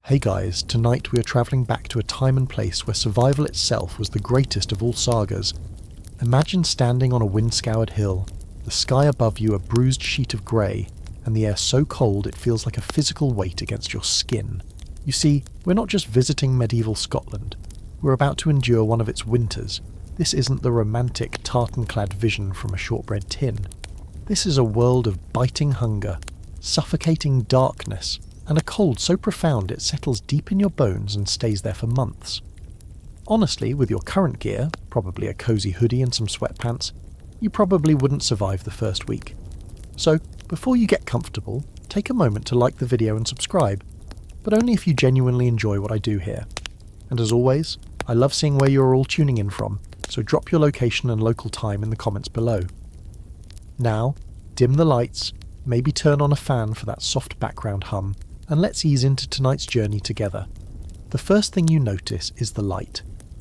Hey guys, tonight we are travelling back to a time and place where survival itself was the greatest of all sagas. Imagine standing on a wind-scoured hill, the sky above you a bruised sheet of grey, and the air so cold it feels like a physical weight against your skin. You see, we're not just visiting medieval Scotland, we're about to endure one of its winters. This isn't the romantic tartan-clad vision from a shortbread tin. This is a world of biting hunger, suffocating darkness, and a cold so profound it settles deep in your bones and stays there for months. Honestly, with your current gear, probably a cosy hoodie and some sweatpants, you probably wouldn't survive the first week. So, before you get comfortable, take a moment to like the video and subscribe, but only if you genuinely enjoy what I do here. And as always, I love seeing where you're all tuning in from, so drop your location and local time in the comments below. Now, dim the lights, maybe turn on a fan for that soft background hum, and let's ease into tonight's journey together. The first thing you notice is the light.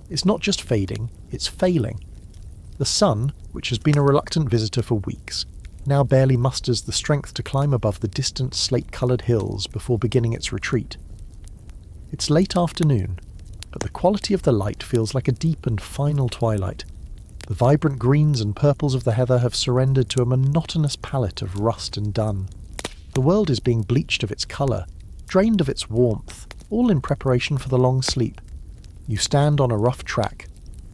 It's not just fading, it's failing. The sun, which has been a reluctant visitor for weeks, now barely musters the strength to climb above the distant slate-coloured hills before beginning its retreat. It's late afternoon, but the quality of the light feels like a deep and final twilight. The vibrant greens and purples of the heather have surrendered to a monotonous palette of rust and dun. The world is being bleached of its colour, drained of its warmth, all in preparation for the long sleep. You stand on a rough track,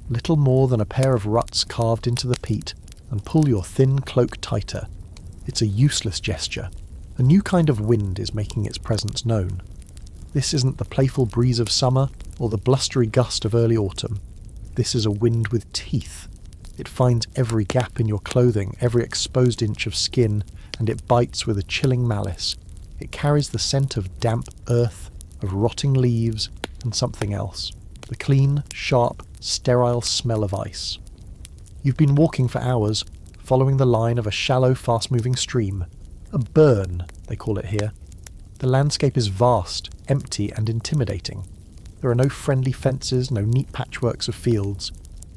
little more than a pair of ruts carved into the peat, and pull your thin cloak tighter. It's a useless gesture. A new kind of wind is making its presence known. This isn't the playful breeze of summer or the blustery gust of early autumn. This is a wind with teeth. It finds every gap in your clothing, every exposed inch of skin, and it bites with a chilling malice. It carries the scent of damp earth, of rotting leaves, and something else. The clean, sharp, sterile smell of ice. You've been walking for hours, following the line of a shallow, fast-moving stream. A burn, they call it here. The landscape is vast, empty, and intimidating. There are no friendly fences, no neat patchworks of fields.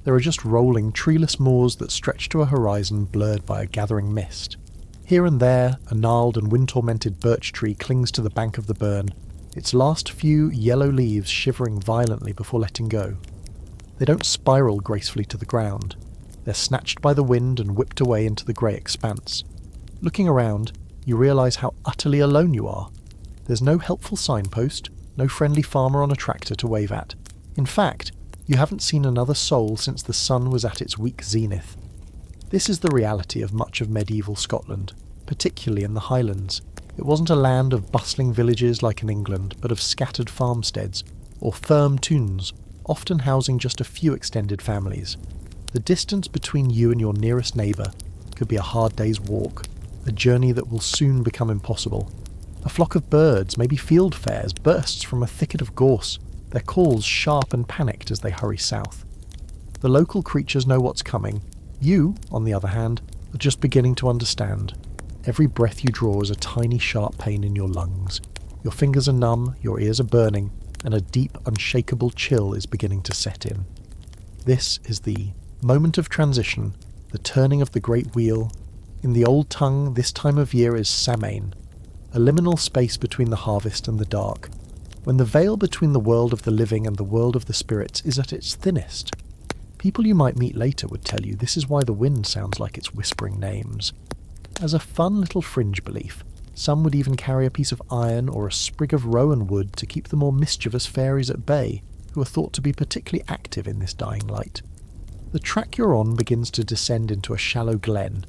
There are just rolling, treeless moors that stretch to a horizon blurred by a gathering mist. Here and there, a gnarled and wind-tormented birch tree clings to the bank of the burn, its last few yellow leaves shivering violently before letting go. They don't spiral gracefully to the ground. They're snatched by the wind and whipped away into the grey expanse. Looking around, you realise how utterly alone you are. There's no helpful signpost, no friendly farmer on a tractor to wave at. In fact, you haven't seen another soul since the sun was at its weak zenith. This is the reality of much of medieval Scotland, particularly in the Highlands. It wasn't a land of bustling villages like in England, but of scattered farmsteads, or firm tuns, often housing just a few extended families. The distance between you and your nearest neighbour could be a hard day's walk, a journey that will soon become impossible. A flock of birds, maybe fieldfares, bursts from a thicket of gorse, their calls sharp and panicked as they hurry south. The local creatures know what's coming. You, on the other hand, are just beginning to understand. Every breath you draw is a tiny sharp pain in your lungs. Your fingers are numb, your ears are burning, and a deep, unshakable chill is beginning to set in. This is the moment of transition, the turning of the great wheel. In the old tongue, this time of year is Samhain, a liminal space between the harvest and the dark, when the veil between the world of the living and the world of the spirits is at its thinnest. People you might meet later would tell you this is why the wind sounds like it's whispering names. As a fun little fringe belief, some would even carry a piece of iron or a sprig of rowan wood to keep the more mischievous fairies at bay, who are thought to be particularly active in this dying light. The track you're on begins to descend into a shallow glen.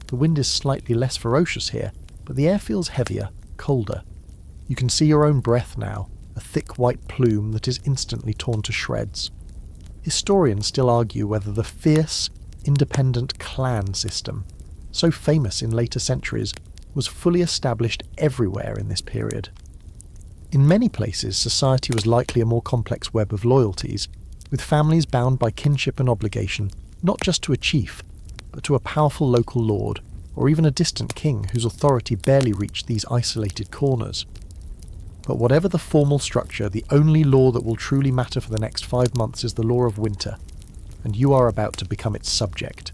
The wind is slightly less ferocious here, but the air feels heavier, colder. You can see your own breath now, a thick white plume that is instantly torn to shreds. Historians still argue whether the fierce, independent clan system, so famous in later centuries, was fully established everywhere in this period. In many places, society was likely a more complex web of loyalties, with families bound by kinship and obligation, not just to a chief, but to a powerful local lord, or even a distant king whose authority barely reached these isolated corners. But whatever the formal structure, the only law that will truly matter for the next 5 months is the law of winter, and you are about to become its subject.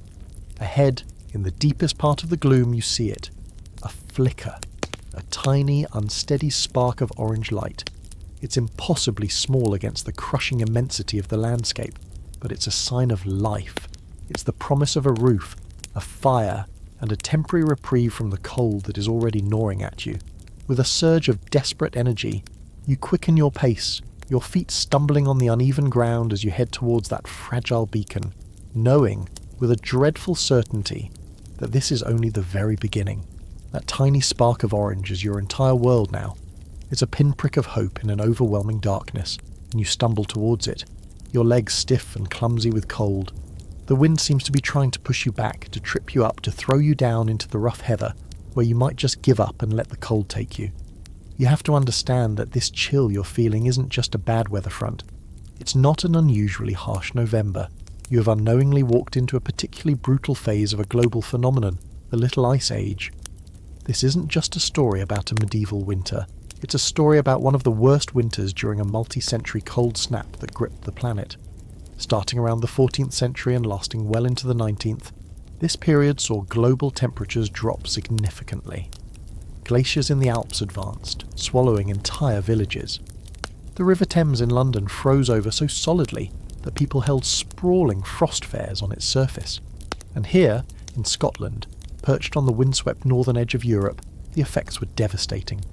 Ahead, in the deepest part of the gloom, you see it. A flicker. A tiny, unsteady spark of orange light. It's impossibly small against the crushing immensity of the landscape, but it's a sign of life. It's the promise of a roof, a fire, and a temporary reprieve from the cold that is already gnawing at you. With a surge of desperate energy, you quicken your pace, your feet stumbling on the uneven ground as you head towards that fragile beacon, knowing, with a dreadful certainty, that this is only the very beginning. That tiny spark of orange is your entire world now. It's a pinprick of hope in an overwhelming darkness, and you stumble towards it, your legs stiff and clumsy with cold. The wind seems to be trying to push you back, to trip you up, to throw you down into the rough heather, where you might just give up and let the cold take you. You have to understand that this chill you're feeling isn't just a bad weather front. It's not an unusually harsh November. You have unknowingly walked into a particularly brutal phase of a global phenomenon, the Little Ice Age. This isn't just a story about a medieval winter. It's a story about one of the worst winters during a multi-century cold snap that gripped the planet. Starting around the 14th century and lasting well into the 19th, this period saw global temperatures drop significantly. Glaciers in the Alps advanced, swallowing entire villages. The River Thames in London froze over so solidly that people held sprawling frost fairs on its surface. And here, in Scotland, perched on the windswept northern edge of Europe, the effects were devastating.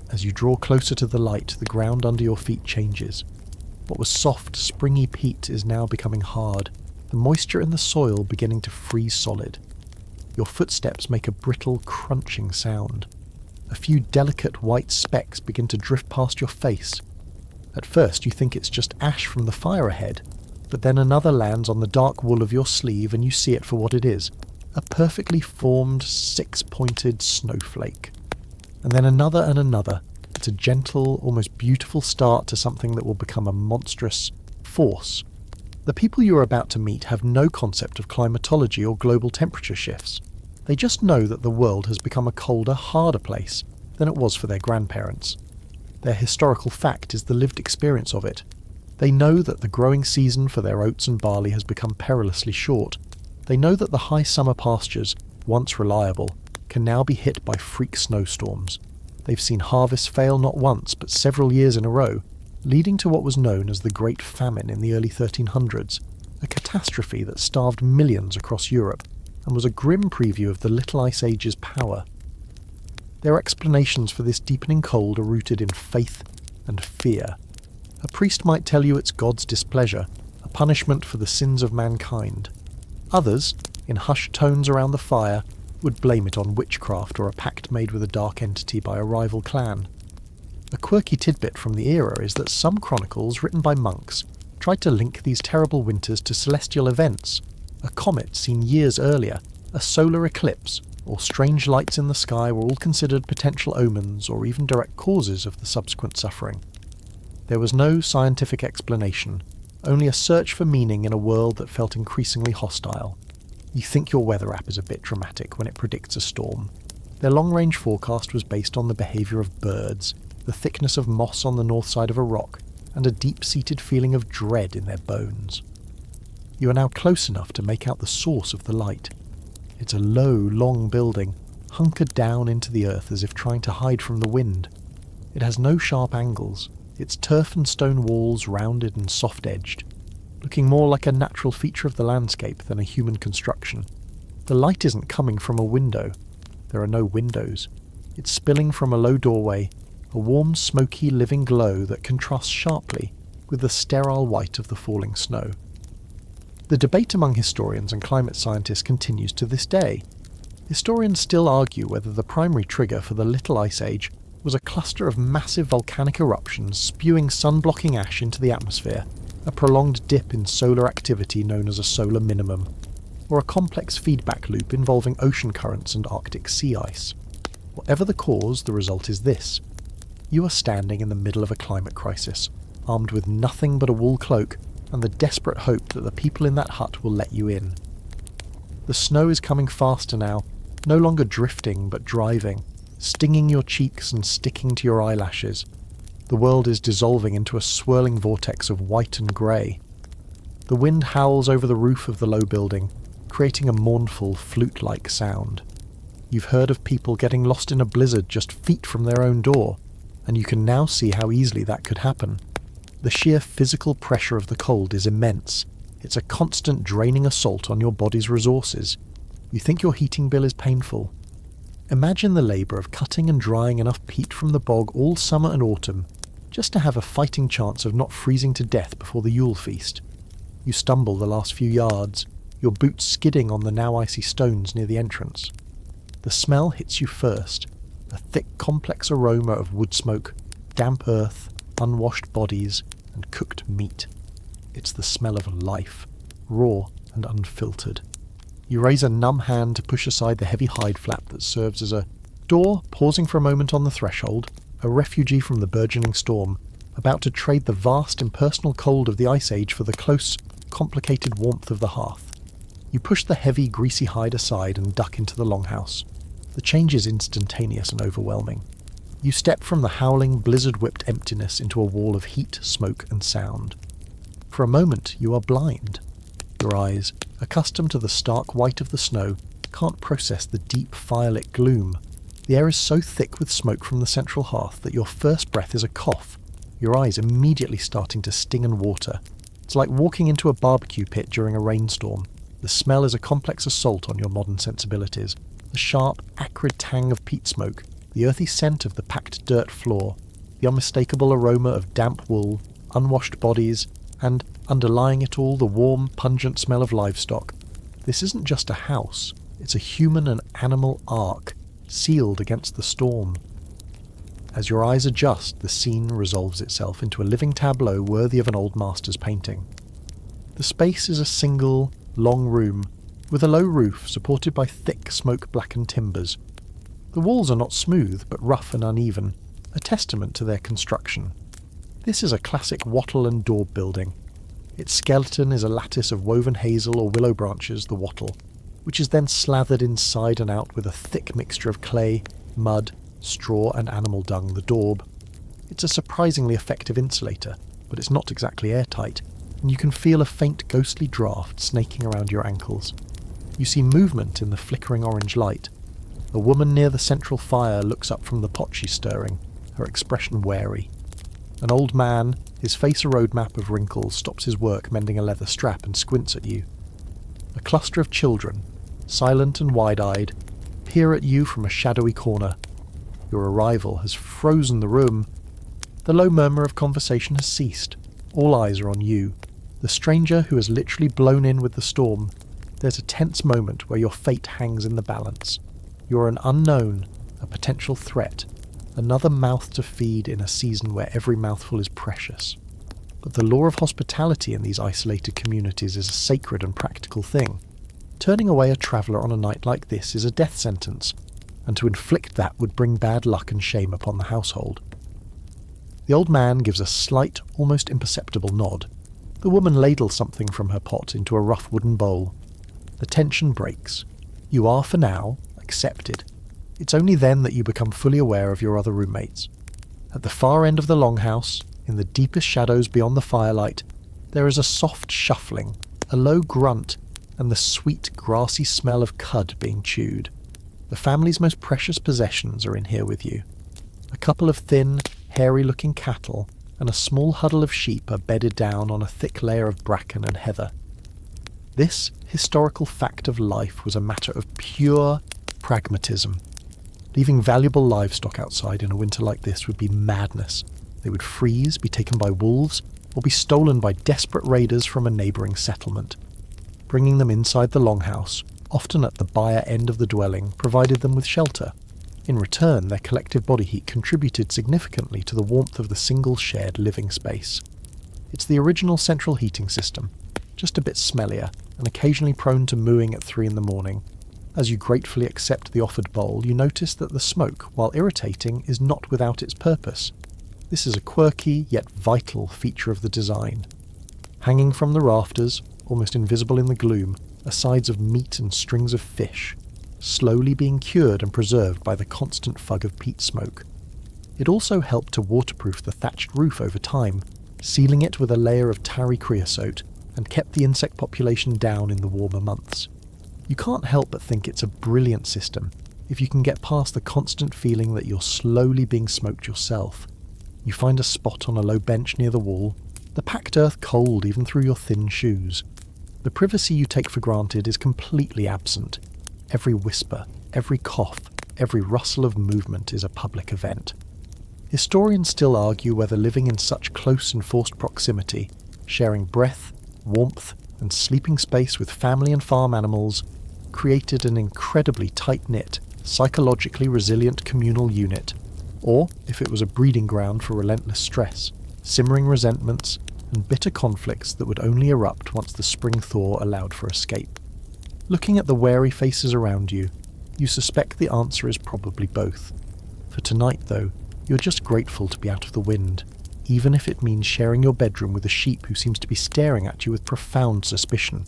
As you draw closer to the light, the ground under your feet changes. What was soft, springy peat is now becoming hard, the moisture in the soil beginning to freeze solid. Your footsteps make a brittle, crunching sound. A few delicate white specks begin to drift past your face. At first you think it's just ash from the fire ahead, but then another lands on the dark wool of your sleeve and you see it for what it is, a perfectly formed, six-pointed snowflake. And then another and another. It's a gentle, almost beautiful start to something that will become a monstrous force. The people you are about to meet have no concept of climatology or global temperature shifts. They just know that the world has become a colder, harder place than it was for their grandparents. Their historical fact is the lived experience of it. They know that the growing season for their oats and barley has become perilously short. They know that the high summer pastures, once reliable, can now be hit by freak snowstorms. They've seen harvests fail not once but several years in a row, leading to what was known as the Great Famine in the early 1300s, a catastrophe that starved millions across Europe and was a grim preview of the Little Ice Age's power. Their explanations for this deepening cold are rooted in faith and fear. A priest might tell you it's God's displeasure, a punishment for the sins of mankind. Others, in hushed tones around the fire, would blame it on witchcraft or a pact made with a dark entity by a rival clan. A quirky tidbit from the era is that some chronicles written by monks tried to link these terrible winters to celestial events, a comet seen years earlier, a solar eclipse, or strange lights in the sky were all considered potential omens or even direct causes of the subsequent suffering. There was no scientific explanation, only a search for meaning in a world that felt increasingly hostile. You think your weather app is a bit dramatic when it predicts a storm. Their long-range forecast was based on the behaviour of birds, the thickness of moss on the north side of a rock, and a deep-seated feeling of dread in their bones. You are now close enough to make out the source of the light. It's a low, long building, hunkered down into the earth as if trying to hide from the wind. It has no sharp angles, its turf and stone walls rounded and soft-edged, looking more like a natural feature of the landscape than a human construction. The light isn't coming from a window. There are no windows. It's spilling from a low doorway, a warm, smoky, living glow that contrasts sharply with the sterile white of the falling snow. The debate among historians and climate scientists continues to this day. Historians still argue whether the primary trigger for the Little Ice Age was a cluster of massive volcanic eruptions spewing sun-blocking ash into the atmosphere, a prolonged dip in solar activity known as a solar minimum, or a complex feedback loop involving ocean currents and Arctic sea ice. Whatever the cause, the result is this. You are standing in the middle of a climate crisis, armed with nothing but a wool cloak and the desperate hope that the people in that hut will let you in. The snow is coming faster now, no longer drifting but driving, stinging your cheeks and sticking to your eyelashes. The world is dissolving into a swirling vortex of white and grey. The wind howls over the roof of the low building, creating a mournful, flute-like sound. You've heard of people getting lost in a blizzard just feet from their own door. and you can now see how easily that could happen. The sheer physical pressure of the cold is immense. It's a constant draining assault on your body's resources. You think your heating bill is painful. Imagine the labour of cutting and drying enough peat from the bog all summer and autumn, just to have a fighting chance of not freezing to death before the Yule feast. You stumble the last few yards, your boots skidding on the now icy stones near the entrance. The smell hits you first, a thick complex aroma of wood smoke, damp earth, unwashed bodies, and cooked meat. It's the smell of life, raw and unfiltered. You raise a numb hand to push aside the heavy hide flap that serves as a door, pausing for a moment on the threshold, a refugee from the burgeoning storm, about to trade the vast impersonal cold of the Ice Age for the close, complicated warmth of the hearth. You push the heavy, greasy hide aside and duck into the Longhouse. The change is instantaneous and overwhelming. You step from the howling, blizzard-whipped emptiness into a wall of heat, smoke, and sound. For a moment, you are blind. Your eyes, accustomed to the stark white of the snow, can't process the deep, firelit gloom. The air is so thick with smoke from the central hearth that your first breath is a cough, your eyes immediately starting to sting and water. It's like walking into a barbecue pit during a rainstorm. The smell is a complex assault on your modern sensibilities. The sharp, acrid tang of peat smoke, the earthy scent of the packed dirt floor, the unmistakable aroma of damp wool, unwashed bodies, and, underlying it all, the warm, pungent smell of livestock. This isn't just a house, it's a human and animal ark, sealed against the storm. As your eyes adjust, the scene resolves itself into a living tableau worthy of an old master's painting. The space is a single, long room, with a low roof supported by thick, smoke-blackened timbers. The walls are not smooth, but rough and uneven, a testament to their construction. This is a classic wattle and daub building. Its skeleton is a lattice of woven hazel or willow branches, the wattle, which is then slathered inside and out with a thick mixture of clay, mud, straw and animal dung, the daub. It's a surprisingly effective insulator, but it's not exactly airtight, and you can feel a faint ghostly draft snaking around your ankles. You see movement in the flickering orange light. A woman near the central fire looks up from the pot she's stirring, her expression wary. An old man, his face a roadmap of wrinkles, stops his work mending a leather strap and squints at you. A cluster of children, silent and wide-eyed, peer at you from a shadowy corner. Your arrival has frozen the room. The low murmur of conversation has ceased. All eyes are on you, the stranger who has literally blown in with the storm. There's a tense moment where your fate hangs in the balance. You're an unknown, a potential threat, another mouth to feed in a season where every mouthful is precious. But the law of hospitality in these isolated communities is a sacred and practical thing. Turning away a traveller on a night like this is a death sentence, and to inflict that would bring bad luck and shame upon the household. The old man gives a slight, almost imperceptible nod. The woman ladles something from her pot into a rough wooden bowl. The tension breaks. You are, for now, accepted. It's only then that you become fully aware of your other roommates. At the far end of the Longhouse, in the deepest shadows beyond the firelight, there is a soft shuffling, a low grunt, and the sweet, grassy smell of cud being chewed. The family's most precious possessions are in here with you. A couple of thin, hairy-looking cattle and a small huddle of sheep are bedded down on a thick layer of bracken and heather. This historical fact of life was a matter of pure pragmatism. Leaving valuable livestock outside in a winter like this would be madness. They would freeze, be taken by wolves, or be stolen by desperate raiders from a neighbouring settlement. Bringing them inside the Longhouse, often at the byre end of the dwelling, provided them with shelter. In return, their collective body heat contributed significantly to the warmth of the single shared living space. It's the original central heating system, just a bit smellier, and occasionally prone to mooing at 3 a.m. As you gratefully accept the offered bowl, you notice that the smoke, while irritating, is not without its purpose. This is a quirky, yet vital feature of the design. Hanging from the rafters, almost invisible in the gloom, are sides of meat and strings of fish, slowly being cured and preserved by the constant fug of peat smoke. It also helped to waterproof the thatched roof over time, sealing it with a layer of tarry creosote, and kept the insect population down in the warmer months. You can't help but think it's a brilliant system if you can get past the constant feeling that you're slowly being smoked yourself, You find a spot on a low bench near the wall, the packed earth cold even through your thin shoes. The privacy you take for granted is completely absent. Every whisper, every cough, every rustle of movement is a public event. Historians still argue whether living in such close enforced proximity, sharing breath, warmth, and sleeping space with family and farm animals, created an incredibly tight-knit, psychologically resilient communal unit, or if it was a breeding ground for relentless stress, simmering resentments, and bitter conflicts that would only erupt once the spring thaw allowed for escape. Looking at the wary faces around you, you suspect the answer is probably both. For tonight, though, you're just grateful to be out of the wind, even if it means sharing your bedroom with a sheep who seems to be staring at you with profound suspicion.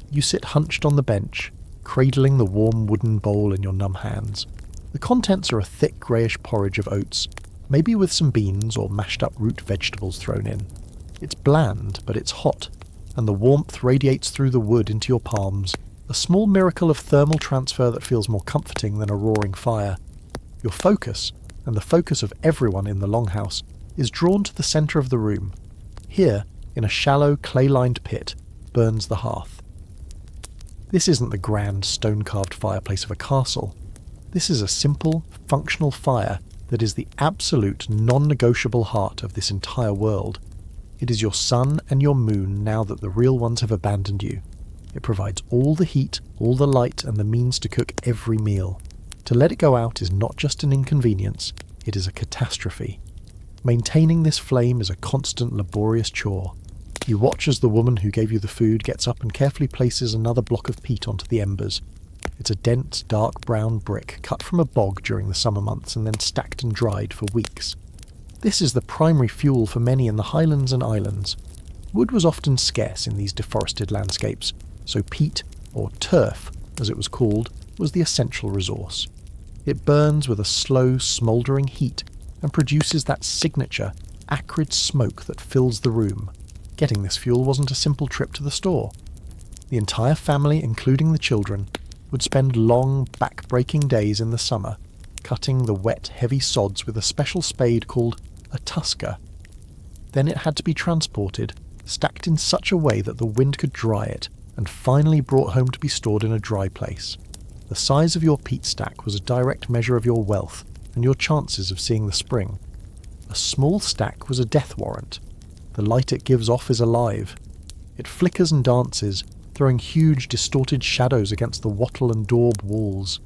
You sit hunched on the bench, cradling the warm wooden bowl in your numb hands. The contents are a thick greyish porridge of oats, maybe with some beans or mashed up root vegetables thrown in. It's bland, but it's hot, and the warmth radiates through the wood into your palms, a small miracle of thermal transfer that feels more comforting than a roaring fire. Your focus, and the focus of everyone in the Longhouse, is drawn to the centre of the room. Here, in a shallow, clay-lined pit, burns the hearth. This isn't the grand, stone-carved fireplace of a castle. This is a simple, functional fire that is the absolute, non-negotiable heart of this entire world. It is your sun and your moon now that the real ones have abandoned you. It provides all the heat, all the light, and the means to cook every meal. To let it go out is not just an inconvenience, it is a catastrophe. Maintaining this flame is a constant, laborious chore. You watch as the woman who gave you the food gets up and carefully places another block of peat onto the embers. It's a dense, dark brown brick cut from a bog during the summer months and then stacked and dried for weeks. This is the primary fuel for many in the Highlands and Islands. Wood was often scarce in these deforested landscapes, so peat, or turf as it was called, was the essential resource. It burns with a slow, smouldering heat and produces that signature, acrid smoke that fills the room. Getting this fuel wasn't a simple trip to the store. The entire family, including the children, would spend long, back-breaking days in the summer, cutting the wet, heavy sods with a special spade called a tusker. Then it had to be transported, stacked in such a way that the wind could dry it, and finally brought home to be stored in a dry place. The size of your peat stack was a direct measure of your wealth and your chances of seeing the spring. A small stack was a death warrant. The light it gives off is alive. It flickers and dances, throwing huge distorted shadows against the wattle and daub walls.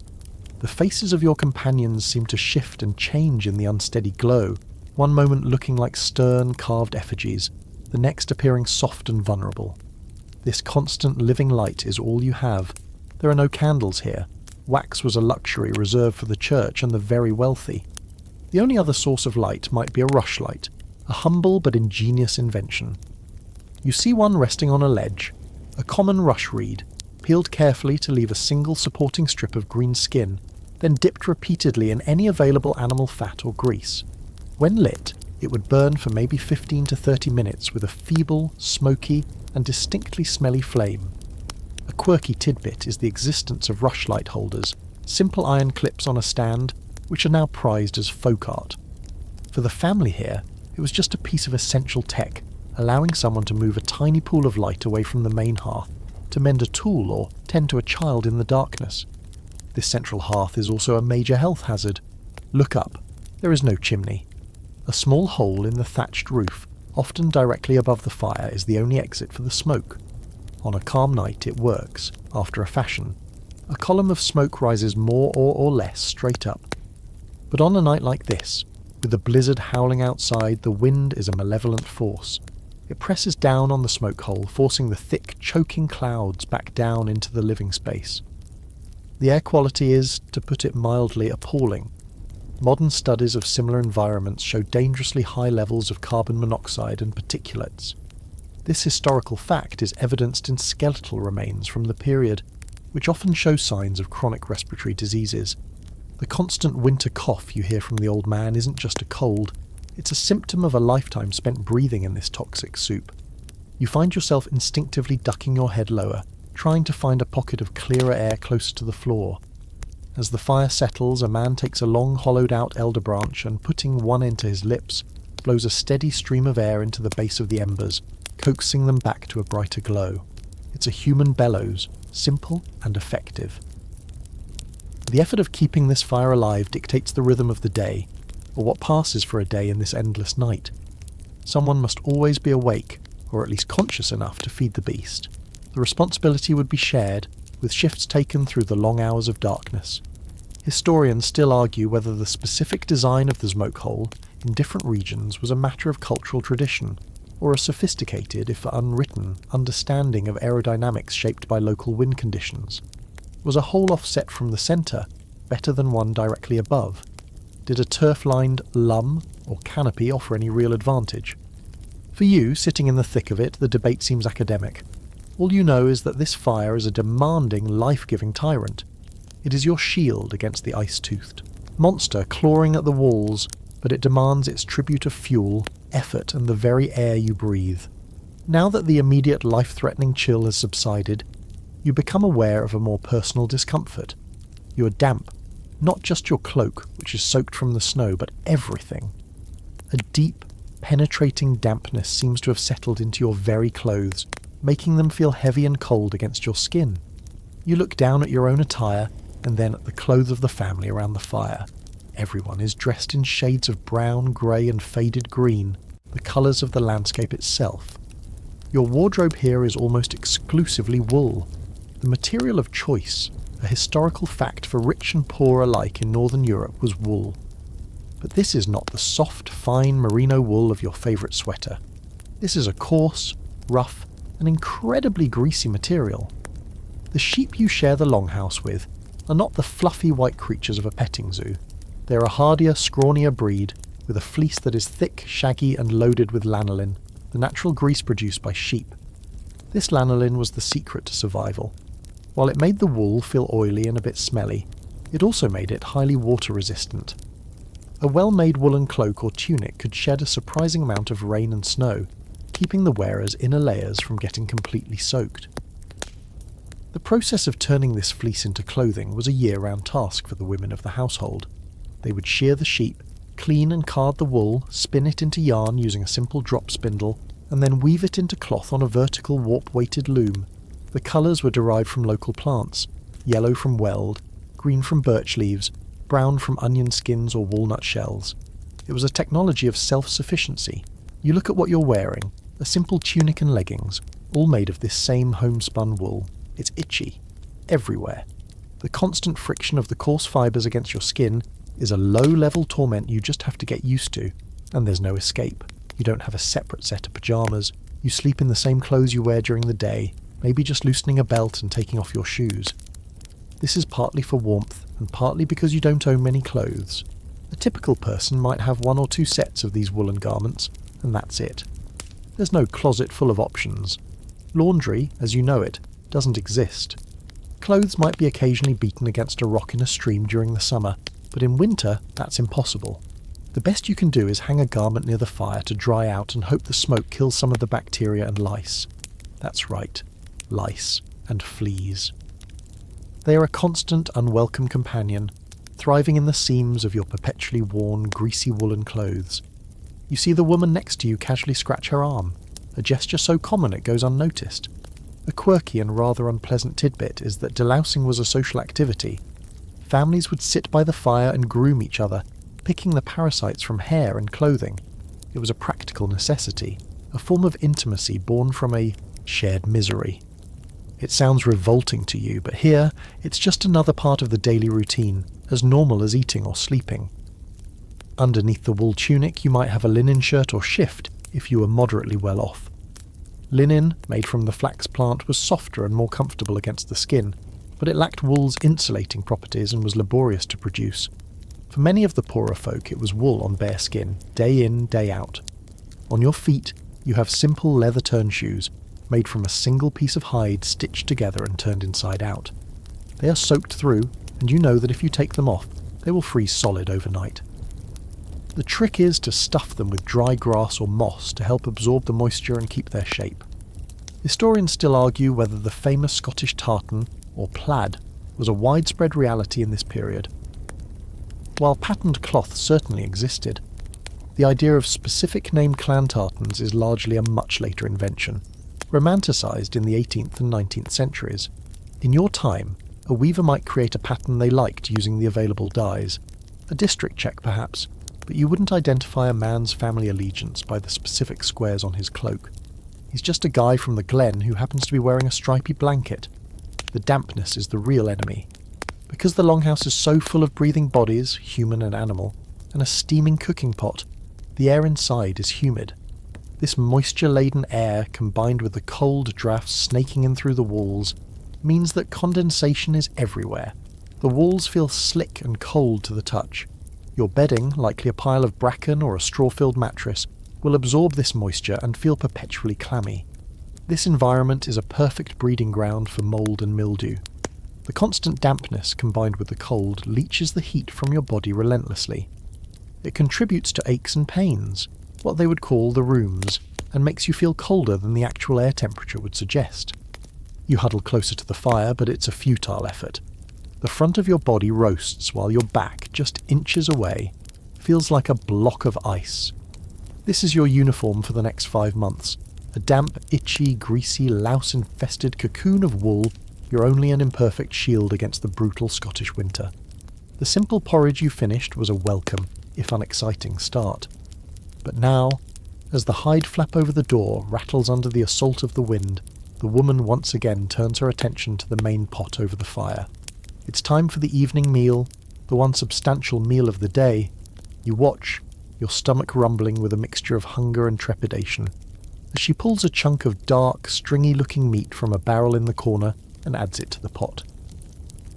The faces of your companions seem to shift and change in the unsteady glow, one moment looking like stern, carved effigies, the next appearing soft and vulnerable. This constant living light is all you have. There are no candles here. Wax was a luxury reserved for the church and the very wealthy. The only other source of light might be a rushlight, a humble but ingenious invention. You see one resting on a ledge, a common rush reed, peeled carefully to leave a single supporting strip of green skin, then dipped repeatedly in any available animal fat or grease. When lit, it would burn for maybe 15 to 30 minutes with a feeble, smoky, and distinctly smelly flame. A quirky tidbit is the existence of rushlight holders, simple iron clips on a stand, which are now prized as folk art. For the family here, it was just a piece of essential tech, allowing someone to move a tiny pool of light away from the main hearth, to mend a tool or tend to a child in the darkness. This central hearth is also a major health hazard. Look up. There is no chimney. A small hole in the thatched roof, often directly above the fire, is the only exit for the smoke. On a calm night it works, after a fashion. A column of smoke rises more or less straight up. But on a night like this, with the blizzard howling outside, the wind is a malevolent force. It presses down on the smoke hole, forcing the thick, choking clouds back down into the living space. The air quality is, to put it mildly, appalling. Modern studies of similar environments show dangerously high levels of carbon monoxide and particulates. This historical fact is evidenced in skeletal remains from the period, which often show signs of chronic respiratory diseases. The constant winter cough you hear from the old man isn't just a cold, it's a symptom of a lifetime spent breathing in this toxic soup. You find yourself instinctively ducking your head lower, trying to find a pocket of clearer air closer to the floor. As the fire settles, a man takes a long hollowed-out elder branch and, putting one end to his lips, blows a steady stream of air into the base of the embers, coaxing them back to a brighter glow. It's a human bellows, simple and effective. The effort of keeping this fire alive dictates the rhythm of the day, or what passes for a day in this endless night. Someone must always be awake, or at least conscious enough to feed the beast. The responsibility would be shared, with shifts taken through the long hours of darkness. Historians still argue whether the specific design of the smoke hole in different regions was a matter of cultural tradition, or a sophisticated, if unwritten, understanding of aerodynamics shaped by local wind conditions. Was a hole offset from the centre better than one directly above? Did a turf-lined lum or canopy offer any real advantage? For you, sitting in the thick of it, the debate seems academic. All you know is that this fire is a demanding, life-giving tyrant. It is your shield against the ice-toothed monster clawing at the walls, but it demands its tribute of fuel, effort, and the very air you breathe. Now that the immediate life-threatening chill has subsided, you become aware of a more personal discomfort. You are damp, not just your cloak, which is soaked from the snow, but everything. A deep, penetrating dampness seems to have settled into your very clothes, making them feel heavy and cold against your skin. You look down at your own attire, and then at the clothes of the family around the fire. Everyone is dressed in shades of brown, grey and faded green, the colours of the landscape itself. Your wardrobe here is almost exclusively wool, the material of choice. A historical fact for rich and poor alike in Northern Europe was wool. But this is not the soft, fine merino wool of your favourite sweater. This is a coarse, rough, and incredibly greasy material. The sheep you share the Longhouse with are not the fluffy white creatures of a petting zoo. They are a hardier, scrawnier breed, with a fleece that is thick, shaggy, and loaded with lanolin, the natural grease produced by sheep. This lanolin was the secret to survival. While it made the wool feel oily and a bit smelly, it also made it highly water-resistant. A well-made woolen cloak or tunic could shed a surprising amount of rain and snow, keeping the wearer's inner layers from getting completely soaked. The process of turning this fleece into clothing was a year-round task for the women of the household. They would shear the sheep, clean and card the wool, spin it into yarn using a simple drop spindle, and then weave it into cloth on a vertical warp-weighted loom. The colours were derived from local plants: yellow from weld, green from birch leaves, brown from onion skins or walnut shells. It was a technology of self-sufficiency. You look at what you're wearing, a simple tunic and leggings, all made of this same homespun wool. It's itchy, everywhere. The constant friction of the coarse fibres against your skin is a low-level torment you just have to get used to, and there's no escape. You don't have a separate set of pyjamas. You sleep in the same clothes you wear during the day, maybe just loosening a belt and taking off your shoes. This is partly for warmth, and partly because you don't own many clothes. A typical person might have 1 or 2 sets of these woolen garments, and that's it. There's no closet full of options. Laundry, as you know it, doesn't exist. Clothes might be occasionally beaten against a rock in a stream during the summer, but in winter that's impossible. The best you can do is hang a garment near the fire to dry out and hope the smoke kills some of the bacteria and lice. That's right, lice and fleas. They are a constant, unwelcome companion, thriving in the seams of your perpetually worn, greasy woolen clothes. You see the woman next to you casually scratch her arm, a gesture so common it goes unnoticed. A quirky and rather unpleasant tidbit is that delousing was a social activity. Families would sit by the fire and groom each other, picking the parasites from hair and clothing. It was a practical necessity, a form of intimacy born from a shared misery. It sounds revolting to you, but here it's just another part of the daily routine, as normal as eating or sleeping. Underneath the wool tunic you might have a linen shirt or shift if you were moderately well off. Linen, made from the flax plant, was softer and more comfortable against the skin, but it lacked wool's insulating properties and was laborious to produce. For many of the poorer folk it was wool on bare skin, day in, day out. On your feet you have simple leather turn shoes, made from a single piece of hide stitched together and turned inside out. They are soaked through, and you know that if you take them off, they will freeze solid overnight. The trick is to stuff them with dry grass or moss to help absorb the moisture and keep their shape. Historians still argue whether the famous Scottish tartan, or plaid, was a widespread reality in this period. While patterned cloth certainly existed, the idea of specific named clan tartans is largely a much later invention, romanticised in the 18th and 19th centuries. In your time, a weaver might create a pattern they liked using the available dyes. A district check perhaps, but you wouldn't identify a man's family allegiance by the specific squares on his cloak. He's just a guy from the glen who happens to be wearing a stripy blanket. The dampness is the real enemy. Because the Longhouse is so full of breathing bodies, human and animal, and a steaming cooking pot, the air inside is humid. This moisture-laden air, combined with the cold drafts snaking in through the walls, means that condensation is everywhere. The walls feel slick and cold to the touch. Your bedding, likely a pile of bracken or a straw-filled mattress, will absorb this moisture and feel perpetually clammy. This environment is a perfect breeding ground for mould and mildew. The constant dampness combined with the cold leaches the heat from your body relentlessly. It contributes to aches and pains, what they would call the rheums, and makes you feel colder than the actual air temperature would suggest. You huddle closer to the fire, but it's a futile effort. The front of your body roasts while your back, just inches away, feels like a block of ice. This is your uniform for the next 5 months. A damp, itchy, greasy, louse-infested cocoon of wool, your only and imperfect shield against the brutal Scottish winter. The simple porridge you finished was a welcome, if unexciting, start. But now, as the hide flap over the door rattles under the assault of the wind, the woman once again turns her attention to the main pot over the fire. It's time for the evening meal, the one substantial meal of the day. You watch, your stomach rumbling with a mixture of hunger and trepidation, as she pulls a chunk of dark, stringy-looking meat from a barrel in the corner and adds it to the pot.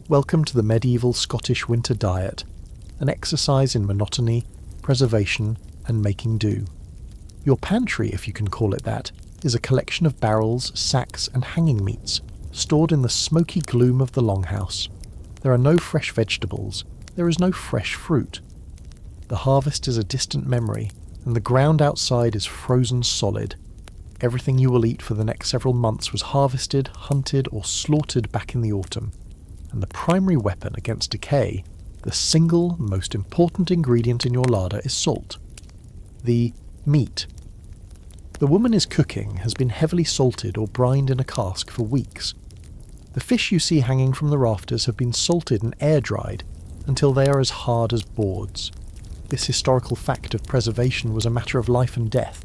Welcome to the medieval Scottish winter diet, an exercise in monotony, preservation, and making do. Your pantry, if you can call it that, is a collection of barrels, sacks, and hanging meats, stored in the smoky gloom of the Longhouse. There are no fresh vegetables, there is no fresh fruit. The harvest is a distant memory, and the ground outside is frozen solid. Everything you will eat for the next several months was harvested, hunted, or slaughtered back in the autumn. And the primary weapon against decay, the single most important ingredient in your larder, is salt. The meat. The woman is cooking has been heavily salted or brined in a cask for weeks. The fish you see hanging from the rafters have been salted and air-dried until they are as hard as boards. This historical fact of preservation was a matter of life and death.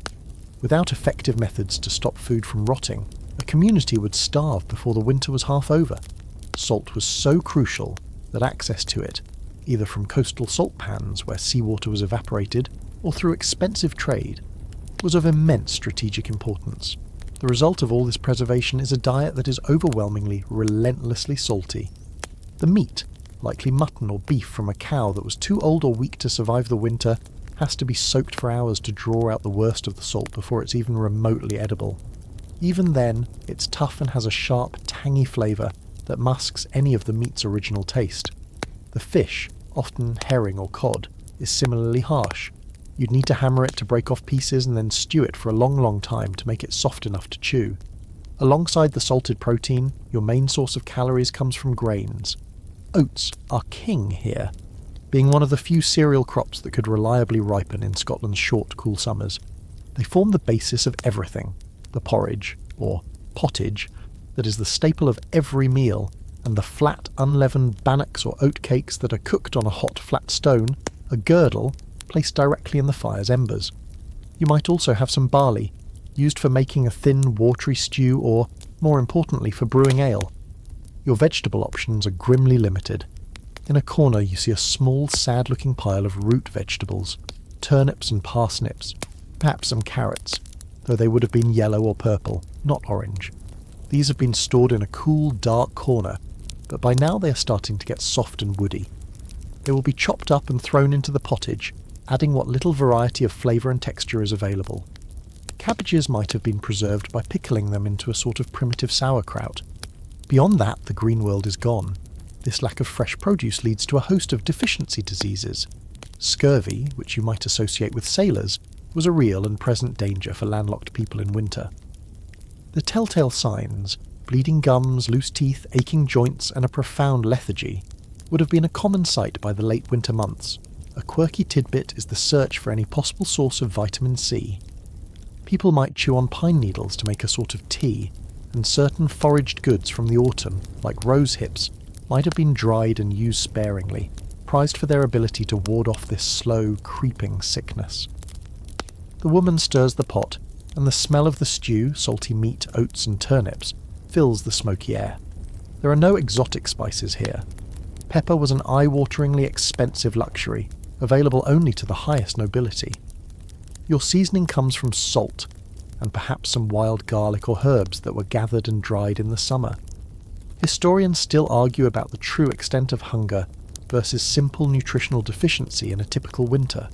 Without effective methods to stop food from rotting, a community would starve before the winter was half over. Salt was so crucial that access to it, either from coastal salt pans where seawater was evaporated or through expensive trade, was of immense strategic importance. The result of all this preservation is a diet that is overwhelmingly, relentlessly salty. The meat, likely mutton or beef from a cow that was too old or weak to survive the winter, has to be soaked for hours to draw out the worst of the salt before it's even remotely edible. Even then, it's tough and has a sharp, tangy flavour that masks any of the meat's original taste. The fish, often herring or cod, is similarly harsh. You'd need to hammer it to break off pieces and then stew it for a long time to make it soft enough to chew. Alongside the salted protein, your main source of calories comes from grains. Oats are king here, being one of the few cereal crops that could reliably ripen in Scotland's short, cool summers. They form the basis of everything: the porridge, or pottage, that is the staple of every meal, and the flat, unleavened bannocks or oat cakes that are cooked on a hot, flat stone, a girdle, placed directly in the fire's embers. You might also have some barley, used for making a thin, watery stew or, more importantly, for brewing ale. Your vegetable options are grimly limited. In a corner you see a small, sad-looking pile of root vegetables, turnips and parsnips, perhaps some carrots, though they would have been yellow or purple, not orange. These have been stored in a cool, dark corner, but by now they are starting to get soft and woody. They will be chopped up and thrown into the pottage, adding what little variety of flavour and texture is available. Cabbages might have been preserved by pickling them into a sort of primitive sauerkraut. Beyond that, the green world is gone. This lack of fresh produce leads to a host of deficiency diseases. Scurvy, which you might associate with sailors, was a real and present danger for landlocked people in winter. The telltale signs, bleeding gums, loose teeth, aching joints, and a profound lethargy would have been a common sight by the late winter months. A quirky tidbit is the search for any possible source of vitamin C. People might chew on pine needles to make a sort of tea, and certain foraged goods from the autumn, like rose hips, might have been dried and used sparingly, prized for their ability to ward off this slow, creeping sickness. The woman stirs the pot, and the smell of the stew, salty meat, oats and turnips, fills the smoky air. There are no exotic spices here. Pepper was an eye-wateringly expensive luxury, available only to the highest nobility. Your seasoning comes from salt, and perhaps some wild garlic or herbs that were gathered and dried in the summer. Historians still argue about the true extent of hunger versus simple nutritional deficiency in a typical winter.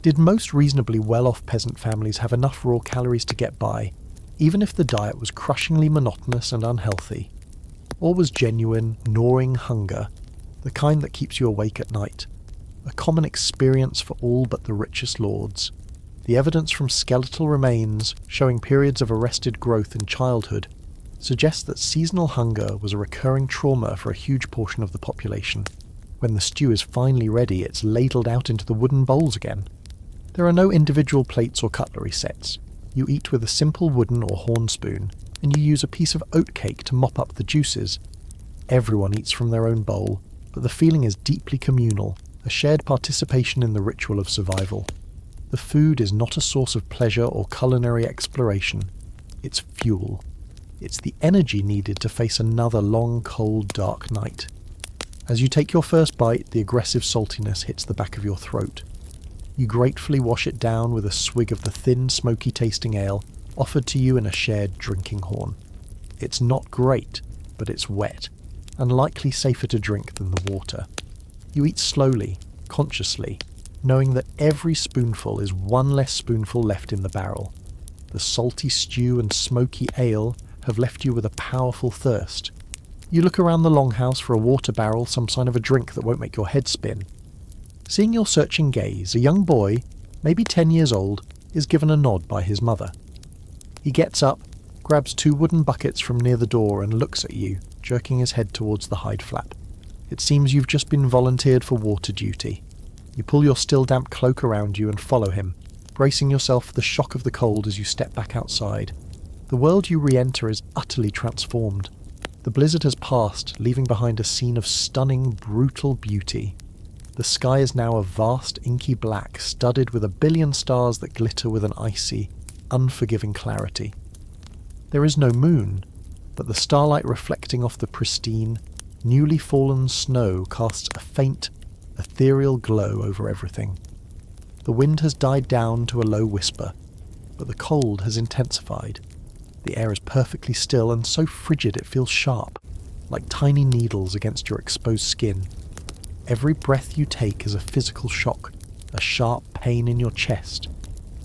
Did most reasonably well-off peasant families have enough raw calories to get by, even if the diet was crushingly monotonous and unhealthy? Or was genuine, gnawing hunger the kind that keeps you awake at night, a common experience for all but the richest lords? The evidence from skeletal remains showing periods of arrested growth in childhood suggests that seasonal hunger was a recurring trauma for a huge portion of the population. When the stew is finally ready, it's ladled out into the wooden bowls again. There are no individual plates or cutlery sets. You eat with a simple wooden or horn spoon, and you use a piece of oat cake to mop up the juices. Everyone eats from their own bowl, but the feeling is deeply communal, a shared participation in the ritual of survival. The food is not a source of pleasure or culinary exploration. It's fuel. It's the energy needed to face another long, cold, dark night. As you take your first bite, the aggressive saltiness hits the back of your throat. You gratefully wash it down with a swig of the thin, smoky-tasting ale offered to you in a shared drinking horn. It's not great, but it's wet, and likely safer to drink than the water. You eat slowly, consciously, knowing that every spoonful is one less spoonful left in the barrel. The salty stew and smoky ale have left you with a powerful thirst. You look around the Longhouse for a water barrel, some sign of a drink that won't make your head spin. Seeing your searching gaze, a young boy, maybe 10 years old, is given a nod by his mother. He gets up, grabs 2 wooden buckets from near the door and looks at you, jerking his head towards the hide flap. It seems you've just been volunteered for water duty. You pull your still damp cloak around you and follow him, bracing yourself for the shock of the cold as you step back outside. The world you re-enter is utterly transformed. The blizzard has passed, leaving behind a scene of stunning, brutal beauty. The sky is now a vast, inky black, studded with a billion stars that glitter with an icy, unforgiving clarity. There is no moon, but the starlight reflecting off the pristine, newly fallen snow casts a faint, ethereal glow over everything. The wind has died down to a low whisper, but the cold has intensified. The air is perfectly still and so frigid it feels sharp, like tiny needles against your exposed skin. Every breath you take is a physical shock, a sharp pain in your chest.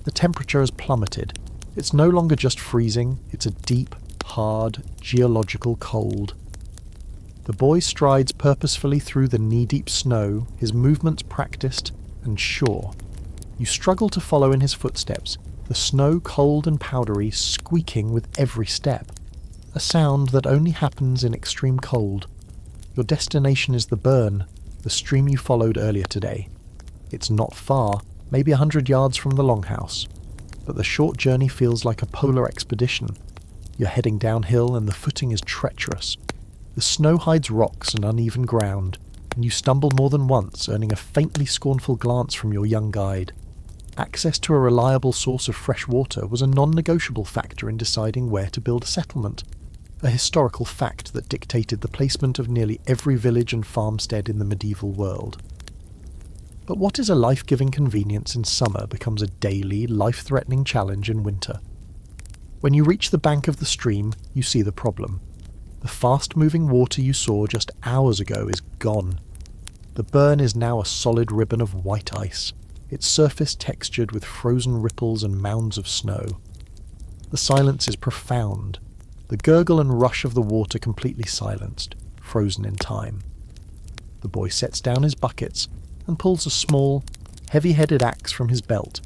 The temperature has plummeted. It's no longer just freezing, it's a deep, hard, geological cold. The boy strides purposefully through the knee-deep snow, his movements practiced and sure. You struggle to follow in his footsteps, the snow cold and powdery, squeaking with every step. A sound that only happens in extreme cold. Your destination is the burn, the stream you followed earlier today. It's not far, maybe 100 yards from the Longhouse, but the short journey feels like a polar expedition. You're heading downhill and the footing is treacherous. The snow hides rocks and uneven ground, and you stumble more than once, earning a faintly scornful glance from your young guide. Access to a reliable source of fresh water was a non-negotiable factor in deciding where to build a settlement, a historical fact that dictated the placement of nearly every village and farmstead in the medieval world. But what is a life-giving convenience in summer becomes a daily, life-threatening challenge in winter. When you reach the bank of the stream, you see the problem. The fast-moving water you saw just hours ago is gone. The burn is now a solid ribbon of white ice, its surface textured with frozen ripples and mounds of snow. The silence is profound, the gurgle and rush of the water completely silenced, frozen in time. The boy sets down his buckets and pulls a small, heavy-headed axe from his belt.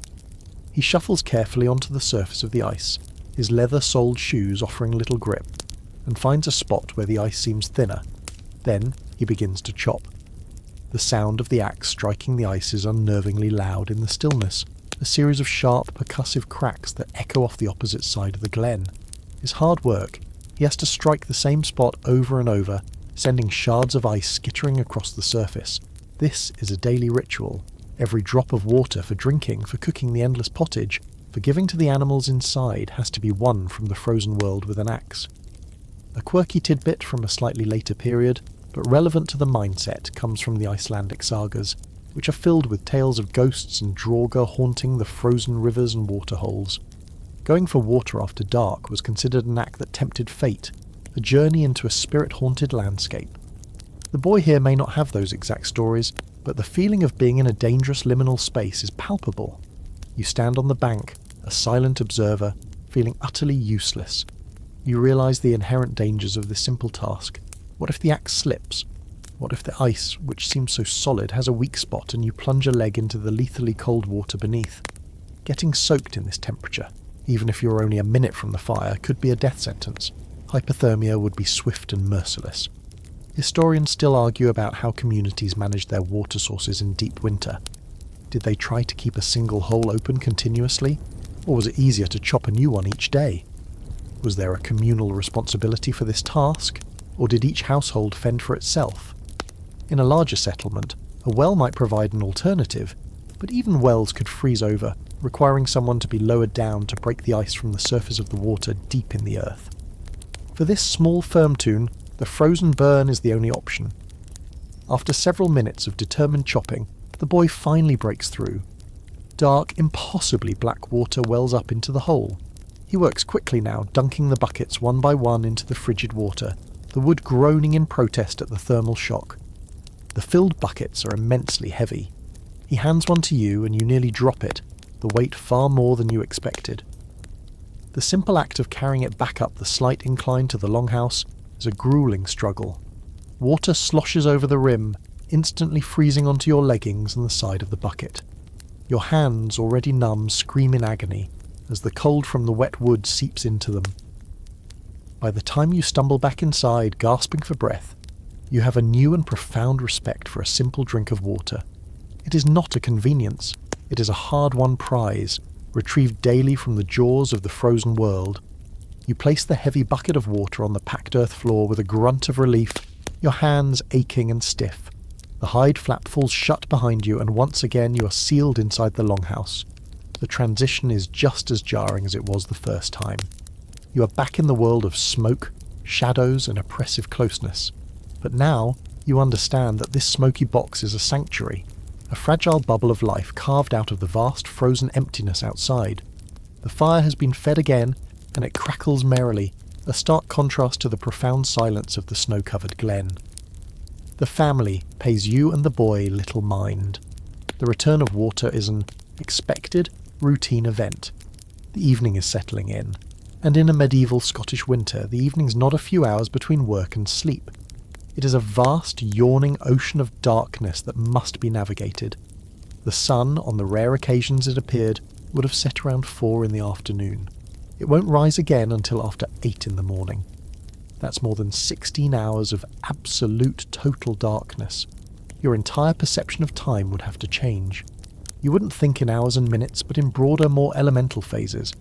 He shuffles carefully onto the surface of the ice, his leather-soled shoes offering little grip. and finds a spot where the ice seems thinner. Then he begins to chop. The sound of the axe striking the ice is unnervingly loud in the stillness, a series of sharp, percussive cracks that echo off the opposite side of the glen. It's hard work. He has to strike the same spot over and over, sending shards of ice skittering across the surface. This is a daily ritual. Every drop of water for drinking, for cooking the endless pottage, for giving to the animals inside has to be won from the frozen world with an axe. A quirky tidbit from a slightly later period, but relevant to the mindset, comes from the Icelandic sagas, which are filled with tales of ghosts and draugr haunting the frozen rivers and waterholes. Going for water after dark was considered an act that tempted fate, a journey into a spirit-haunted landscape. The boy here may not have those exact stories, but the feeling of being in a dangerous liminal space is palpable. You stand on the bank, a silent observer, feeling utterly useless. You realise the inherent dangers of this simple task. What if the axe slips? What if the ice, which seems so solid, has a weak spot and you plunge a leg into the lethally cold water beneath? Getting soaked in this temperature, even if you're only a minute from the fire, could be a death sentence. Hypothermia would be swift and merciless. Historians still argue about how communities managed their water sources in deep winter. Did they try to keep a single hole open continuously, or was it easier to chop a new one each day? Was there a communal responsibility for this task, or did each household fend for itself? In a larger settlement, a well might provide an alternative, but even wells could freeze over, requiring someone to be lowered down to break the ice from the surface of the water deep in the earth. For this small firm tune, the frozen burn is the only option. After several minutes of determined chopping, the boy finally breaks through. Dark, impossibly black water wells up into the hole. He works quickly now, dunking the buckets one by one into the frigid water, the wood groaning in protest at the thermal shock. The filled buckets are immensely heavy. He hands one to you and you nearly drop it, the weight far more than you expected. The simple act of carrying it back up the slight incline to the Longhouse is a gruelling struggle. Water sloshes over the rim, instantly freezing onto your leggings and the side of the bucket. Your hands, already numb, scream in agony as the cold from the wet wood seeps into them. By the time you stumble back inside, gasping for breath, you have a new and profound respect for a simple drink of water. It is not a convenience, it is a hard-won prize, retrieved daily from the jaws of the frozen world. You place the heavy bucket of water on the packed earth floor with a grunt of relief, your hands aching and stiff. The hide flap falls shut behind you, and once again you are sealed inside the Longhouse. The transition is just as jarring as it was the first time. You are back in the world of smoke, shadows, and oppressive closeness. But now you understand that this smoky box is a sanctuary, a fragile bubble of life carved out of the vast frozen emptiness outside. The fire has been fed again, and it crackles merrily, a stark contrast to the profound silence of the snow-covered glen. The family pays you and the boy little mind. The return of water is an expected, routine event. The evening is settling in, and in a medieval Scottish winter, the evening's not a few hours between work and sleep. It is a vast, yawning ocean of darkness that must be navigated. The sun, on the rare occasions it appeared, would have set around 4 in the afternoon. It won't rise again until after 8 in the morning. That's more than 16 hours of absolute total darkness. Your entire perception of time would have to change. You wouldn't think in hours and minutes, but in broader, more elemental phases.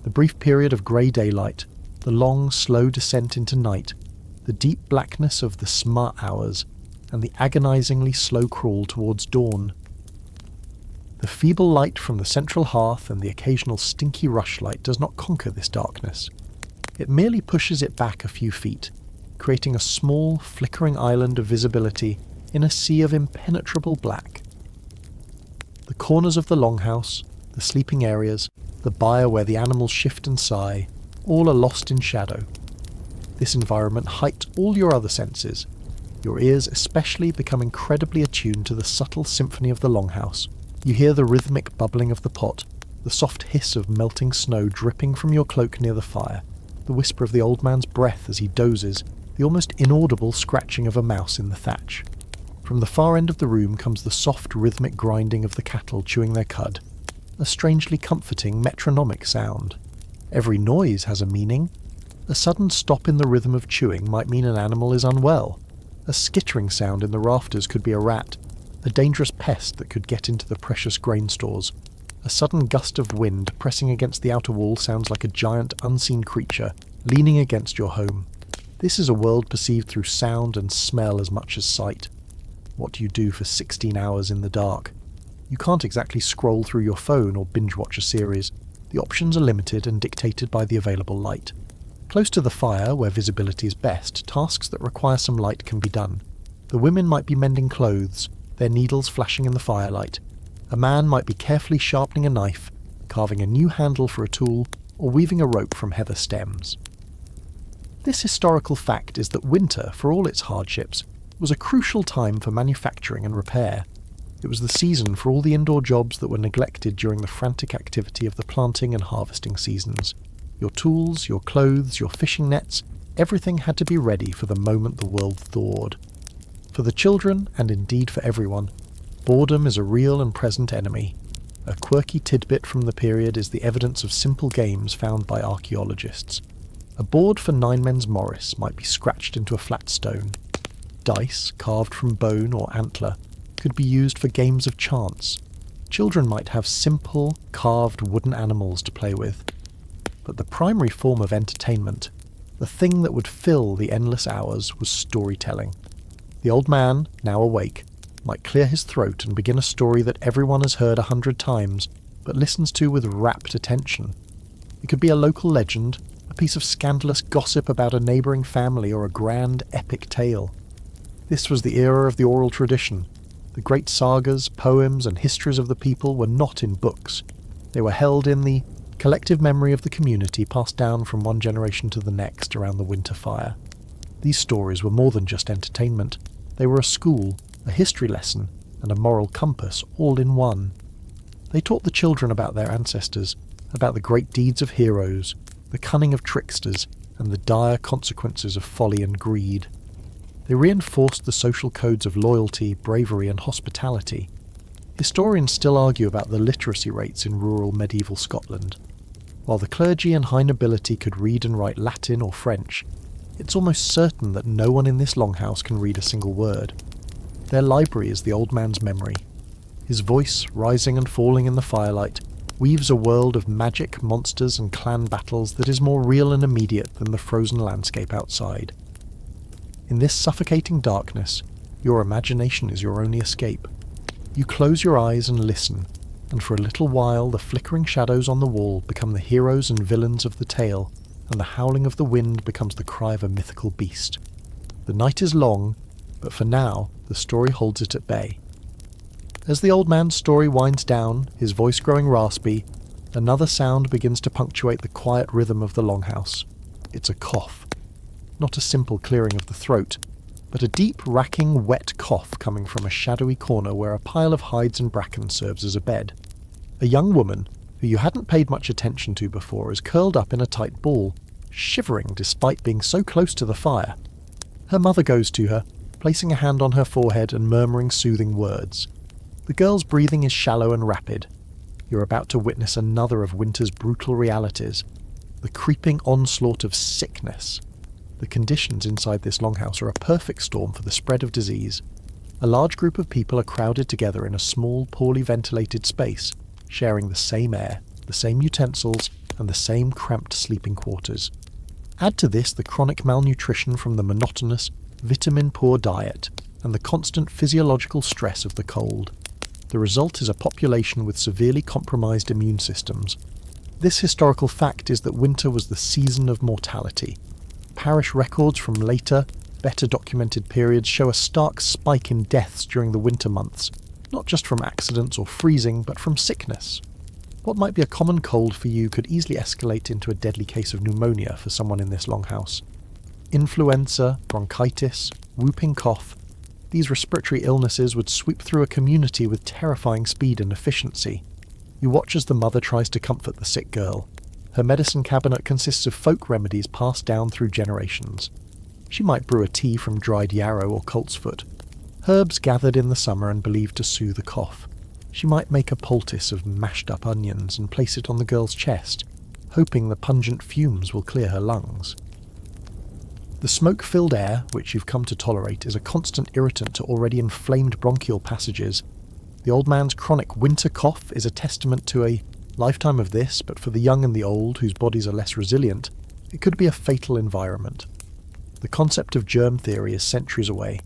The brief period of grey daylight, the long, slow descent into night, the deep blackness of the smut hours, and the agonizingly slow crawl towards dawn. The feeble light from the central hearth and the occasional stinky rushlight does not conquer this darkness. It merely pushes it back a few feet, creating a small, flickering island of visibility in a sea of impenetrable black. The corners of the Longhouse, the sleeping areas, the byre where the animals shift and sigh, all are lost in shadow. This environment heights all your other senses. Your ears especially become incredibly attuned to the subtle symphony of the Longhouse. You hear the rhythmic bubbling of the pot, the soft hiss of melting snow dripping from your cloak near the fire, the whisper of the old man's breath as he dozes, the almost inaudible scratching of a mouse in the thatch. From the far end of the room comes the soft rhythmic grinding of the cattle chewing their cud, a strangely comforting metronomic sound. Every noise has a meaning. A sudden stop in the rhythm of chewing might mean an animal is unwell. A skittering sound in the rafters could be a rat, a dangerous pest that could get into the precious grain stores. A sudden gust of wind pressing against the outer wall sounds like a giant unseen creature leaning against your home. This is a world perceived through sound and smell as much as sight. What do you do for 16 hours in the dark? You can't exactly scroll through your phone or binge watch a series. The options are limited and dictated by the available light. Close to the fire, where visibility is best, tasks that require some light can be done. The women might be mending clothes, their needles flashing in the firelight. A man might be carefully sharpening a knife, carving a new handle for a tool, or weaving a rope from heather stems. This historical fact is that winter, for all its hardships, was a crucial time for manufacturing and repair. It was the season for all the indoor jobs that were neglected during the frantic activity of the planting and harvesting seasons. Your tools, your clothes, your fishing nets, everything had to be ready for the moment the world thawed. For the children, and indeed for everyone, boredom is a real and present enemy. A quirky tidbit from the period is the evidence of simple games found by archaeologists. A board for 9 men's Morris might be scratched into a flat stone. Dice, carved from bone or antler, could be used for games of chance. Children might have simple, carved wooden animals to play with. But the primary form of entertainment, the thing that would fill the endless hours, was storytelling. The old man, now awake, might clear his throat and begin a story that everyone has heard 100 times, but listens to with rapt attention. It could be a local legend, a piece of scandalous gossip about a neighbouring family, or a grand, epic tale. This was the era of the oral tradition. The great sagas, poems, and histories of the people were not in books. They were held in the collective memory of the community, passed down from one generation to the next around the winter fire. These stories were more than just entertainment. They were a school, a history lesson, and a moral compass, all in one. They taught the children about their ancestors, about the great deeds of heroes, the cunning of tricksters, and the dire consequences of folly and greed. They reinforced the social codes of loyalty, bravery, and hospitality. Historians still argue about the literacy rates in rural medieval Scotland. While the clergy and high nobility could read and write Latin or French, it's almost certain that no one in this longhouse can read a single word. Their library is the old man's memory. His voice, rising and falling in the firelight, weaves a world of magic, monsters, and clan battles that is more real and immediate than the frozen landscape outside. In this suffocating darkness, your imagination is your only escape. You close your eyes and listen, and for a little while the flickering shadows on the wall become the heroes and villains of the tale, and the howling of the wind becomes the cry of a mythical beast. The night is long, but for now the story holds it at bay. As the old man's story winds down, his voice growing raspy, another sound begins to punctuate the quiet rhythm of the longhouse. It's a cough. Not a simple clearing of the throat, but a deep, racking, wet cough coming from a shadowy corner where a pile of hides and bracken serves as a bed. A young woman, who you hadn't paid much attention to before, is curled up in a tight ball, shivering despite being so close to the fire. Her mother goes to her, placing a hand on her forehead and murmuring soothing words. The girl's breathing is shallow and rapid. You're about to witness another of winter's brutal realities, the creeping onslaught of sickness. The conditions inside this longhouse are a perfect storm for the spread of disease. A large group of people are crowded together in a small, poorly ventilated space, sharing the same air, the same utensils, and the same cramped sleeping quarters. Add to this the chronic malnutrition from the monotonous, vitamin-poor diet, and the constant physiological stress of the cold. The result is a population with severely compromised immune systems. This historical fact is that winter was the season of mortality. Parish records from later, better documented periods show a stark spike in deaths during the winter months, not just from accidents or freezing, but from sickness. What might be a common cold for you could easily escalate into a deadly case of pneumonia for someone in this longhouse. Influenza, bronchitis, whooping cough, these respiratory illnesses would sweep through a community with terrifying speed and efficiency. You watch as the mother tries to comfort the sick girl. Her medicine cabinet consists of folk remedies passed down through generations. She might brew a tea from dried yarrow or coltsfoot, herbs gathered in the summer and believed to soothe a cough. She might make a poultice of mashed up onions and place it on the girl's chest, hoping the pungent fumes will clear her lungs. The smoke-filled air, which you've come to tolerate, is a constant irritant to already inflamed bronchial passages. The old man's chronic winter cough is a testament to a lifetime of this, but for the young and the old, whose bodies are less resilient, it could be a fatal environment. The concept of germ theory is centuries away.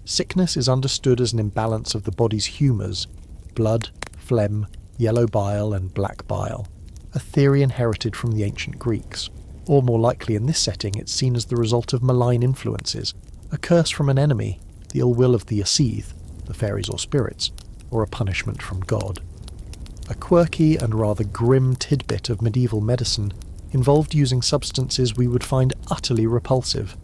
Sickness is understood as an imbalance of the body's humours: blood, phlegm, yellow bile and black bile, a theory inherited from the ancient Greeks. Or more likely in this setting, it's seen as the result of malign influences, a curse from an enemy, the ill will of the sìth, the fairies or spirits, or a punishment from God. A quirky and rather grim tidbit of medieval medicine involved using substances we would find utterly repulsive.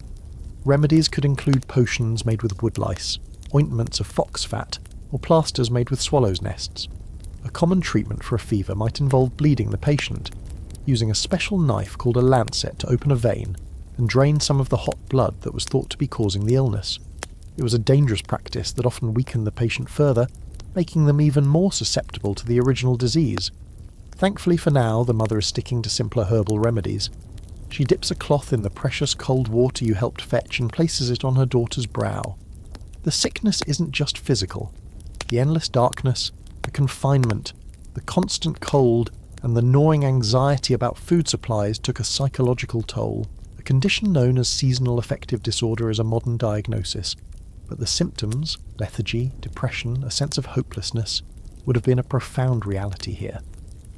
Remedies could include potions made with wood lice, ointments of fox fat, or plasters made with swallows' nests. A common treatment for a fever might involve bleeding the patient, using a special knife called a lancet to open a vein and drain some of the hot blood that was thought to be causing the illness. It was a dangerous practice that often weakened the patient further, making them even more susceptible to the original disease. Thankfully for now, the mother is sticking to simpler herbal remedies. She dips a cloth in the precious cold water you helped fetch and places it on her daughter's brow. The sickness isn't just physical. The endless darkness, the confinement, the constant cold, and the gnawing anxiety about food supplies took a psychological toll. A condition known as seasonal affective disorder is a modern diagnosis, but the symptoms, lethargy, depression, a sense of hopelessness, would have been a profound reality here.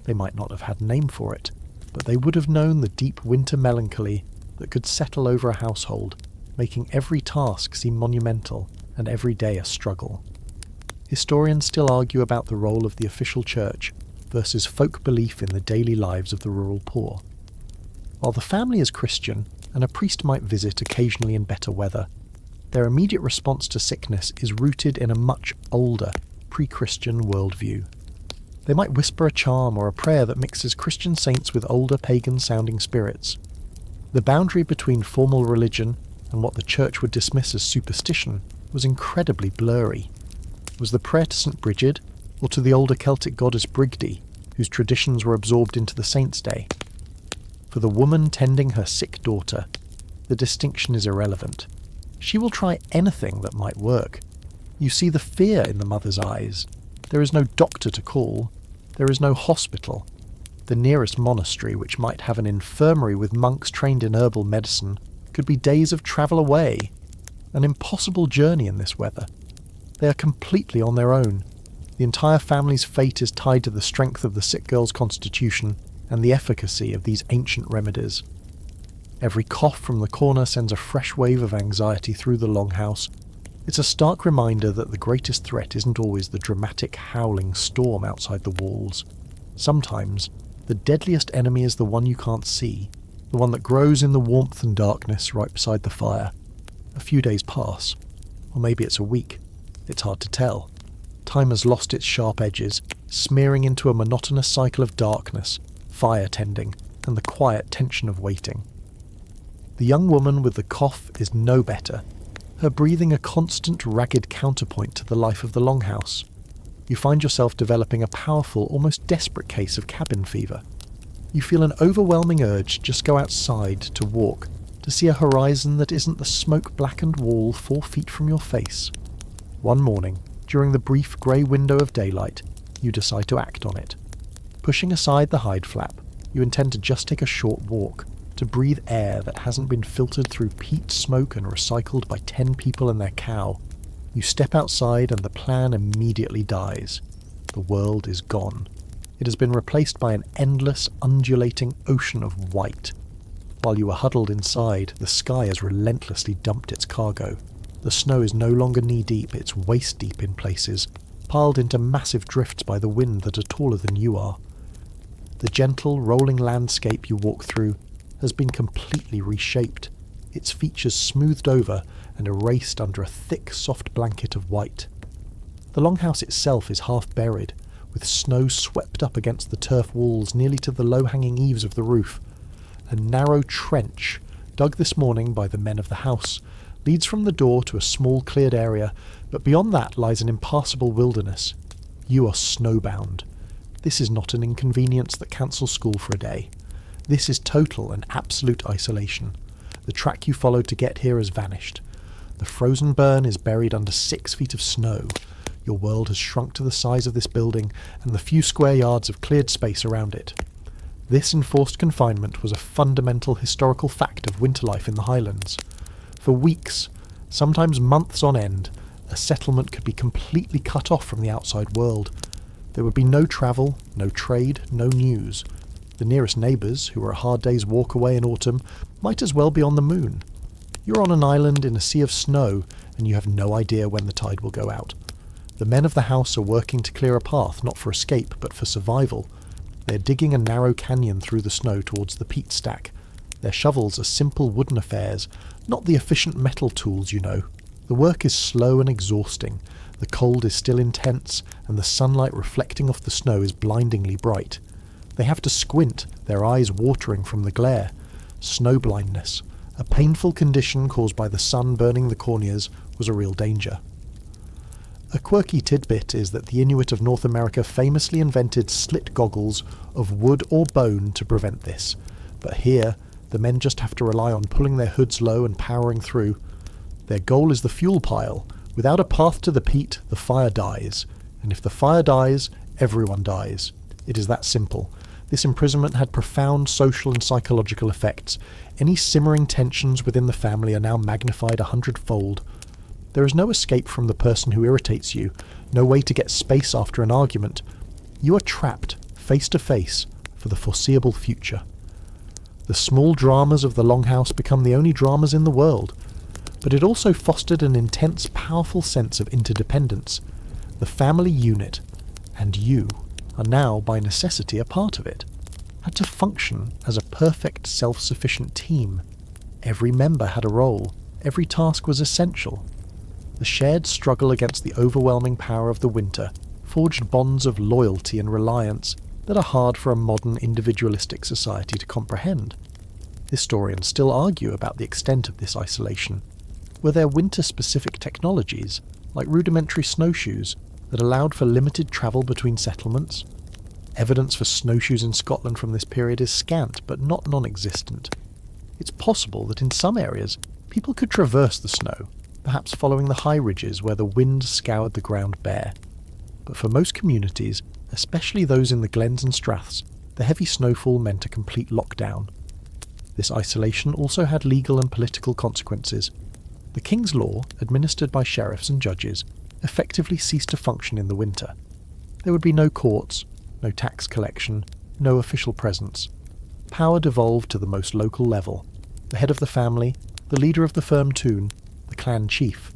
They might not have had a name for it, but they would have known the deep winter melancholy that could settle over a household, making every task seem monumental and every day a struggle. Historians still argue about the role of the official church versus folk belief in the daily lives of the rural poor. While the family is Christian, and a priest might visit occasionally in better weather, their immediate response to sickness is rooted in a much older, pre-Christian worldview. They might whisper a charm or a prayer that mixes Christian saints with older pagan-sounding spirits. The boundary between formal religion and what the church would dismiss as superstition was incredibly blurry. Was the prayer to St. Brigid, or to the older Celtic goddess Brigdi, whose traditions were absorbed into the saint's day? For the woman tending her sick daughter, the distinction is irrelevant. She will try anything that might work. You see the fear in the mother's eyes. There is no doctor to call. There is no hospital. The nearest monastery, which might have an infirmary with monks trained in herbal medicine, could be days of travel away. An impossible journey in this weather. They are completely on their own. The entire family's fate is tied to the strength of the sick girl's constitution and the efficacy of these ancient remedies. Every cough from the corner sends a fresh wave of anxiety through the Longhouse. It's a stark reminder that the greatest threat isn't always the dramatic howling storm outside the walls. Sometimes, the deadliest enemy is the one you can't see, the one that grows in the warmth and darkness right beside the fire. A few days pass, or maybe it's a week. It's hard to tell. Time has lost its sharp edges, smearing into a monotonous cycle of darkness, fire tending, and the quiet tension of waiting. The young woman with the cough is no better, her breathing a constant ragged counterpoint to the life of the Longhouse. You find yourself developing a powerful, almost desperate case of cabin fever. You feel an overwhelming urge to just go outside to walk, to see a horizon that isn't the smoke-blackened wall 4 feet from your face. One morning, during the brief grey window of daylight, you decide to act on it. Pushing aside the hide flap, you intend to just take a short walk, to breathe air that hasn't been filtered through peat smoke and recycled by 10 people and their cow. You step outside and the plan immediately dies. The world is gone. It has been replaced by an endless, undulating ocean of white. While you are huddled inside, the sky has relentlessly dumped its cargo. The snow is no longer knee-deep, it's waist-deep in places, piled into massive drifts by the wind that are taller than you are. The gentle, rolling landscape you walk through has been completely reshaped, its features smoothed over and erased under a thick, soft blanket of white. The Longhouse itself is half buried, with snow swept up against the turf walls nearly to the low-hanging eaves of the roof. A narrow trench, dug this morning by the men of the house, leads from the door to a small cleared area, but beyond that lies an impassable wilderness. You are snowbound. This is not an inconvenience that cancels school for a day. This is total and absolute isolation. The track you followed to get here has vanished. The frozen burn is buried under 6 feet of snow. Your world has shrunk to the size of this building and the few square yards of cleared space around it. This enforced confinement was a fundamental historical fact of winter life in the Highlands. For weeks, sometimes months on end, a settlement could be completely cut off from the outside world. There would be no travel, no trade, no news. The nearest neighbours, who were a hard day's walk away in autumn, might as well be on the moon. You're on an island in a sea of snow, and you have no idea when the tide will go out. The men of the house are working to clear a path, not for escape, but for survival. They're digging a narrow canyon through the snow towards the peat stack. Their shovels are simple wooden affairs, not the efficient metal tools you know. The work is slow and exhausting. The cold is still intense, and the sunlight reflecting off the snow is blindingly bright. They have to squint, their eyes watering from the glare. Snow blindness, a painful condition caused by the sun burning the corneas, was a real danger. A quirky tidbit is that the Inuit of North America famously invented slit goggles of wood or bone to prevent this, but here the men just have to rely on pulling their hoods low and powering through. Their goal is the fuel pile. Without a path to the peat, the fire dies, and if the fire dies, everyone dies. It is that simple. This imprisonment had profound social and psychological effects. Any simmering tensions within the family are now magnified 100-fold. There is no escape from the person who irritates you, no way to get space after an argument. You are trapped, face to face, for the foreseeable future. The small dramas of the Longhouse become the only dramas in the world, but it also fostered an intense, powerful sense of interdependence. The family unit, and you, are now by necessity a part of it, had to function as a perfect self-sufficient team. Every member had a role, every task was essential. The shared struggle against the overwhelming power of the winter forged bonds of loyalty and reliance that are hard for a modern individualistic society to comprehend. Historians still argue about the extent of this isolation. Were there winter-specific technologies, like rudimentary snowshoes, that allowed for limited travel between settlements? Evidence for snowshoes in Scotland from this period is scant, but not non-existent. It's possible that in some areas, people could traverse the snow, perhaps following the high ridges where the wind scoured the ground bare. But for most communities, especially those in the glens and straths, the heavy snowfall meant a complete lockdown. This isolation also had legal and political consequences. The King's Law, administered by sheriffs and judges, effectively ceased to function in the winter. There would be no courts, no tax collection, no official presence. Power devolved to the most local level. The head of the family, the leader of the firm toon, the clan chief.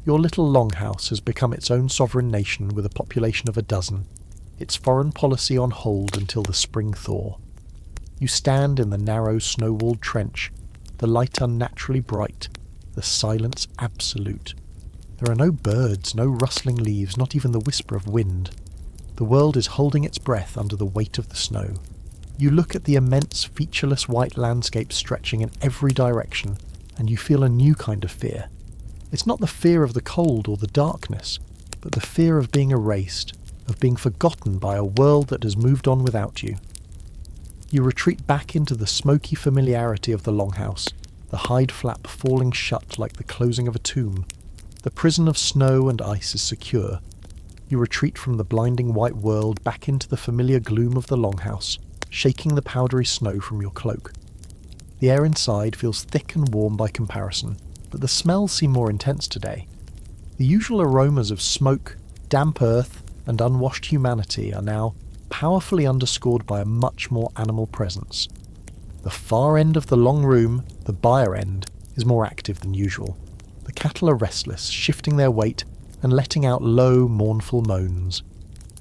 Your little Longhouse has become its own sovereign nation with a population of 12, its foreign policy on hold until the spring thaw. You stand in the narrow snow-walled trench, the light unnaturally bright, the silence absolute. There are no birds, no rustling leaves, not even the whisper of wind. The world is holding its breath under the weight of the snow. You look at the immense, featureless white landscape stretching in every direction, and you feel a new kind of fear. It's not the fear of the cold or the darkness, but the fear of being erased, of being forgotten by a world that has moved on without you. You retreat back into the smoky familiarity of the Longhouse, the hide flap falling shut like the closing of a tomb. The prison of snow and ice is secure. You retreat from the blinding white world back into the familiar gloom of the Longhouse, shaking the powdery snow from your cloak. The air inside feels thick and warm by comparison, but the smells seem more intense today. The usual aromas of smoke, damp earth, and unwashed humanity are now powerfully underscored by a much more animal presence. The far end of the long room, the byre end, is more active than usual. The cattle are restless, shifting their weight and letting out low, mournful moans.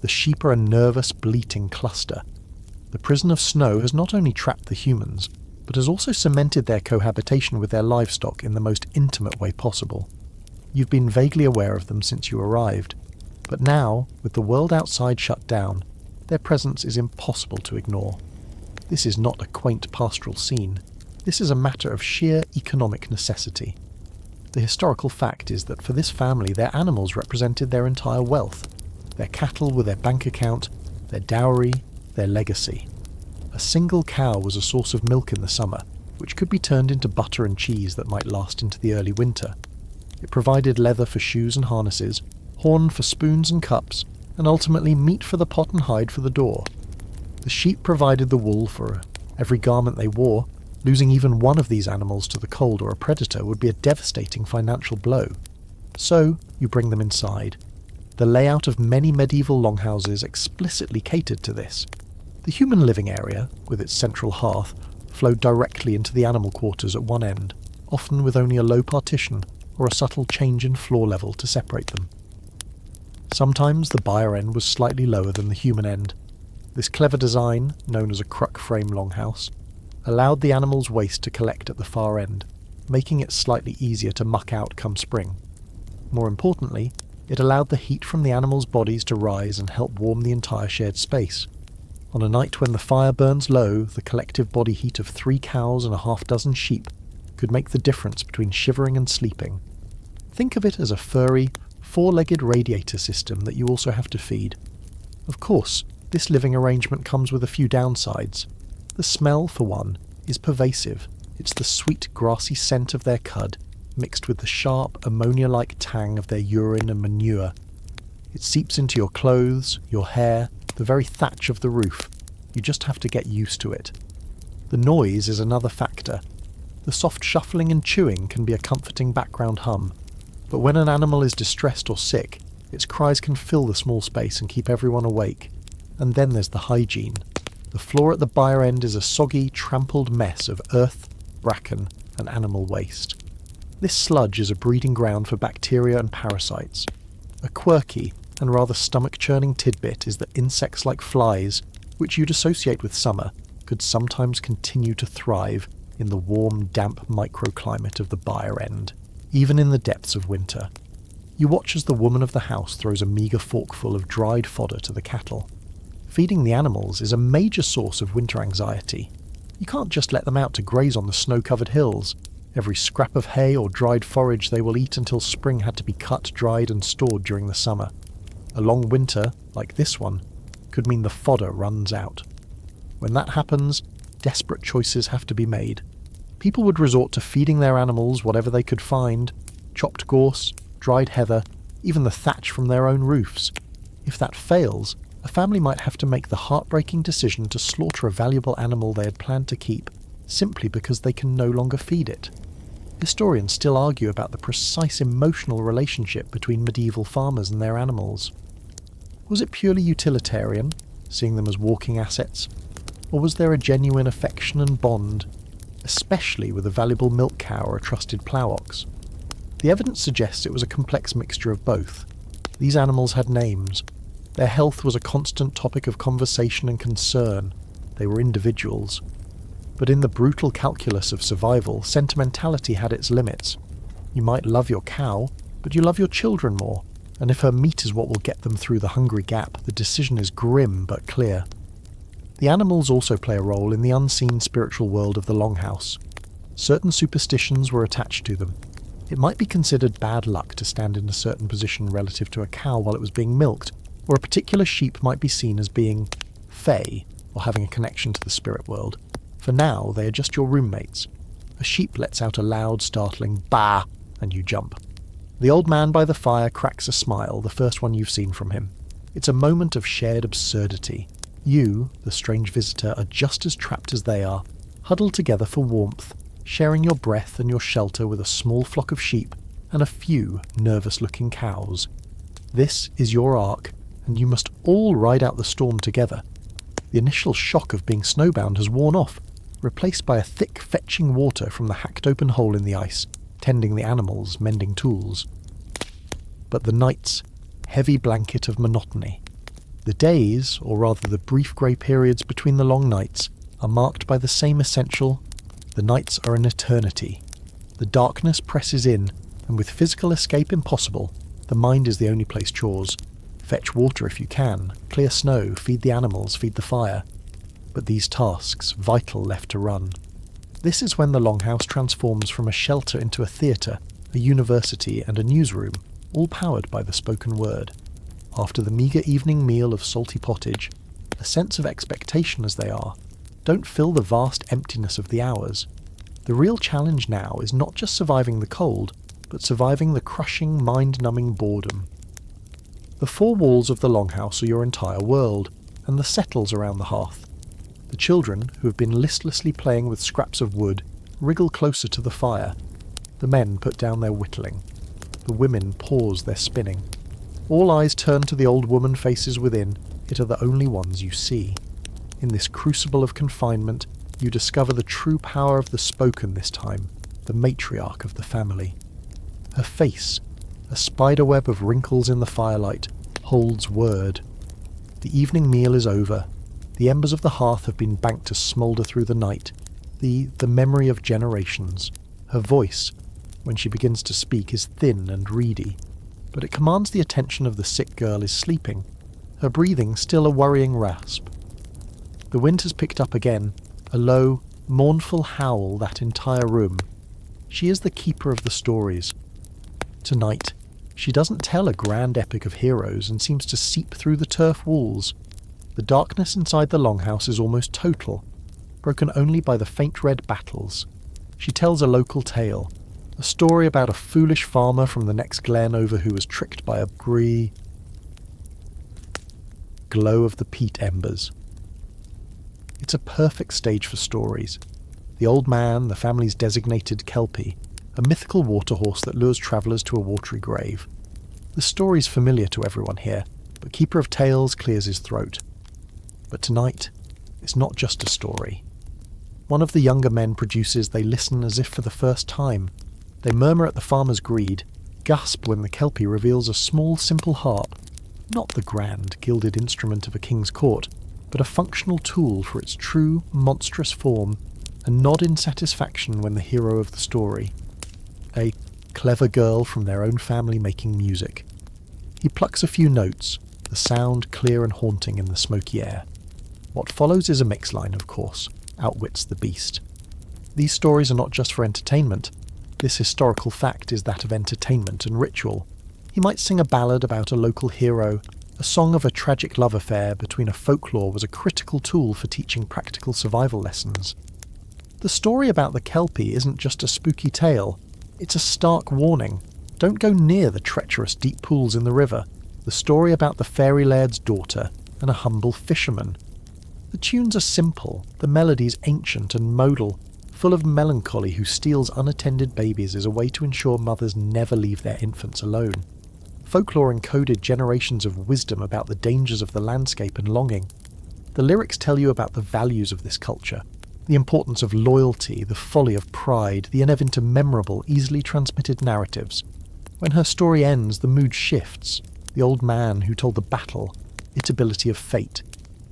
The sheep are a nervous, bleating cluster. The prison of snow has not only trapped the humans, but has also cemented their cohabitation with their livestock in the most intimate way possible. You've been vaguely aware of them since you arrived, but now, with the world outside shut down, their presence is impossible to ignore. This is not a quaint pastoral scene. This is a matter of sheer economic necessity. The historical fact is that for this family, their animals represented their entire wealth. Their cattle were their bank account, their dowry, their legacy. A single cow was a source of milk in the summer, which could be turned into butter and cheese that might last into the early winter. It provided leather for shoes and harnesses, horn for spoons and cups, and ultimately meat for the pot and hide for the door. The sheep provided the wool for every garment they wore. Losing even one of these animals to the cold or a predator would be a devastating financial blow. So, you bring them inside. The layout of many medieval longhouses explicitly catered to this. The human living area, with its central hearth, flowed directly into the animal quarters at one end, often with only a low partition or a subtle change in floor level to separate them. Sometimes the byre end was slightly lower than the human end. This clever design, known as a cruck frame longhouse, allowed the animal's waste to collect at the far end, making it slightly easier to muck out come spring. More importantly, it allowed the heat from the animals' bodies to rise and help warm the entire shared space. On a night when the fire burns low, the collective body heat of 3 cows and a half-dozen sheep could make the difference between shivering and sleeping. Think of it as a furry, 4-legged radiator system that you also have to feed. Of course, this living arrangement comes with a few downsides. The smell, for one, is pervasive. It's the sweet, grassy scent of their cud, mixed with the sharp, ammonia-like tang of their urine and manure. It seeps into your clothes, your hair, the very thatch of the roof. You just have to get used to it. The noise is another factor. The soft shuffling and chewing can be a comforting background hum, but when an animal is distressed or sick, its cries can fill the small space and keep everyone awake. And then there's the hygiene. The floor at the byre end is a soggy, trampled mess of earth, bracken, and animal waste. This sludge is a breeding ground for bacteria and parasites. A quirky and rather stomach-churning tidbit is that insects like flies, which you'd associate with summer, could sometimes continue to thrive in the warm, damp microclimate of the byre end, even in the depths of winter. You watch as the woman of the house throws a meagre forkful of dried fodder to the cattle. Feeding the animals is a major source of winter anxiety. You can't just let them out to graze on the snow-covered hills. Every scrap of hay or dried forage they will eat until spring had to be cut, dried and stored during the summer. A long winter, like this one, could mean the fodder runs out. When that happens, desperate choices have to be made. People would resort to feeding their animals whatever they could find: chopped gorse, dried heather, even the thatch from their own roofs. If that fails, a family might have to make the heartbreaking decision to slaughter a valuable animal they had planned to keep, simply because they can no longer feed it. Historians still argue about the precise emotional relationship between medieval farmers and their animals. Was it purely utilitarian, seeing them as walking assets? Or was there a genuine affection and bond, especially with a valuable milk cow or a trusted plough ox? The evidence suggests it was a complex mixture of both. These animals had names. Their health was a constant topic of conversation and concern. They were individuals. But in the brutal calculus of survival, sentimentality had its limits. You might love your cow, but you love your children more, and if her meat is what will get them through the hungry gap, the decision is grim but clear. The animals also play a role in the unseen spiritual world of the Longhouse. Certain superstitions were attached to them. It might be considered bad luck to stand in a certain position relative to a cow while it was being milked, or a particular sheep might be seen as being fey, or having a connection to the spirit world. For now, they are just your roommates. A sheep lets out a loud, startling "bah!" and you jump. The old man by the fire cracks a smile, the first one you've seen from him. It's a moment of shared absurdity. You, the strange visitor, are just as trapped as they are, huddled together for warmth, sharing your breath and your shelter with a small flock of sheep and a few nervous-looking cows. This is your ark, and you must all ride out the storm together. The initial shock of being snowbound has worn off, replaced by a thick fetching water from the hacked-open hole in the ice, tending the animals, mending tools. But the night's heavy blanket of monotony. The days, or rather the brief grey periods between the long nights, are marked by the same essential: the nights are an eternity. The darkness presses in, and with physical escape impossible, the mind is the only place chores. Fetch water if you can, clear snow, feed the animals, feed the fire. But these tasks, vital left to run. This is when the Longhouse transforms from a shelter into a theatre, a university and a newsroom, all powered by the spoken word. After the meagre evening meal of salty pottage, a sense of expectation as they are, don't fill the vast emptiness of the hours. The real challenge now is not just surviving the cold, but surviving the crushing, mind-numbing boredom. The four walls of the Longhouse are your entire world, and the settles around the hearth. The children, who have been listlessly playing with scraps of wood, wriggle closer to the fire. The men put down their whittling. The women pause their spinning. All eyes turn to the old woman faces within. It are the only ones you see. In this crucible of confinement, you discover the true power of the spoken this time, the matriarch of the family. Her face, a spiderweb of wrinkles in the firelight, holds word. The evening meal is over. The embers of the hearth have been banked to smoulder through the night. The memory of generations. Her voice, when she begins to speak, is thin and reedy, but it commands the attention of the sick girl is sleeping, her breathing still a worrying rasp. The wind has picked up again, a low, mournful howl that entire room. She is the keeper of the stories. Tonight, she doesn't tell a grand epic of heroes and seems to seep through the turf walls. The darkness inside the Longhouse is almost total, broken only by the faint red battles. She tells a local tale, a story about a foolish farmer from the next glen over who was tricked by a glow of the peat embers. It's a perfect stage for stories. The old man, the family's designated Kelpie, a mythical water horse that lures travellers to a watery grave. The story's familiar to everyone here, but Keeper of Tales clears his throat. But tonight, it's not just a story. One of the younger men produces They listen as if for the first time. They murmur at the farmer's greed, gasp when the Kelpie reveals a small, simple harp, not the grand, gilded instrument of a king's court, but a functional tool for its true, monstrous form, and nod in satisfaction when the hero of the story, a clever girl from their own family making music. He plucks a few notes, the sound clear and haunting in the smoky air. What follows is a mix line, of course, outwits the beast. These stories are not just for entertainment. This historical fact is that of entertainment and ritual. He might sing a ballad about a local hero. A song of a tragic love affair between a folklore was a critical tool for teaching practical survival lessons. The story about the Kelpie isn't just a spooky tale. It's a stark warning. Don't go near the treacherous deep pools in the river. The story about the fairy laird's daughter and a humble fisherman. The tunes are simple, the melodies ancient and modal, full of melancholy. Who steals unattended babies is a way to ensure mothers never leave their infants alone. Folklore encoded generations of wisdom about the dangers of the landscape and longing. The lyrics tell you about the values of this culture, the importance of loyalty, the folly of pride, the inevitably memorable, easily transmitted narratives. When her story ends, the mood shifts. The old man who told the battle, its ability of fate.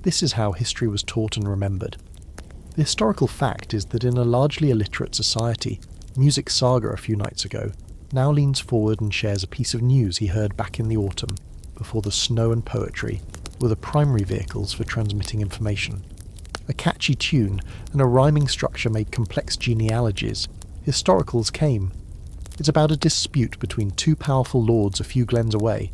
This is how history was taught and remembered. The historical fact is that in a largely illiterate society, Music Saga a few nights ago now leans forward and shares a piece of news he heard back in the autumn, before the snow and poetry were the primary vehicles for transmitting information. A catchy tune and a rhyming structure made complex genealogies. Historicals came. It's about a dispute between two powerful lords a few glens away.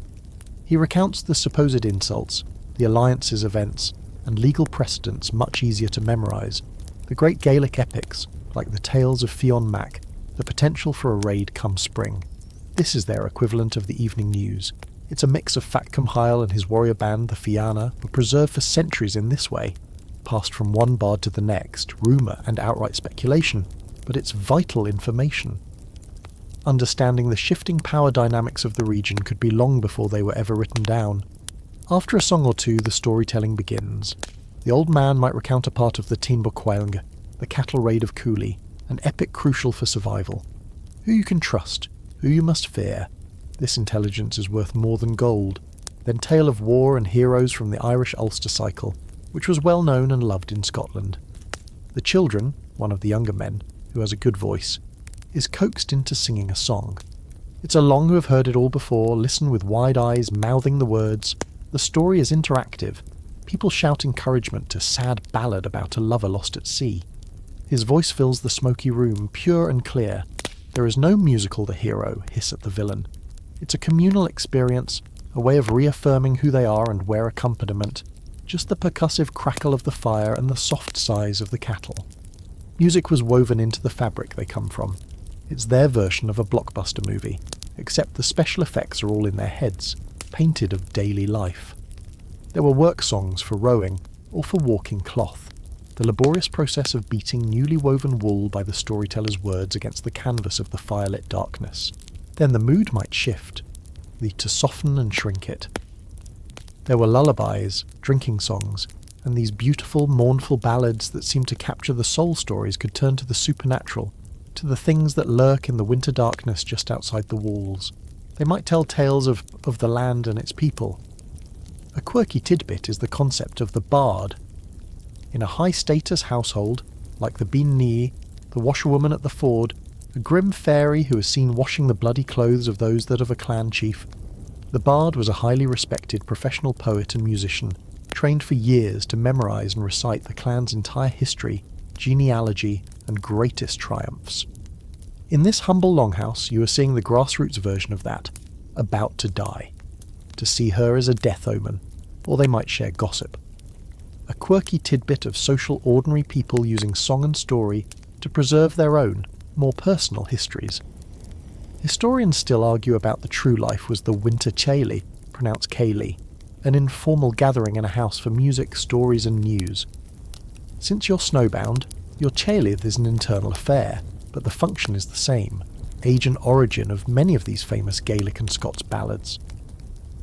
He recounts the supposed insults, the alliances' events, and legal precedents much easier to memorise. The great Cailleach epics, like the tales of Fionn Mac, the potential for a raid come spring. This is their equivalent of the evening news. It's a mix of Fat Cumhail and his warrior band, the Fianna, were preserved for centuries in this way, passed from one bard to the next, rumour and outright speculation, but it's vital information. Understanding the shifting power dynamics of the region could be long before they were ever written down. After a song or two, the storytelling begins. The old man might recount a part of the Tín Buachailge, the cattle raid of Cooley, an epic crucial for survival. Who you can trust, who you must fear. This intelligence is worth more than gold. Then tale of war and heroes from the Irish Ulster cycle, which was well known and loved in Scotland. The children, one of the younger men, who has a good voice, is coaxed into singing a song. It's a long who have heard it all before, listen with wide eyes, mouthing the words. The story is interactive. People shout encouragement to sad ballad about a lover lost at sea. His voice fills the smoky room, pure and clear. There is no musical the hero hiss at the villain. It's a communal experience, a way of reaffirming who they are and wear accompaniment, just the percussive crackle of the fire and the soft sighs of the cattle. Music was woven into the fabric they come from. It's their version of a blockbuster movie, except the special effects are all in their heads, painted of daily life. There were work songs for rowing or for walking cloth, the laborious process of beating newly woven wool by the storyteller's words against the canvas of the firelit darkness. Then the mood might shift, to soften and shrink it. There were lullabies, drinking songs, and these beautiful, mournful ballads that seemed to capture the soul stories could turn to the supernatural, to the things that lurk in the winter darkness just outside the walls. They might tell tales of the land and its people. A quirky tidbit is the concept of the bard. In a high-status household, like the Bean Nii, the washerwoman at the ford, a grim fairy who is seen washing the bloody clothes of those that of a clan chief, the bard was a highly respected professional poet and musician, trained for years to memorise and recite the clan's entire history, genealogy, and greatest triumphs. In this humble longhouse, you are seeing the grassroots version of that, about to die. To see her as a death omen, or they might share gossip. A quirky tidbit of social ordinary people using song and story to preserve their own, more personal histories. Historians still argue about the true life was the winter Cailleach, pronounced Cailleach, an informal gathering in a house for music, stories and news. Since you're snowbound, your Cailleach is an internal affair, but the function is the same, age and origin of many of these famous Gaelic and Scots ballads.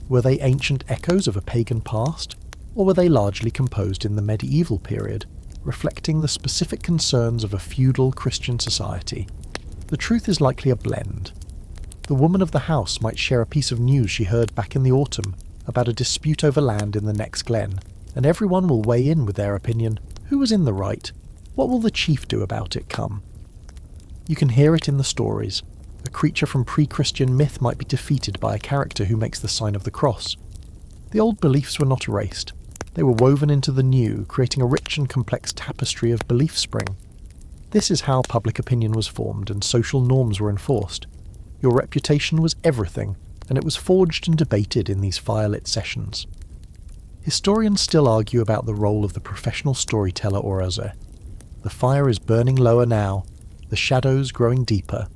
Were they ancient echoes of a pagan past, or were they largely composed in the medieval period, reflecting the specific concerns of a feudal Christian society? The truth is likely a blend. The woman of the house might share a piece of news she heard back in the autumn about a dispute over land in the next glen, and everyone will weigh in with their opinion. Who was in the right? What will the chief do about it come? You can hear it in the stories. A creature from pre-Christian myth might be defeated by a character who makes the sign of the cross. The old beliefs were not erased. They were woven into the new, creating a rich and complex tapestry of belief spring. This is how public opinion was formed and social norms were enforced. Your reputation was everything, and it was forged and debated in these firelit sessions. Historians still argue about the role of the professional storyteller or ozer. The fire is burning lower now, the shadows growing deeper.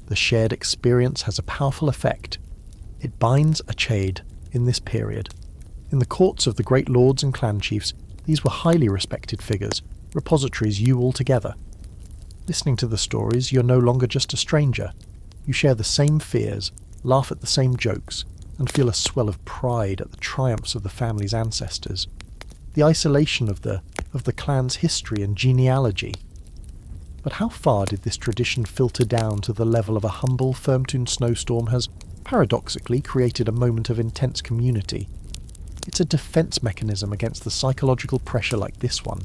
The shared experience has a powerful effect. It binds a chade in this period. In the courts of the great lords and clan chiefs, these were highly respected figures, repositories you all together. Listening to the stories, you're no longer just a stranger. You share the same fears, laugh at the same jokes, and feel a swell of pride at the triumphs of the family's ancestors. The isolation of the clan's history and genealogy. But how far did this tradition filter down to the level of a humble Firmtoon snowstorm has, paradoxically, created a moment of intense community? It's a defence mechanism against the psychological pressure like this one.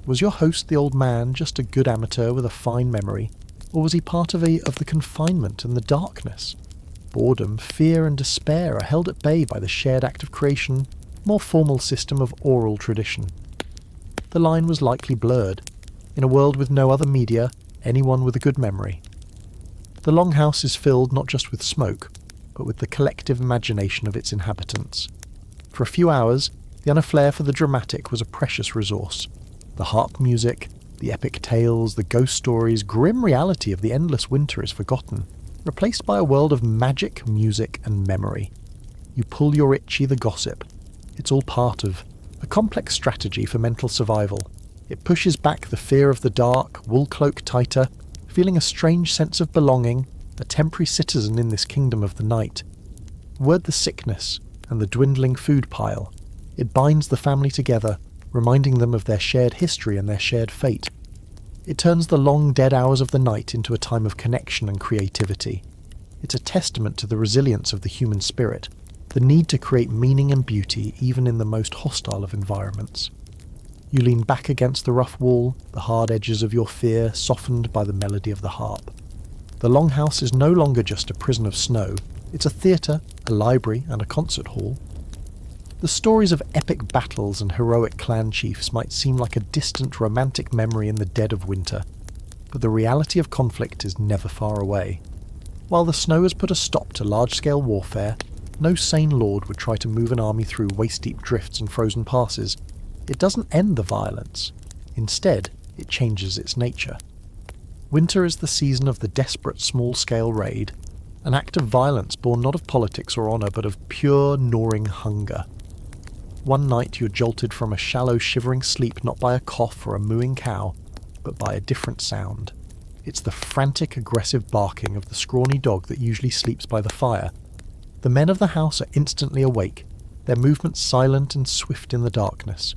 Was your host, the old man, just a good amateur with a fine memory, or was he part of the confinement and the darkness? Boredom, fear and despair are held at bay by the shared act of creation, more formal system of oral tradition. The line was likely blurred. In a world with no other media, anyone with a good memory. The Longhouse is filled not just with smoke, but with the collective imagination of its inhabitants. For a few hours, the inner flair for the dramatic was a precious resource. The harp music, the epic tales, the ghost stories, grim reality of the endless winter is forgotten, replaced by a world of magic, music, and memory. You pull your itchy the gossip. It's all part of a complex strategy for mental survival. It pushes back the fear of the dark, wool cloak tighter, feeling a strange sense of belonging, a temporary citizen in this kingdom of the night. Word the sickness and the dwindling food pile. It binds the family together, reminding them of their shared history and their shared fate. It turns the long dead hours of the night into a time of connection and creativity. It's a testament to the resilience of the human spirit, the need to create meaning and beauty even in the most hostile of environments. You lean back against the rough wall, the hard edges of your fear softened by the melody of the harp. The Longhouse is no longer just a prison of snow, it's a theatre, a library and a concert hall. The stories of epic battles and heroic clan chiefs might seem like a distant romantic memory in the dead of winter, but the reality of conflict is never far away. While the snow has put a stop to large-scale warfare, no sane lord would try to move an army through waist-deep drifts and frozen passes. It doesn't end the violence. Instead, it changes its nature. Winter is the season of the desperate small-scale raid, an act of violence born not of politics or honour but of pure, gnawing hunger. One night you're jolted from a shallow, shivering sleep not by a cough or a mooing cow, but by a different sound. It's the frantic, aggressive barking of the scrawny dog that usually sleeps by the fire. The men of the house are instantly awake, their movements silent and swift in the darkness.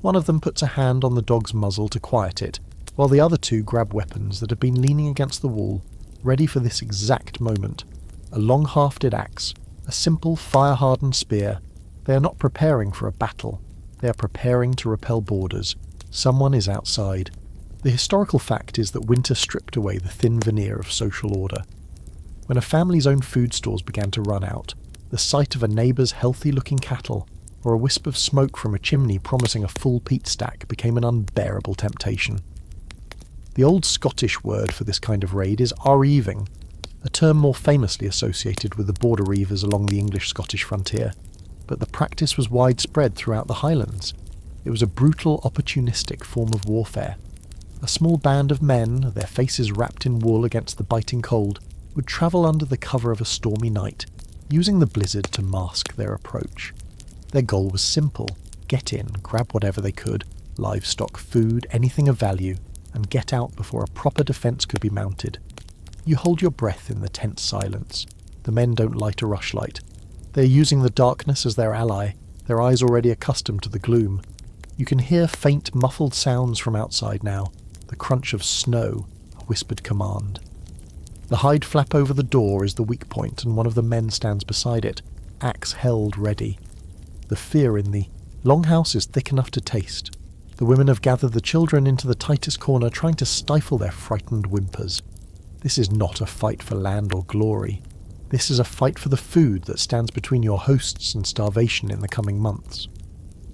One of them puts a hand on the dog's muzzle to quiet it, while the other two grab weapons that have been leaning against the wall, ready for this exact moment. A long-hafted axe, a simple fire-hardened spear. They are not preparing for a battle. They are preparing to repel boarders. Someone is outside. The historical fact is that winter stripped away the thin veneer of social order. When a family's own food stores began to run out, the sight of a neighbour's healthy-looking cattle, or a wisp of smoke from a chimney promising a full peat stack, became an unbearable temptation. The old Scottish word for this kind of raid is reiving, a term more famously associated with the border reivers along the English-Scottish frontier, but the practice was widespread throughout the Highlands. It was a brutal, opportunistic form of warfare. A small band of men, their faces wrapped in wool against the biting cold, would travel under the cover of a stormy night, using the blizzard to mask their approach. Their goal was simple: get in, grab whatever they could, livestock, food, anything of value, and get out before a proper defence could be mounted. You hold your breath in the tense silence. The men don't light a rushlight. They are using the darkness as their ally, their eyes already accustomed to the gloom. You can hear faint, muffled sounds from outside now, the crunch of snow, a whispered command. The hide flap over the door is the weak point, and one of the men stands beside it, axe held ready. The fear in the Longhouse is thick enough to taste. The women have gathered the children into the tightest corner, trying to stifle their frightened whimpers. This is not a fight for land or glory. This is a fight for the food that stands between your hosts and starvation in the coming months.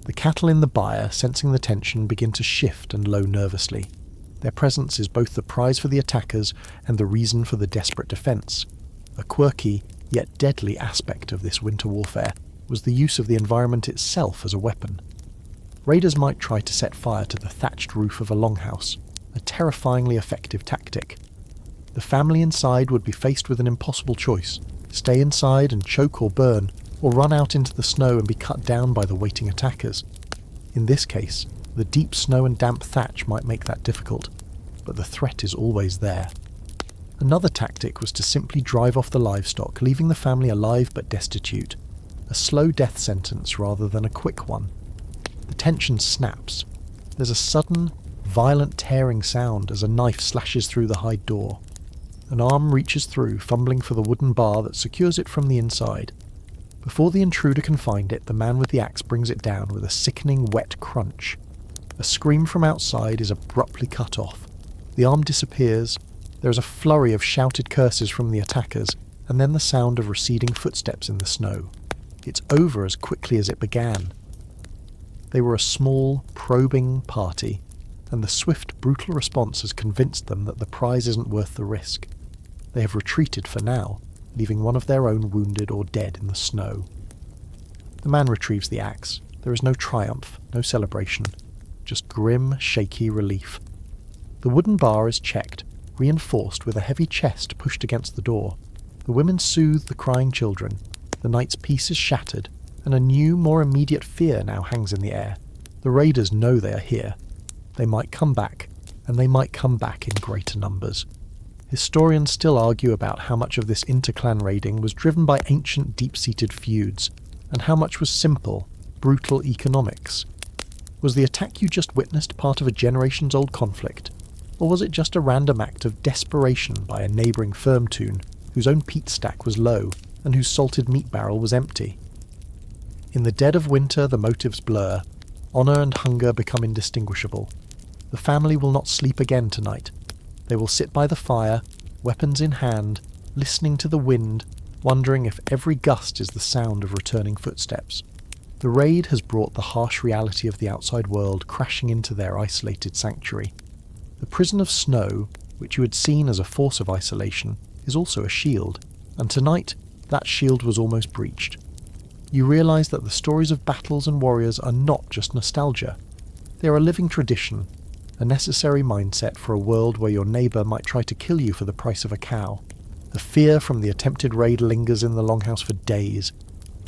The cattle in the byre, sensing the tension, begin to shift and low nervously. Their presence is both the prize for the attackers and the reason for the desperate defence. A quirky, yet deadly aspect of this winter warfare was the use of the environment itself as a weapon. Raiders might try to set fire to the thatched roof of a longhouse, a terrifyingly effective tactic. The family inside would be faced with an impossible choice: stay inside and choke or burn, or run out into the snow and be cut down by the waiting attackers. In this case, the deep snow and damp thatch might make that difficult, but the threat is always there. Another tactic was to simply drive off the livestock, leaving the family alive but destitute. A slow death sentence rather than a quick one. The tension snaps. There's a sudden, violent tearing sound as a knife slashes through the hide door. An arm reaches through, fumbling for the wooden bar that secures it from the inside. Before the intruder can find it, the man with the axe brings it down with a sickening wet crunch. A scream from outside is abruptly cut off. The arm disappears. There is a flurry of shouted curses from the attackers, and then the sound of receding footsteps in the snow. It's over as quickly as it began. They were a small, probing party, and the swift, brutal response has convinced them that the prize isn't worth the risk. They have retreated for now, leaving one of their own wounded or dead in the snow. The man retrieves the axe. There is no triumph, no celebration, just grim, shaky relief. The wooden bar is checked, reinforced with a heavy chest pushed against the door. The women soothe the crying children. The night's peace is shattered, and a new, more immediate fear now hangs in the air. The raiders know they are here. They might come back, and they might come back in greater numbers. Historians still argue about how much of this inter-clan raiding was driven by ancient deep-seated feuds, and how much was simple, brutal economics. Was the attack you just witnessed part of a generations-old conflict, or was it just a random act of desperation by a neighbouring firm-toon whose own peat stack was low and whose salted meat barrel was empty? In the dead of winter the motives blur. Honour and hunger become indistinguishable. The family will not sleep again tonight. They will sit by the fire, weapons in hand, listening to the wind, wondering if every gust is the sound of returning footsteps. The raid has brought the harsh reality of the outside world crashing into their isolated sanctuary. The prison of snow, which you had seen as a force of isolation, is also a shield, and tonight that shield was almost breached. You realise that the stories of battles and warriors are not just nostalgia. They are a living tradition, a necessary mindset for a world where your neighbour might try to kill you for the price of a cow. The fear from the attempted raid lingers in the Longhouse for days.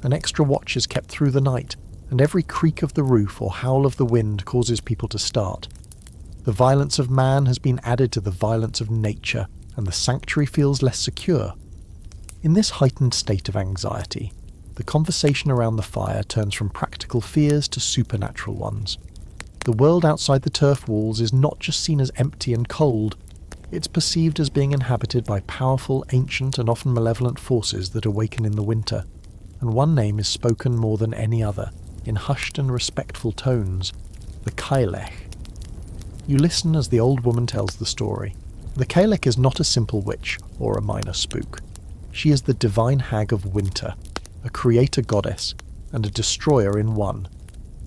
An extra watch is kept through the night, and every creak of the roof or howl of the wind causes people to start. The violence of man has been added to the violence of nature, and the sanctuary feels less secure. In this heightened state of anxiety, the conversation around the fire turns from practical fears to supernatural ones. The world outside the turf walls is not just seen as empty and cold, it's perceived as being inhabited by powerful, ancient and often malevolent forces that awaken in the winter, and one name is spoken more than any other, in hushed and respectful tones: the Cailleach. You listen as the old woman tells the story. The Cailleach is not a simple witch or a minor spook. She is the divine hag of winter, a creator goddess, and a destroyer in one.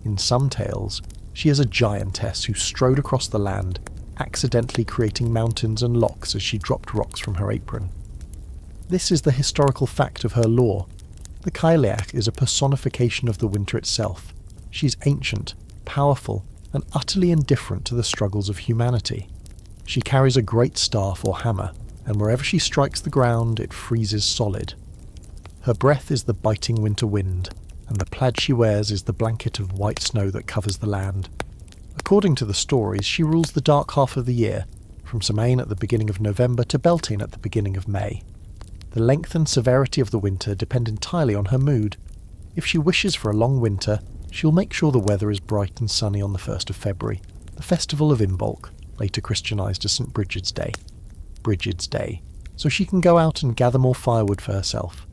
In some tales, she is a giantess who strode across the land, accidentally creating mountains and lochs as she dropped rocks from her apron. This is the historical fact of her lore. The Cailleach is a personification of the winter itself. She's ancient, powerful, and utterly indifferent to the struggles of humanity. She carries a great staff or hammer, and wherever she strikes the ground, it freezes solid. Her breath is the biting winter wind, and the plaid she wears is the blanket of white snow that covers the land. According to the stories, she rules the dark half of the year, from Samhain at the beginning of November to Beltane at the beginning of May. The length and severity of the winter depend entirely on her mood. If she wishes for a long winter, she'll make sure the weather is bright and sunny on the 1st of February, the festival of Imbolc, later Christianised as St. Brigid's Day, so she can go out and gather more firewood for herself.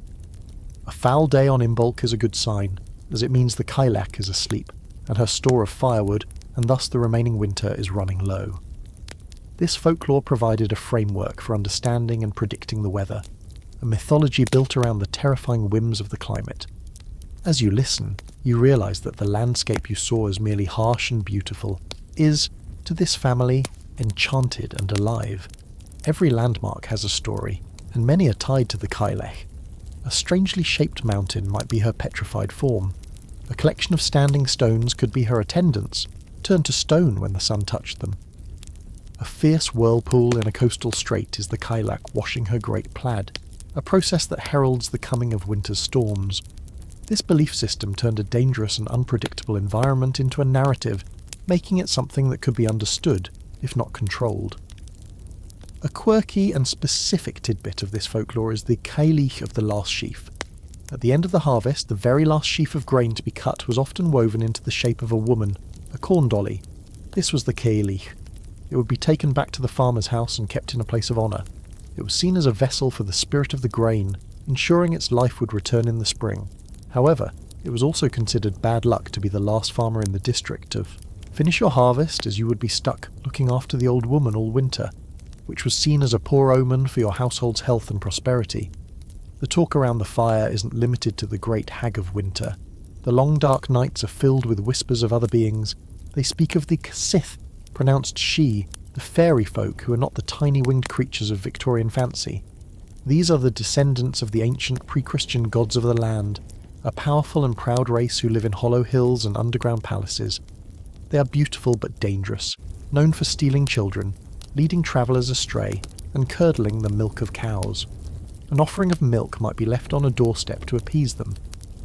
A foul day on Imbolc is a good sign, as it means the Cailleach is asleep, and her store of firewood, and thus the remaining winter, is running low. This folklore provided a framework for understanding and predicting the weather, a mythology built around the terrifying whims of the climate. As you listen, you realise that the landscape you saw as merely harsh and beautiful is, to this family, enchanted and alive. Every landmark has a story, and many are tied to the Cailleach. A strangely shaped mountain might be her petrified form. A collection of standing stones could be her attendants, turned to stone when the sun touched them. A fierce whirlpool in a coastal strait is the Cailleach washing her great plaid, a process that heralds the coming of winter's storms. This belief system turned a dangerous and unpredictable environment into a narrative, making it something that could be understood, if not controlled. A quirky and specific tidbit of this folklore is the Cailleach of the last sheaf. At the end of the harvest, the very last sheaf of grain to be cut was often woven into the shape of a woman, a corn dolly. This was the Cailleach. It would be taken back to the farmer's house and kept in a place of honour. It was seen as a vessel for the spirit of the grain, ensuring its life would return in the spring. However, it was also considered bad luck to be the last farmer in the district to finish your harvest, as you would be stuck looking after the old woman all winter, which was seen as a poor omen for your household's health and prosperity. The talk around the fire isn't limited to the great hag of winter. The long dark nights are filled with whispers of other beings. They speak of the sìth, pronounced she, the fairy folk who are not the tiny winged creatures of Victorian fancy. These are the descendants of the ancient pre-Christian gods of the land, a powerful and proud race who live in hollow hills and underground palaces. They are beautiful but dangerous, known for stealing children, leading travellers astray, and curdling the milk of cows. An offering of milk might be left on a doorstep to appease them,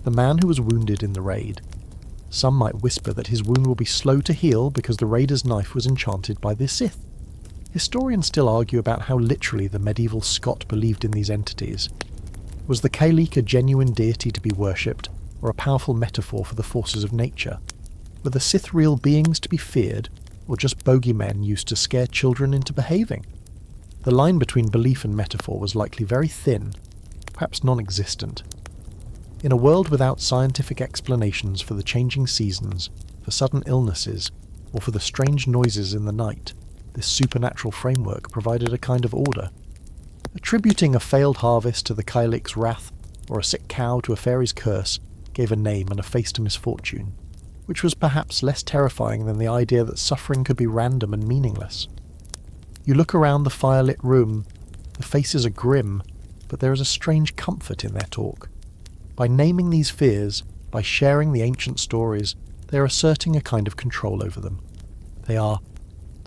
the man who was wounded in the raid. Some might whisper that his wound will be slow to heal because the raider's knife was enchanted by the sìth. Historians still argue about how literally the medieval Scot believed in these entities. Was the Cailleach a genuine deity to be worshipped, or a powerful metaphor for the forces of nature? Were the sìth real beings to be feared, or just bogeymen used to scare children into behaving? The line between belief and metaphor was likely very thin, perhaps non-existent. In a world without scientific explanations for the changing seasons, for sudden illnesses, or for the strange noises in the night, this supernatural framework provided a kind of order. Attributing a failed harvest to the Cailleach's wrath, or a sick cow to a fairy's curse, gave a name and a face to misfortune, which was perhaps less terrifying than the idea that suffering could be random and meaningless. You look around the firelit room, the faces are grim, but there is a strange comfort in their talk. By naming these fears, by sharing the ancient stories, they are asserting a kind of control over them. They are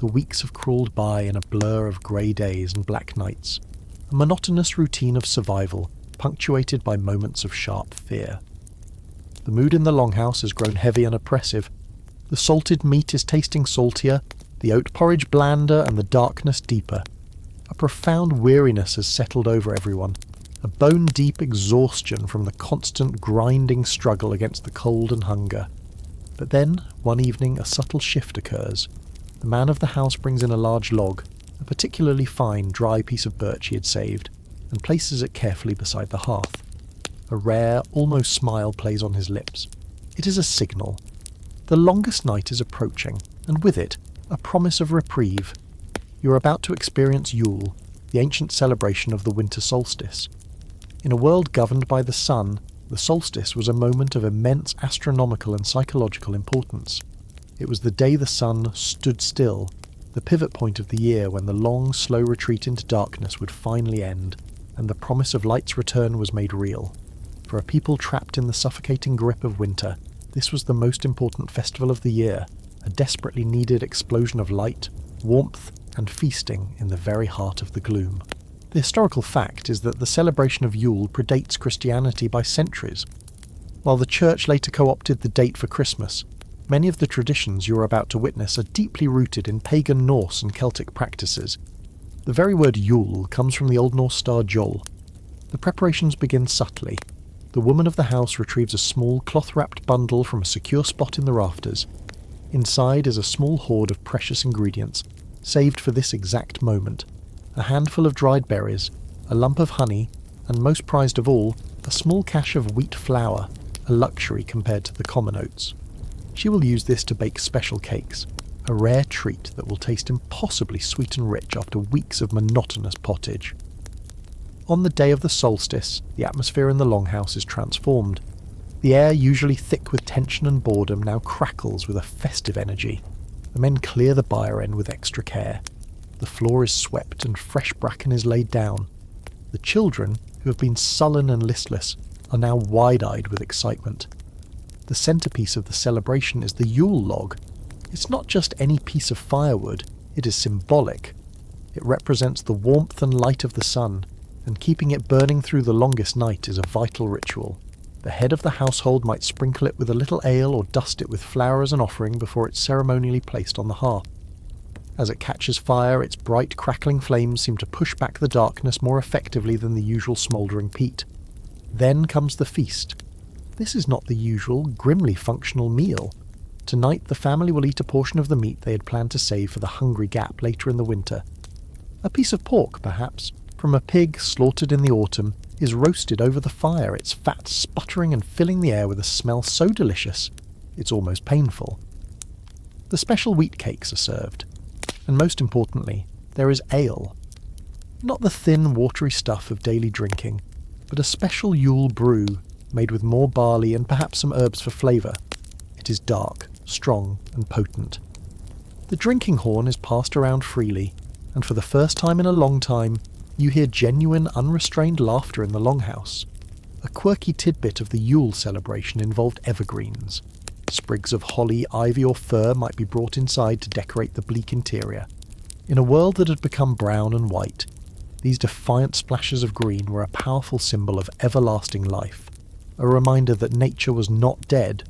the weeks have crawled by in a blur of grey days and black nights, a monotonous routine of survival punctuated by moments of sharp fear. The mood in the Longhouse has grown heavy and oppressive. The salted meat is tasting saltier, the oat porridge blander, and the darkness deeper. A profound weariness has settled over everyone, a bone-deep exhaustion from the constant grinding struggle against the cold and hunger. But then, one evening, a subtle shift occurs. The man of the house brings in a large log, a particularly fine, dry piece of birch he had saved, and places it carefully beside the hearth. A rare, almost smile plays on his lips. It is a signal. The longest night is approaching, and with it, a promise of reprieve. You are about to experience Yule, the ancient celebration of the winter solstice. In a world governed by the sun, the solstice was a moment of immense astronomical and psychological importance. It was the day the sun stood still, the pivot point of the year when the long, slow retreat into darkness would finally end, and the promise of light's return was made real. For a people trapped in the suffocating grip of winter, this was the most important festival of the year, a desperately needed explosion of light, warmth, and feasting in the very heart of the gloom. The historical fact is that the celebration of Yule predates Christianity by centuries. While the Church later co-opted the date for Christmas, many of the traditions you are about to witness are deeply rooted in pagan Norse and Celtic practices. The very word Yule comes from the Old Norse star Yule. The preparations begin subtly. The woman of the house retrieves a small cloth-wrapped bundle from a secure spot in the rafters. Inside is a small hoard of precious ingredients, saved for this exact moment. A handful of dried berries, a lump of honey, and most prized of all, a small cache of wheat flour, a luxury compared to the common oats. She will use this to bake special cakes, a rare treat that will taste impossibly sweet and rich after weeks of monotonous pottage. On the day of the solstice, the atmosphere in the Longhouse is transformed. The air, usually thick with tension and boredom, now crackles with a festive energy. The men clear the byre end with extra care. The floor is swept and fresh bracken is laid down. The children, who have been sullen and listless, are now wide-eyed with excitement. The centrepiece of the celebration is the Yule log. It's not just any piece of firewood, it is symbolic. It represents the warmth and light of the sun, and keeping it burning through the longest night is a vital ritual. The head of the household might sprinkle it with a little ale or dust it with flour as an offering before it's ceremonially placed on the hearth. As it catches fire, its bright, crackling flames seem to push back the darkness more effectively than the usual smouldering peat. Then comes the feast. This is not the usual, grimly functional meal. Tonight, the family will eat a portion of the meat they had planned to save for the hungry gap later in the winter. A piece of pork, perhaps, from a pig slaughtered in the autumn, is roasted over the fire, its fat sputtering and filling the air with a smell so delicious, it's almost painful. The special wheat cakes are served. And most importantly, there is ale. Not the thin, watery stuff of daily drinking, but a special Yule brew made with more barley and perhaps some herbs for flavour. It is dark, strong, and potent. The drinking horn is passed around freely, and for the first time in a long time, you hear genuine, unrestrained laughter in the Longhouse. A quirky tidbit of the Yule celebration involved evergreens. Sprigs of holly, ivy or fir might be brought inside to decorate the bleak interior. In a world that had become brown and white, these defiant splashes of green were a powerful symbol of everlasting life, a reminder that nature was not dead,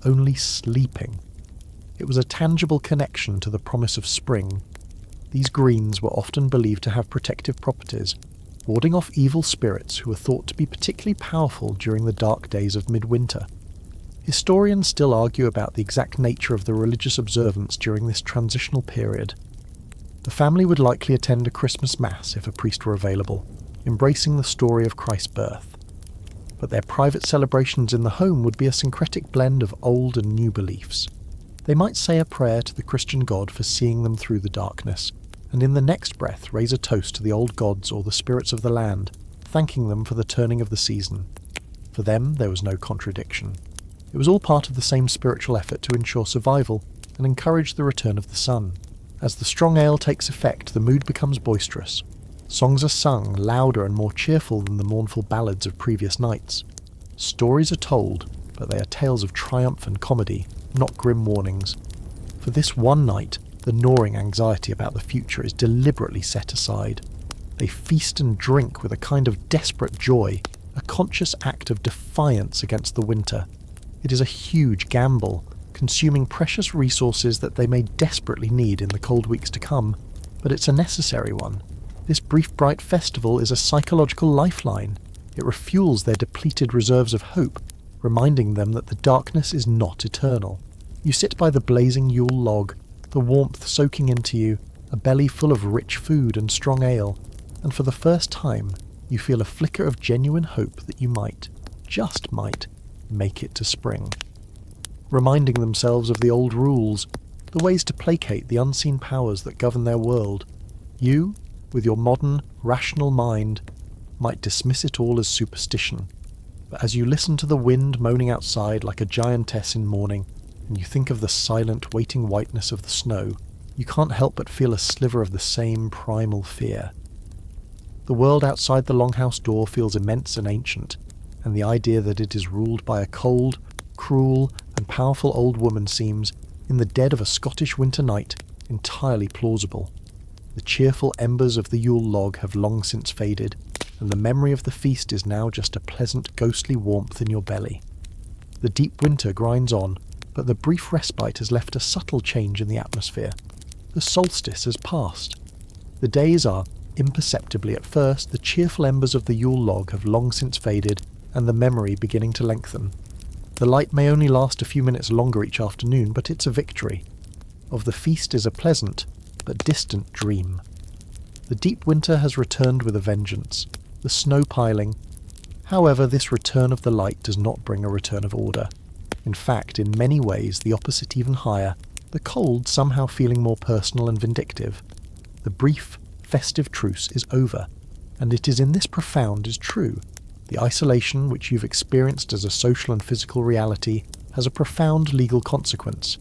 only sleeping. It was a tangible connection to the promise of spring. These greens were often believed to have protective properties, warding off evil spirits who were thought to be particularly powerful during the dark days of midwinter. Historians still argue about the exact nature of the religious observance during this transitional period. The family would likely attend a Christmas Mass if a priest were available, embracing the story of Christ's birth. But their private celebrations in the home would be a syncretic blend of old and new beliefs. They might say a prayer to the Christian God for seeing them through the darkness, and in the next breath raise a toast to the old gods or the spirits of the land, thanking them for the turning of the season. For them, there was no contradiction. It was all part of the same spiritual effort to ensure survival and encourage the return of the sun. As the strong ale takes effect, the mood becomes boisterous. Songs are sung, louder and more cheerful than the mournful ballads of previous nights. Stories are told, but they are tales of triumph and comedy, not grim warnings. For this one night, The gnawing anxiety about the future is deliberately set aside. They feast and drink with a kind of desperate joy, a conscious act of defiance against the winter. It is a huge gamble, consuming precious resources that they may desperately need in the cold weeks to come, but it's a necessary one. This brief bright festival is a psychological lifeline. It refuels their depleted reserves of hope, reminding them that the darkness is not eternal. You sit by the blazing Yule log, the warmth soaking into you, a belly full of rich food and strong ale, and for the first time you feel a flicker of genuine hope that you might, just might, make it to spring. Reminding themselves of the old rules, the ways to placate the unseen powers that govern their world, you, with your modern, rational mind, might dismiss it all as superstition. But as you listen to the wind moaning outside like a giantess in mourning, and you think of the silent, waiting whiteness of the snow, you can't help but feel a sliver of the same primal fear. The world outside the Longhouse door feels immense and ancient, and the idea that it is ruled by a cold, cruel, and powerful old woman seems, in the dead of a Scottish winter night, entirely plausible. The cheerful embers of the Yule log have long since faded, and the memory of the feast is now just a pleasant ghostly warmth in your belly. The deep winter grinds on, but the brief respite has left a subtle change in the atmosphere. The solstice has passed. The days are, imperceptibly at first, the cheerful embers of the Yule log have long since faded, and the memory beginning to lengthen. The light may only last a few minutes longer each afternoon, but it's a victory. Of the feast is a pleasant, but distant dream. The deep winter has returned with a vengeance, the snow piling. However, this return of the light does not bring a return of order. In fact, in many ways, the opposite even higher, the cold somehow feeling more personal and vindictive. The brief, festive truce is over, and it is in this profound is true. The isolation which you've experienced as a social and physical reality has a profound legal consequence.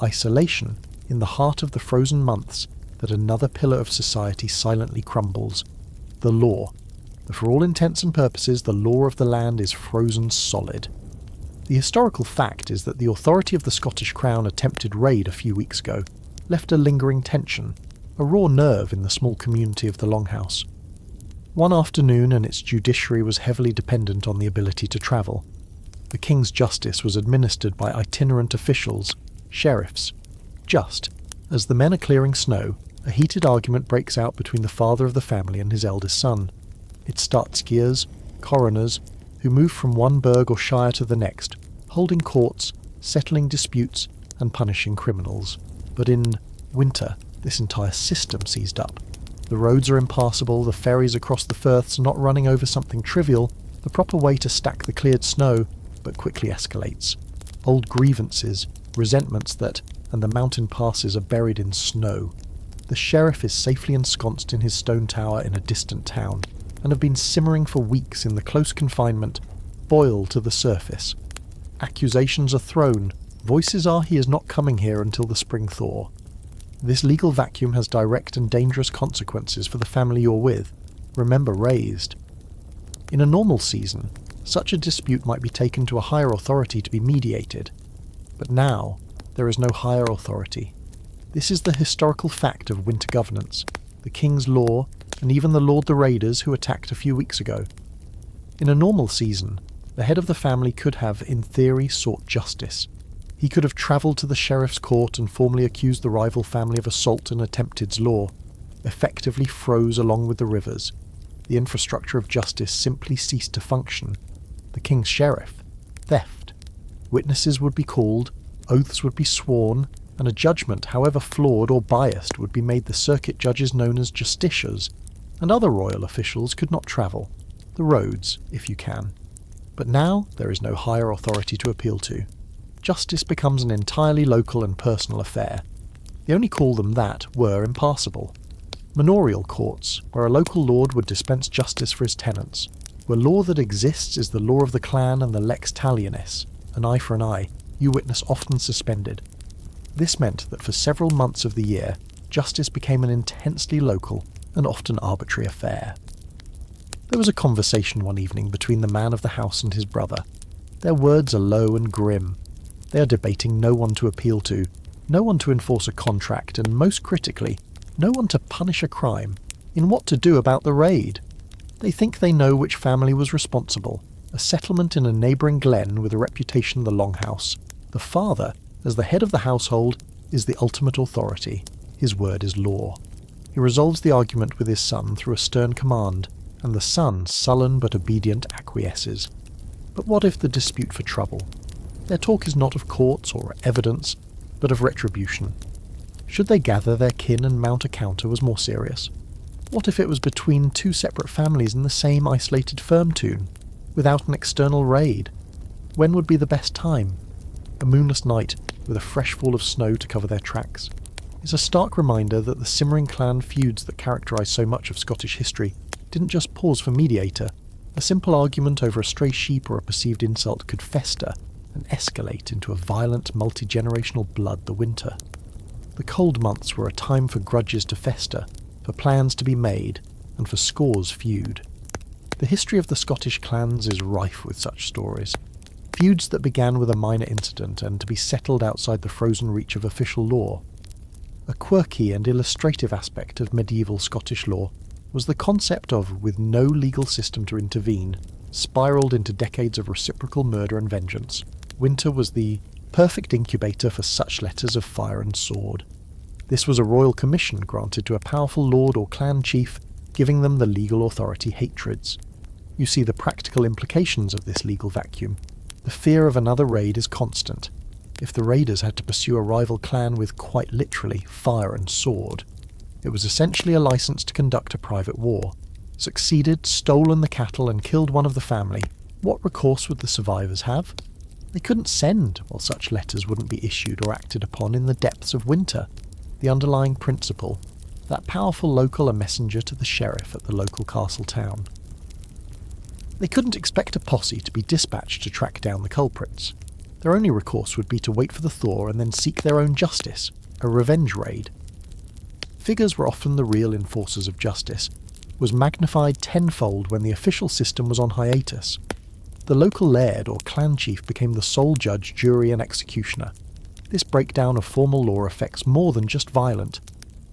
Isolation, in the heart of the frozen months, that another pillar of society silently crumbles. The law. For all intents and purposes, the law of the land is frozen solid. The historical fact is that the authority of the Scottish Crown attempted raid a few weeks ago left a lingering tension, a raw nerve in the small community of the Longhouse. One afternoon, and its judiciary was heavily dependent on the ability to travel. The King's justice was administered by itinerant officials, sheriffs. Just as the men are clearing snow, a heated argument breaks out between the father of the family and his eldest son. It starts skiers, coroners, who move from one burg or shire to the next, holding courts, settling disputes, and punishing criminals. But in winter, this entire system seized up. The roads are impassable, the ferries across the firths are not running over something trivial, the proper way to stack the cleared snow, but quickly escalates. Old grievances, resentments and the mountain passes are buried in snow. The sheriff is safely ensconced in his stone tower in a distant town, and have been simmering for weeks in the close confinement, boil to the surface. Accusations are thrown, voices are he is not coming here until the spring thaw. This legal vacuum has direct and dangerous consequences for the family you're with, remember raised. In a normal season, such a dispute might be taken to a higher authority to be mediated, but now there is no higher authority. This is the historical fact of winter governance, the King's law, and even the Lord the Raiders who attacked a few weeks ago. In a normal season, the head of the family could have, in theory, sought justice. He could have travelled to the sheriff's court and formally accused the rival family of assault and attempted's law, effectively froze along with the rivers. The infrastructure of justice simply ceased to function. The King's sheriff, theft. Witnesses would be called, oaths would be sworn, and a judgment, however flawed or biased, would be made the circuit judges known as justiciars, and other royal officials could not travel. The roads, if you can. But now there is no higher authority to appeal to. Justice becomes an entirely local and personal affair. They only call them that were impassable. Manorial courts, where a local lord would dispense justice for his tenants, where law that exists is the law of the clan and the lex talionis, an eye for an eye, you witness often suspended. This meant that for several months of the year, justice became an intensely local and often arbitrary affair. There was a conversation one evening between the man of the house and his brother. Their words are low and grim. They are debating no one to appeal to, No one to enforce a contract, and most critically, no one to punish a crime in what to do about the raid. They think they know which family was responsible, a settlement in a neighbouring glen with a reputation the Longhouse. The father, as the head of the household, is the ultimate authority. His word is law. He resolves the argument with his son through a stern command, and the son, sullen but obedient, acquiesces. But what if the dispute for trouble? Their talk is not of courts or evidence, but of retribution. Should they gather their kin and mount a counter was more serious. What if it was between two separate families in the same isolated firm tune, without an external raid? When would be the best time? A moonless night, with a fresh fall of snow to cover their tracks, is a stark reminder that the simmering clan feuds that characterise so much of Scottish history didn't just pause for mediator. A simple argument over a stray sheep or a perceived insult could fester and escalate into a violent, multi-generational blood the winter. The cold months were a time for grudges to fester, for plans to be made, and for scores feud. The history of the Scottish clans is rife with such stories. Feuds that began with a minor incident and to be settled outside the frozen reach of official law. A quirky and illustrative aspect of medieval Scottish law was the concept of, with no legal system to intervene, spiralled into decades of reciprocal murder and vengeance. Winter was the perfect incubator for such letters of fire and sword. This was a royal commission granted to a powerful lord or clan chief, giving them the legal authority hatreds. You see the practical implications of this legal vacuum. The fear of another raid is constant. If the raiders had to pursue a rival clan with, quite literally, fire and sword, it was essentially a license to conduct a private war. Succeeded, stolen the cattle and killed one of the family, what recourse would the survivors have? They couldn't send, while such letters wouldn't be issued or acted upon in the depths of winter. The underlying principle, that powerful local a messenger to the sheriff at the local castle town. They couldn't expect a posse to be dispatched to track down the culprits. Their only recourse would be to wait for the thaw and then seek their own justice, a revenge raid. Figures were often the real enforcers of justice, was magnified tenfold when the official system was on hiatus. The local laird or clan chief became the sole judge, jury and executioner. This breakdown of formal law affects more than just violent.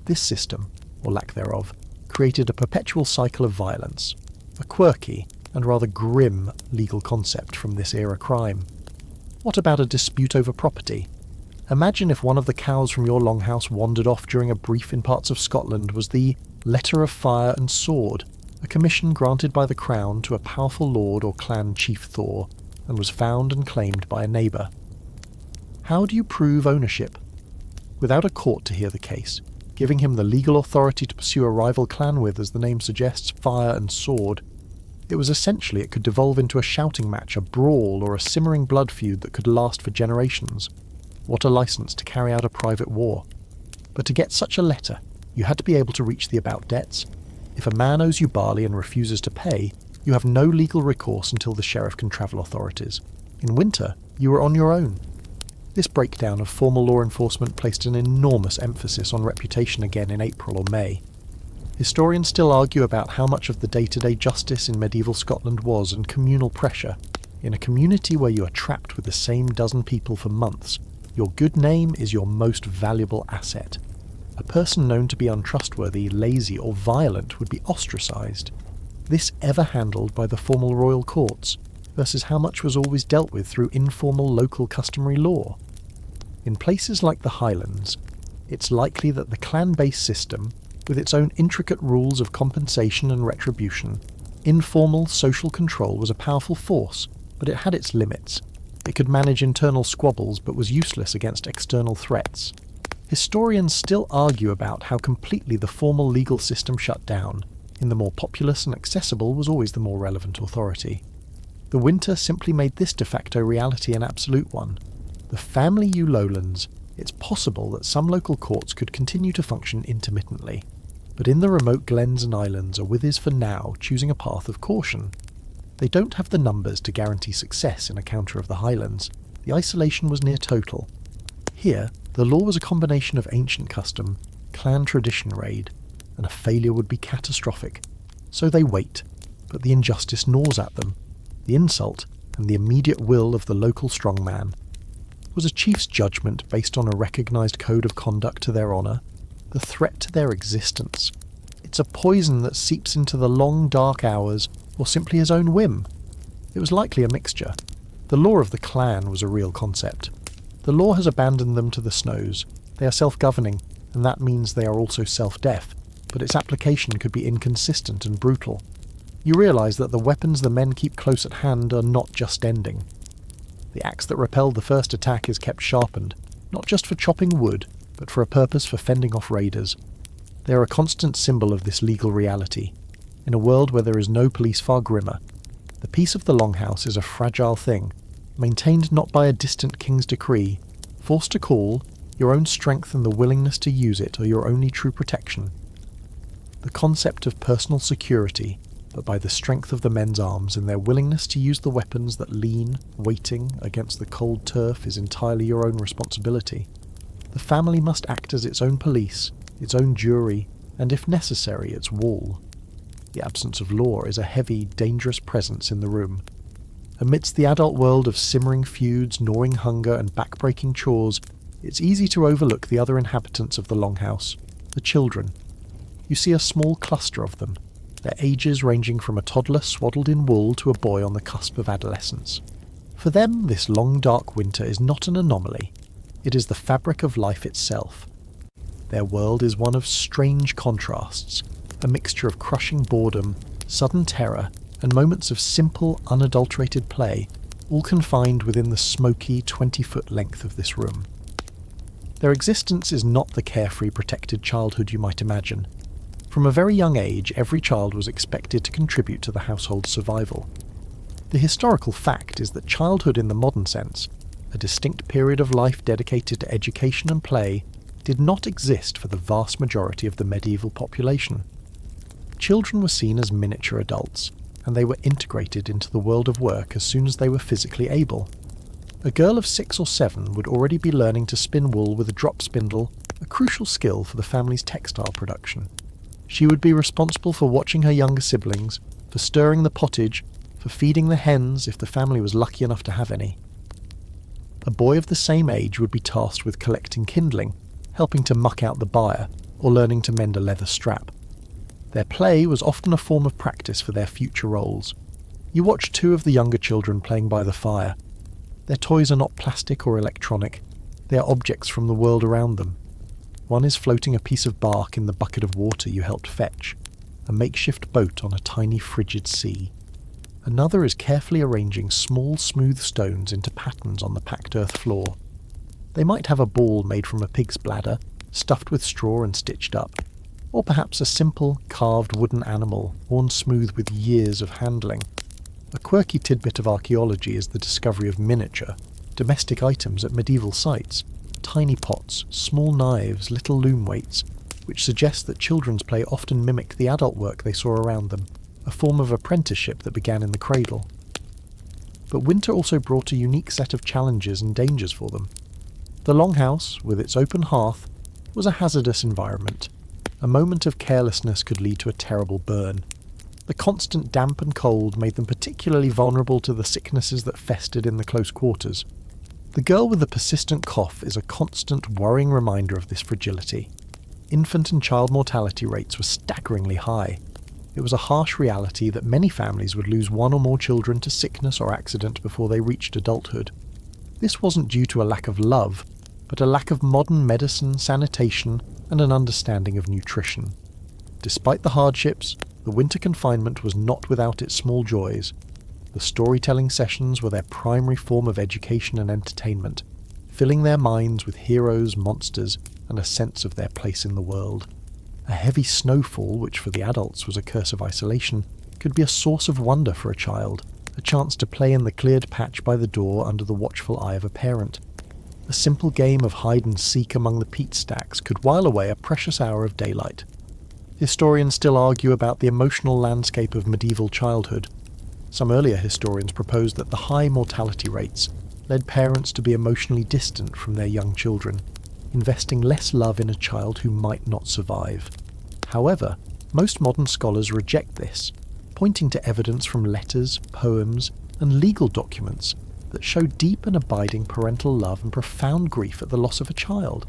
This system, or lack thereof, created a perpetual cycle of violence, a quirky and rather grim legal concept from this era crime. What about a dispute over property? Imagine if one of the cows from your Longhouse wandered off during a brief in parts of Scotland was the Letter of Fire and Sword, a commission granted by the Crown to a powerful lord or clan chief Thaw, and was found and claimed by a neighbour. How do you prove ownership? Without a court to hear the case, giving him the legal authority to pursue a rival clan with, as the name suggests, fire and sword, it could devolve into a shouting match, a brawl, or a simmering blood feud that could last for generations. What a license to carry out a private war. But to get such a letter, you had to be able to reach the about debts. If a man owes you barley and refuses to pay, you have no legal recourse until the sheriff can travel authorities. In winter, you were on your own. This breakdown of formal law enforcement placed an enormous emphasis on reputation again in April or May. Historians still argue about how much of the day-to-day justice in medieval Scotland was and communal pressure. In a community where you are trapped with the same dozen people for months, your good name is your most valuable asset. A person known to be untrustworthy, lazy or violent would be ostracised. This ever handled by the formal royal courts, versus how much was always dealt with through informal local customary law. In places like the Highlands, it's likely that the clan-based system, with its own intricate rules of compensation and retribution, informal social control was a powerful force, but it had its limits. It could manage internal squabbles but was useless against external threats. Historians still argue about how completely the formal legal system shut down. In the more populous and accessible was always the more relevant authority. The winter simply made this de facto reality an absolute one. The family you Lowlands, it's possible that some local courts could continue to function intermittently, but in the remote glens and islands are withers for now choosing a path of caution. They don't have the numbers to guarantee success in a counter of the Highlands. The isolation was near total. Here, the law was a combination of ancient custom, clan tradition raid, and a failure would be catastrophic. So they wait, but the injustice gnaws at them, the insult and the immediate will of the local strongman. Was a chief's judgment based on a recognised code of conduct to their honour? The threat to their existence? It's a poison that seeps into the long dark hours, or simply his own whim? It was likely a mixture. The law of the clan was a real concept. The law has abandoned them to the snows. They are self-governing, and that means they are also self-deaf, but its application could be inconsistent and brutal. You realise that the weapons the men keep close at hand are not just ending. The axe that repelled the first attack is kept sharpened, not just for chopping wood, but for a purpose for fending off raiders. They are a constant symbol of this legal reality. In a world where there is no police far grimmer, the peace of the Longhouse is a fragile thing, maintained not by a distant king's decree, forced to call, your own strength and the willingness to use it are your only true protection. The concept of personal security, but by the strength of the men's arms and their willingness to use the weapons that lean, waiting against the cold turf is entirely your own responsibility. The family must act as its own police, its own jury, and if necessary, its wall. The absence of law is a heavy, dangerous presence in the room. Amidst the adult world of simmering feuds, gnawing hunger, and back-breaking chores, it's easy to overlook the other inhabitants of the Longhouse, the children. You see a small cluster of them, their ages ranging from a toddler swaddled in wool to a boy on the cusp of adolescence. For them, this long dark winter is not an anomaly. It is the fabric of life itself. Their world is one of strange contrasts, a mixture of crushing boredom, sudden terror, and moments of simple, unadulterated play, all confined within the smoky 20-foot length of this room. Their existence is not the carefree, protected childhood you might imagine. From a very young age, every child was expected to contribute to the household's survival. The historical fact is that childhood in the modern sense, a distinct period of life dedicated to education and play, did not exist for the vast majority of the medieval population. Children were seen as miniature adults, and they were integrated into the world of work as soon as they were physically able. A girl of 6 or 7 would already be learning to spin wool with a drop spindle, a crucial skill for the family's textile production. She would be responsible for watching her younger siblings, for stirring the pottage, for feeding the hens if the family was lucky enough to have any. A boy of the same age would be tasked with collecting kindling, helping to muck out the byre, or learning to mend a leather strap. Their play was often a form of practice for their future roles. You watch 2 of the younger children playing by the fire. Their toys are not plastic or electronic. They are objects from the world around them. One is floating a piece of bark in the bucket of water you helped fetch, a makeshift boat on a tiny frigid sea. Another is carefully arranging small smooth stones into patterns on the packed earth floor. They might have a ball made from a pig's bladder, stuffed with straw and stitched up, or perhaps a simple, carved wooden animal worn smooth with years of handling. A quirky tidbit of archaeology is the discovery of miniature, domestic items at medieval sites. Tiny pots, small knives, little loom weights, which suggests that children's play often mimicked the adult work they saw around them, a form of apprenticeship that began in the cradle. But winter also brought a unique set of challenges and dangers for them. The Longhouse, with its open hearth, was a hazardous environment. A moment of carelessness could lead to a terrible burn. The constant damp and cold made them particularly vulnerable to the sicknesses that festered in the close quarters. The girl with the persistent cough is a constant, worrying reminder of this fragility. Infant and child mortality rates were staggeringly high. It was a harsh reality that many families would lose 1 or more children to sickness or accident before they reached adulthood. This wasn't due to a lack of love, but a lack of modern medicine, sanitation, and an understanding of nutrition. Despite the hardships, the winter confinement was not without its small joys. The storytelling sessions were their primary form of education and entertainment, filling their minds with heroes, monsters, and a sense of their place in the world. A heavy snowfall, which for the adults was a curse of isolation, could be a source of wonder for a child, a chance to play in the cleared patch by the door under the watchful eye of a parent. A simple game of hide-and-seek among the peat stacks could while away a precious hour of daylight. Historians still argue about the emotional landscape of medieval childhood. Some earlier historians proposed that the high mortality rates led parents to be emotionally distant from their young children, investing less love in a child who might not survive. However, most modern scholars reject this, pointing to evidence from letters, poems, and legal documents that show deep and abiding parental love and profound grief at the loss of a child.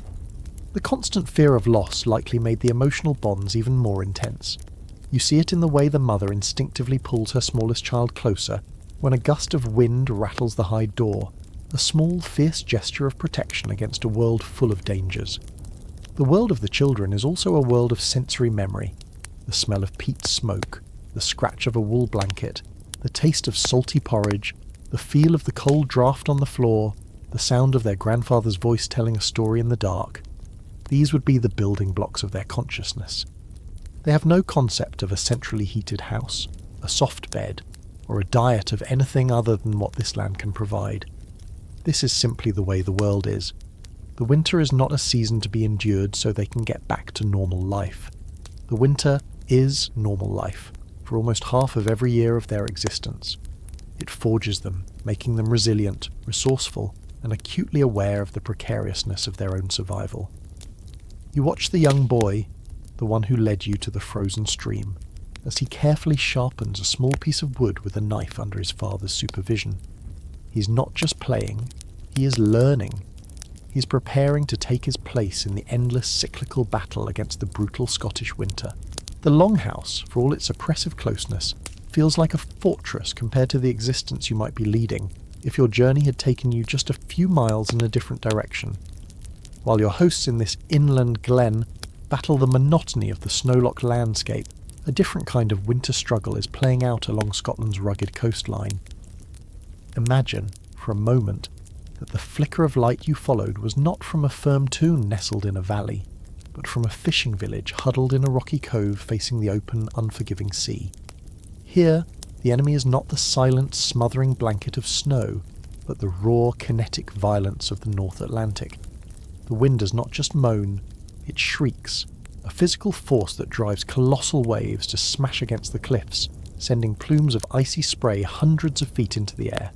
The constant fear of loss likely made the emotional bonds even more intense. You see it in the way the mother instinctively pulls her smallest child closer when a gust of wind rattles the hide door, a small, fierce gesture of protection against a world full of dangers. The world of the children is also a world of sensory memory. The smell of peat smoke, the scratch of a wool blanket, the taste of salty porridge, the feel of the cold draft on the floor, the sound of their grandfather's voice telling a story in the dark. These would be the building blocks of their consciousness. They have no concept of a centrally heated house, a soft bed, or a diet of anything other than what this land can provide. This is simply the way the world is. The winter is not a season to be endured so they can get back to normal life. The winter is normal life, for almost half of every year of their existence. It forges them, making them resilient, resourceful, and acutely aware of the precariousness of their own survival. You watch the young boy, the one who led you to the frozen stream, as he carefully sharpens a small piece of wood with a knife under his father's supervision. He's not just playing, he is learning. He's preparing to take his place in the endless cyclical battle against the brutal Scottish winter. The Longhouse, for all its oppressive closeness, feels like a fortress compared to the existence you might be leading if your journey had taken you just a few miles in a different direction. While your hosts in this inland glen battle the monotony of the snow-locked landscape, a different kind of winter struggle is playing out along Scotland's rugged coastline. Imagine, for a moment, that the flicker of light you followed was not from a firm tune nestled in a valley, but from a fishing village huddled in a rocky cove facing the open, unforgiving sea. Here, the enemy is not the silent, smothering blanket of snow, but the raw, kinetic violence of the North Atlantic. The wind does not just moan, it shrieks, a physical force that drives colossal waves to smash against the cliffs, sending plumes of icy spray hundreds of feet into the air.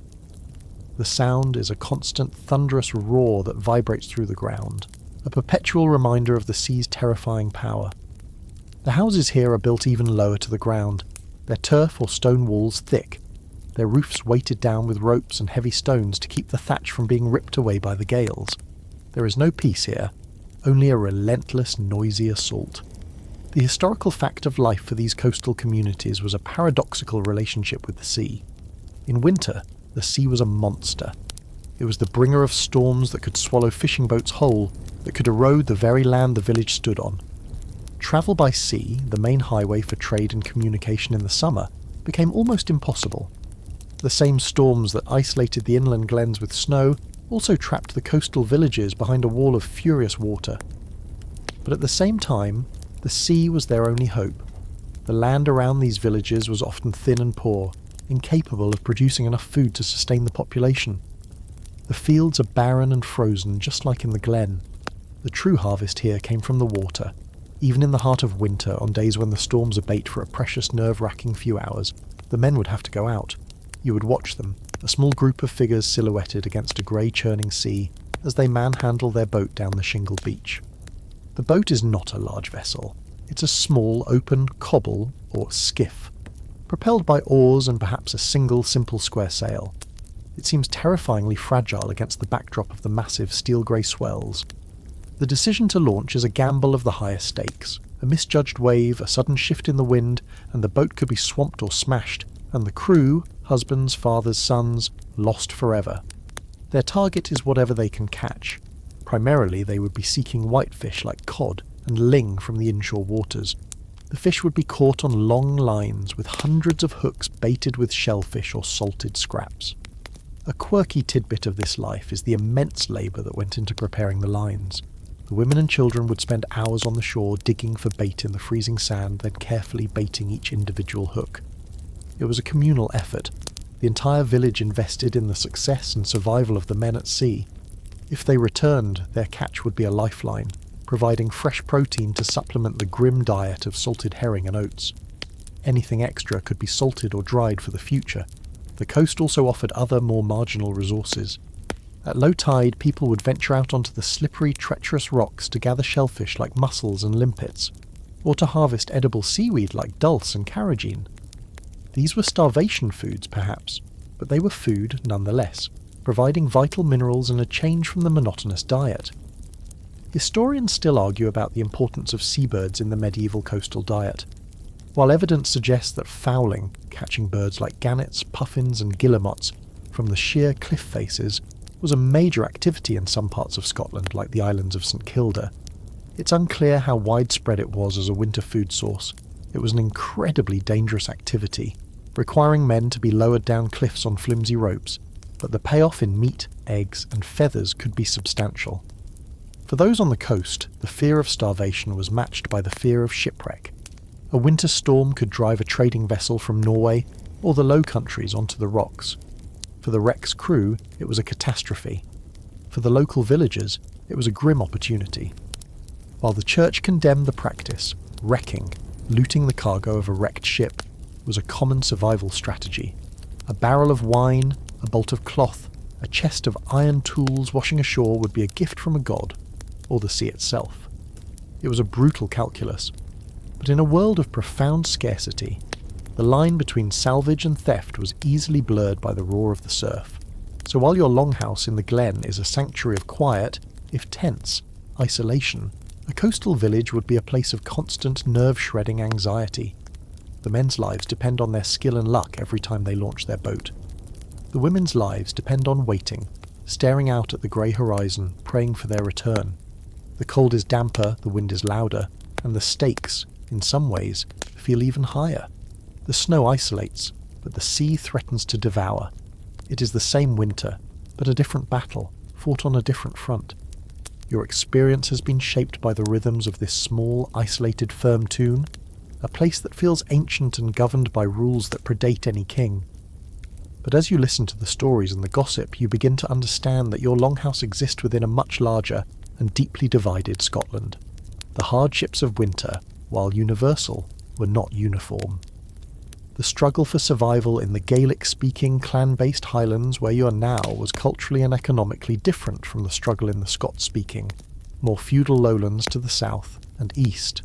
The sound is a constant, thunderous roar that vibrates through the ground, a perpetual reminder of the sea's terrifying power. The houses here are built even lower to the ground, their turf or stone walls thick, their roofs weighted down with ropes and heavy stones to keep the thatch from being ripped away by the gales. There is no peace here, only a relentless, noisy assault. The historical fact of life for these coastal communities was a paradoxical relationship with the sea. In winter, the sea was a monster. It was the bringer of storms that could swallow fishing boats whole, that could erode the very land the village stood on. Travel by sea, the main highway for trade and communication in the summer, became almost impossible. The same storms that isolated the inland glens with snow also trapped the coastal villages behind a wall of furious water. But at the same time, the sea was their only hope. The land around these villages was often thin and poor, incapable of producing enough food to sustain the population. The fields are barren and frozen, just like in the glen. The true harvest here came from the water. Even in the heart of winter, on days when the storms abate for a precious nerve-wracking few hours, the men would have to go out. You would watch them, a small group of figures silhouetted against a grey churning sea, as they manhandle their boat down the shingled beach. The boat is not a large vessel. It's a small, open cobble, or skiff, propelled by oars and perhaps a single, simple square sail. It seems terrifyingly fragile against the backdrop of the massive steel-grey swells. The decision to launch is a gamble of the highest stakes. A misjudged wave, a sudden shift in the wind, and the boat could be swamped or smashed, and the crew, husbands, fathers, sons, lost forever. Their target is whatever they can catch. Primarily, they would be seeking whitefish like cod and ling from the inshore waters. The fish would be caught on long lines with hundreds of hooks baited with shellfish or salted scraps. A quirky tidbit of this life is the immense labour that went into preparing the lines. The women and children would spend hours on the shore digging for bait in the freezing sand, then carefully baiting each individual hook. It was a communal effort. The entire village invested in the success and survival of the men at sea. If they returned, their catch would be a lifeline, providing fresh protein to supplement the grim diet of salted herring and oats. Anything extra could be salted or dried for the future. The coast also offered other, more marginal resources. At low tide, people would venture out onto the slippery, treacherous rocks to gather shellfish like mussels and limpets, or to harvest edible seaweed like dulse and carrageen. These were starvation foods, perhaps, but they were food nonetheless. providing vital minerals and a change from the monotonous diet. Historians still argue about the importance of seabirds in the medieval coastal diet. While evidence suggests that fowling, catching birds like gannets, puffins and guillemots from the sheer cliff faces, was a major activity in some parts of Scotland, like the islands of St Kilda, it's unclear how widespread it was as a winter food source. It was an incredibly dangerous activity, requiring men to be lowered down cliffs on flimsy ropes, but the payoff in meat, eggs and feathers could be substantial. For those on the coast, the fear of starvation was matched by the fear of shipwreck. A winter storm could drive a trading vessel from Norway or the Low Countries onto the rocks. For the wreck's crew, it was a catastrophe. For the local villagers, it was a grim opportunity. While the church condemned the practice, wrecking, looting the cargo of a wrecked ship, was a common survival strategy. A barrel of wine, a bolt of cloth, a chest of iron tools washing ashore would be a gift from a god, or the sea itself. It was a brutal calculus, but in a world of profound scarcity, the line between salvage and theft was easily blurred by the roar of the surf. So while your longhouse in the glen is a sanctuary of quiet, if tense, isolation, a coastal village would be a place of constant nerve-shredding anxiety. The men's lives depend on their skill and luck every time they launch their boat. The women's lives depend on waiting, staring out at the grey horizon, praying for their return. The cold is damper, the wind is louder, and the stakes, in some ways, feel even higher. The snow isolates, but the sea threatens to devour. It is the same winter, but a different battle, fought on a different front. Your experience has been shaped by the rhythms of this small, isolated, firm tune, a place that feels ancient and governed by rules that predate any king. But as you listen to the stories and the gossip, you begin to understand that your longhouse exists within a much larger and deeply divided Scotland. The hardships of winter, while universal, were not uniform. The struggle for survival in the Gaelic-speaking, clan-based Highlands where you are now was culturally and economically different from the struggle in the Scots-speaking, more feudal lowlands to the south and east.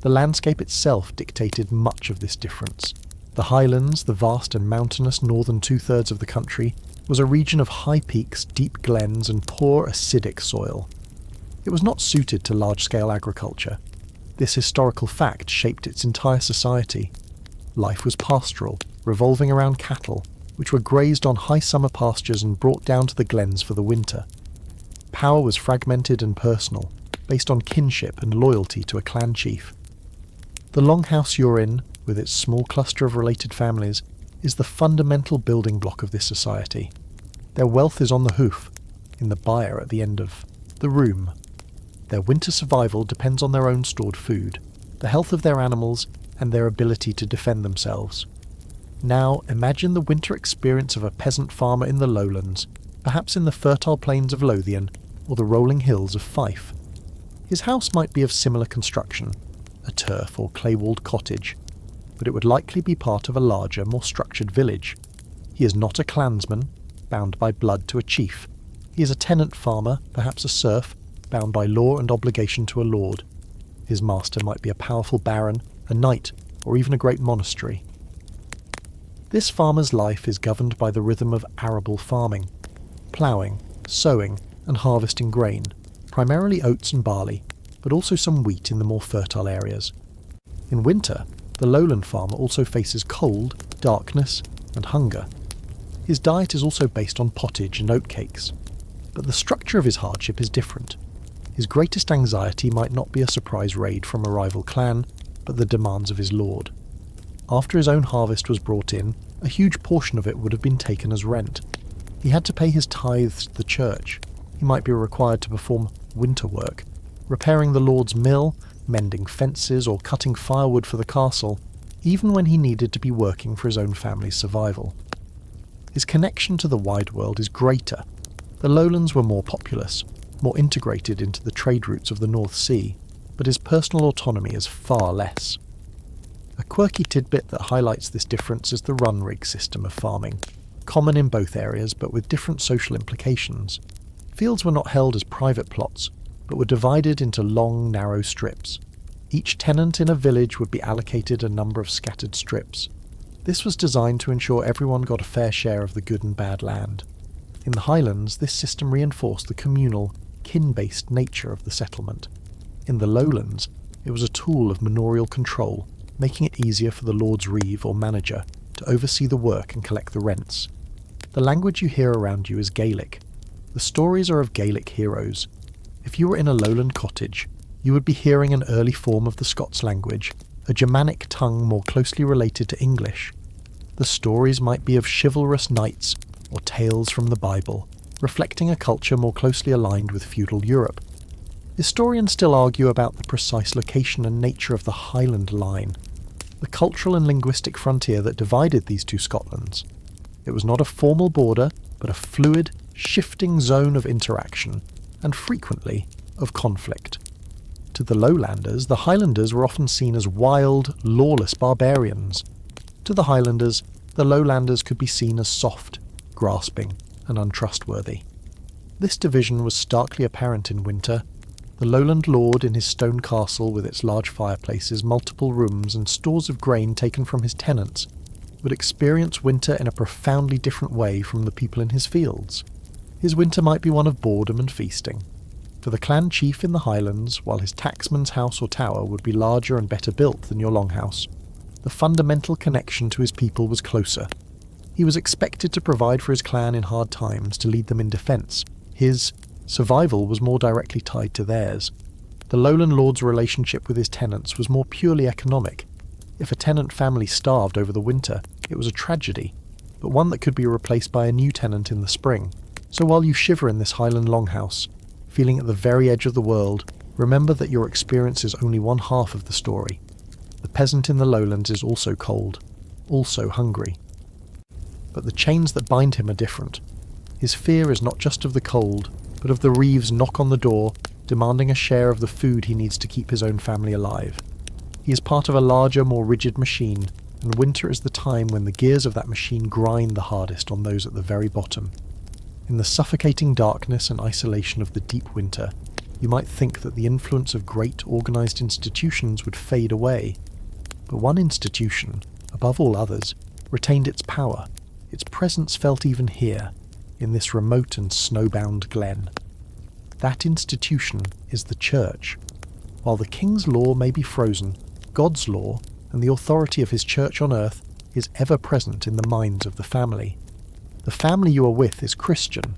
The landscape itself dictated much of this difference. The Highlands, the vast and mountainous northern two-thirds of the country, was a region of high peaks, deep glens and poor acidic soil. It was not suited to large-scale agriculture. This historical fact shaped its entire society. Life was pastoral, revolving around cattle, which were grazed on high summer pastures and brought down to the glens for the winter. Power was fragmented and personal, based on kinship and loyalty to a clan chief. The longhouse you're in, with its small cluster of related families, is the fundamental building block of this society. Their wealth is on the hoof, in the byre at the end of the room. Their winter survival depends on their own stored food, the health of their animals, and their ability to defend themselves. Now imagine the winter experience of a peasant farmer in the Lowlands, perhaps in the fertile plains of Lothian or the rolling hills of Fife. His house might be of similar construction, a turf or clay-walled cottage, but it would likely be part of a larger, more structured village. He is not a clansman, bound by blood to a chief. He is a tenant farmer, perhaps a serf, bound by law and obligation to a lord. His master might be a powerful baron, a knight, or even a great monastery. This farmer's life is governed by the rhythm of arable farming, ploughing, sowing, and harvesting grain, primarily oats and barley, but also some wheat in the more fertile areas. In winter, the lowland farmer also faces cold, darkness, and hunger. His diet is also based on pottage and oatcakes, but the structure of his hardship is different. His greatest anxiety might not be a surprise raid from a rival clan, but the demands of his lord. After his own harvest was brought in, a huge portion of it would have been taken as rent. He had to pay his tithes to the church. He might be required to perform winter work, repairing the lord's mill, mending fences, or cutting firewood for the castle, even when he needed to be working for his own family's survival. His connection to the wide world is greater. The lowlands were more populous, more integrated into the trade routes of the North Sea, but his personal autonomy is far less. A quirky tidbit that highlights this difference is the run-rig system of farming, common in both areas but with different social implications. Fields were not held as private plots, but were divided into long, narrow strips. Each tenant in a village would be allocated a number of scattered strips. This was designed to ensure everyone got a fair share of the good and bad land. In the Highlands, this system reinforced the communal, kin-based nature of the settlement. In the Lowlands, it was a tool of manorial control, making it easier for the Lord's reeve or manager to oversee the work and collect the rents. The language you hear around you is Gaelic. The stories are of Gaelic heroes. If you were in a Lowland cottage, you would be hearing an early form of the Scots language, a Germanic tongue more closely related to English. The stories might be of chivalrous knights or tales from the Bible, reflecting a culture more closely aligned with feudal Europe. Historians still argue about the precise location and nature of the Highland line, the cultural and linguistic frontier that divided these two Scotlands. It was not a formal border, but a fluid, shifting zone of interaction, and frequently of conflict. To the Lowlanders, the Highlanders were often seen as wild, lawless barbarians. To the Highlanders, the Lowlanders could be seen as soft, grasping, and untrustworthy. This division was starkly apparent in winter. The Lowland lord in his stone castle with its large fireplaces, multiple rooms, and stores of grain taken from his tenants would experience winter in a profoundly different way from the people in his fields. His winter might be one of boredom and feasting. For the clan chief in the Highlands, while his tacksman's house or tower would be larger and better built than your longhouse, the fundamental connection to his people was closer. He was expected to provide for his clan in hard times, to lead them in defence. His survival was more directly tied to theirs. The Lowland lord's relationship with his tenants was more purely economic. If a tenant family starved over the winter, it was a tragedy, but one that could be replaced by a new tenant in the spring. So while you shiver in this Highland longhouse, feeling at the very edge of the world, remember that your experience is only one half of the story. The peasant in the Lowlands is also cold, also hungry. But the chains that bind him are different. His fear is not just of the cold, but of the reeve's knock on the door, demanding a share of the food he needs to keep his own family alive. He is part of a larger, more rigid machine, and winter is the time when the gears of that machine grind the hardest on those at the very bottom. In the suffocating darkness and isolation of the deep winter, you might think that the influence of great organised institutions would fade away. But one institution, above all others, retained its power. Its presence felt even here, in this remote and snowbound glen. That institution is the church. While the king's law may be frozen, God's law, and the authority of his church on earth, is ever present in the minds of the family. The family you are with is Christian.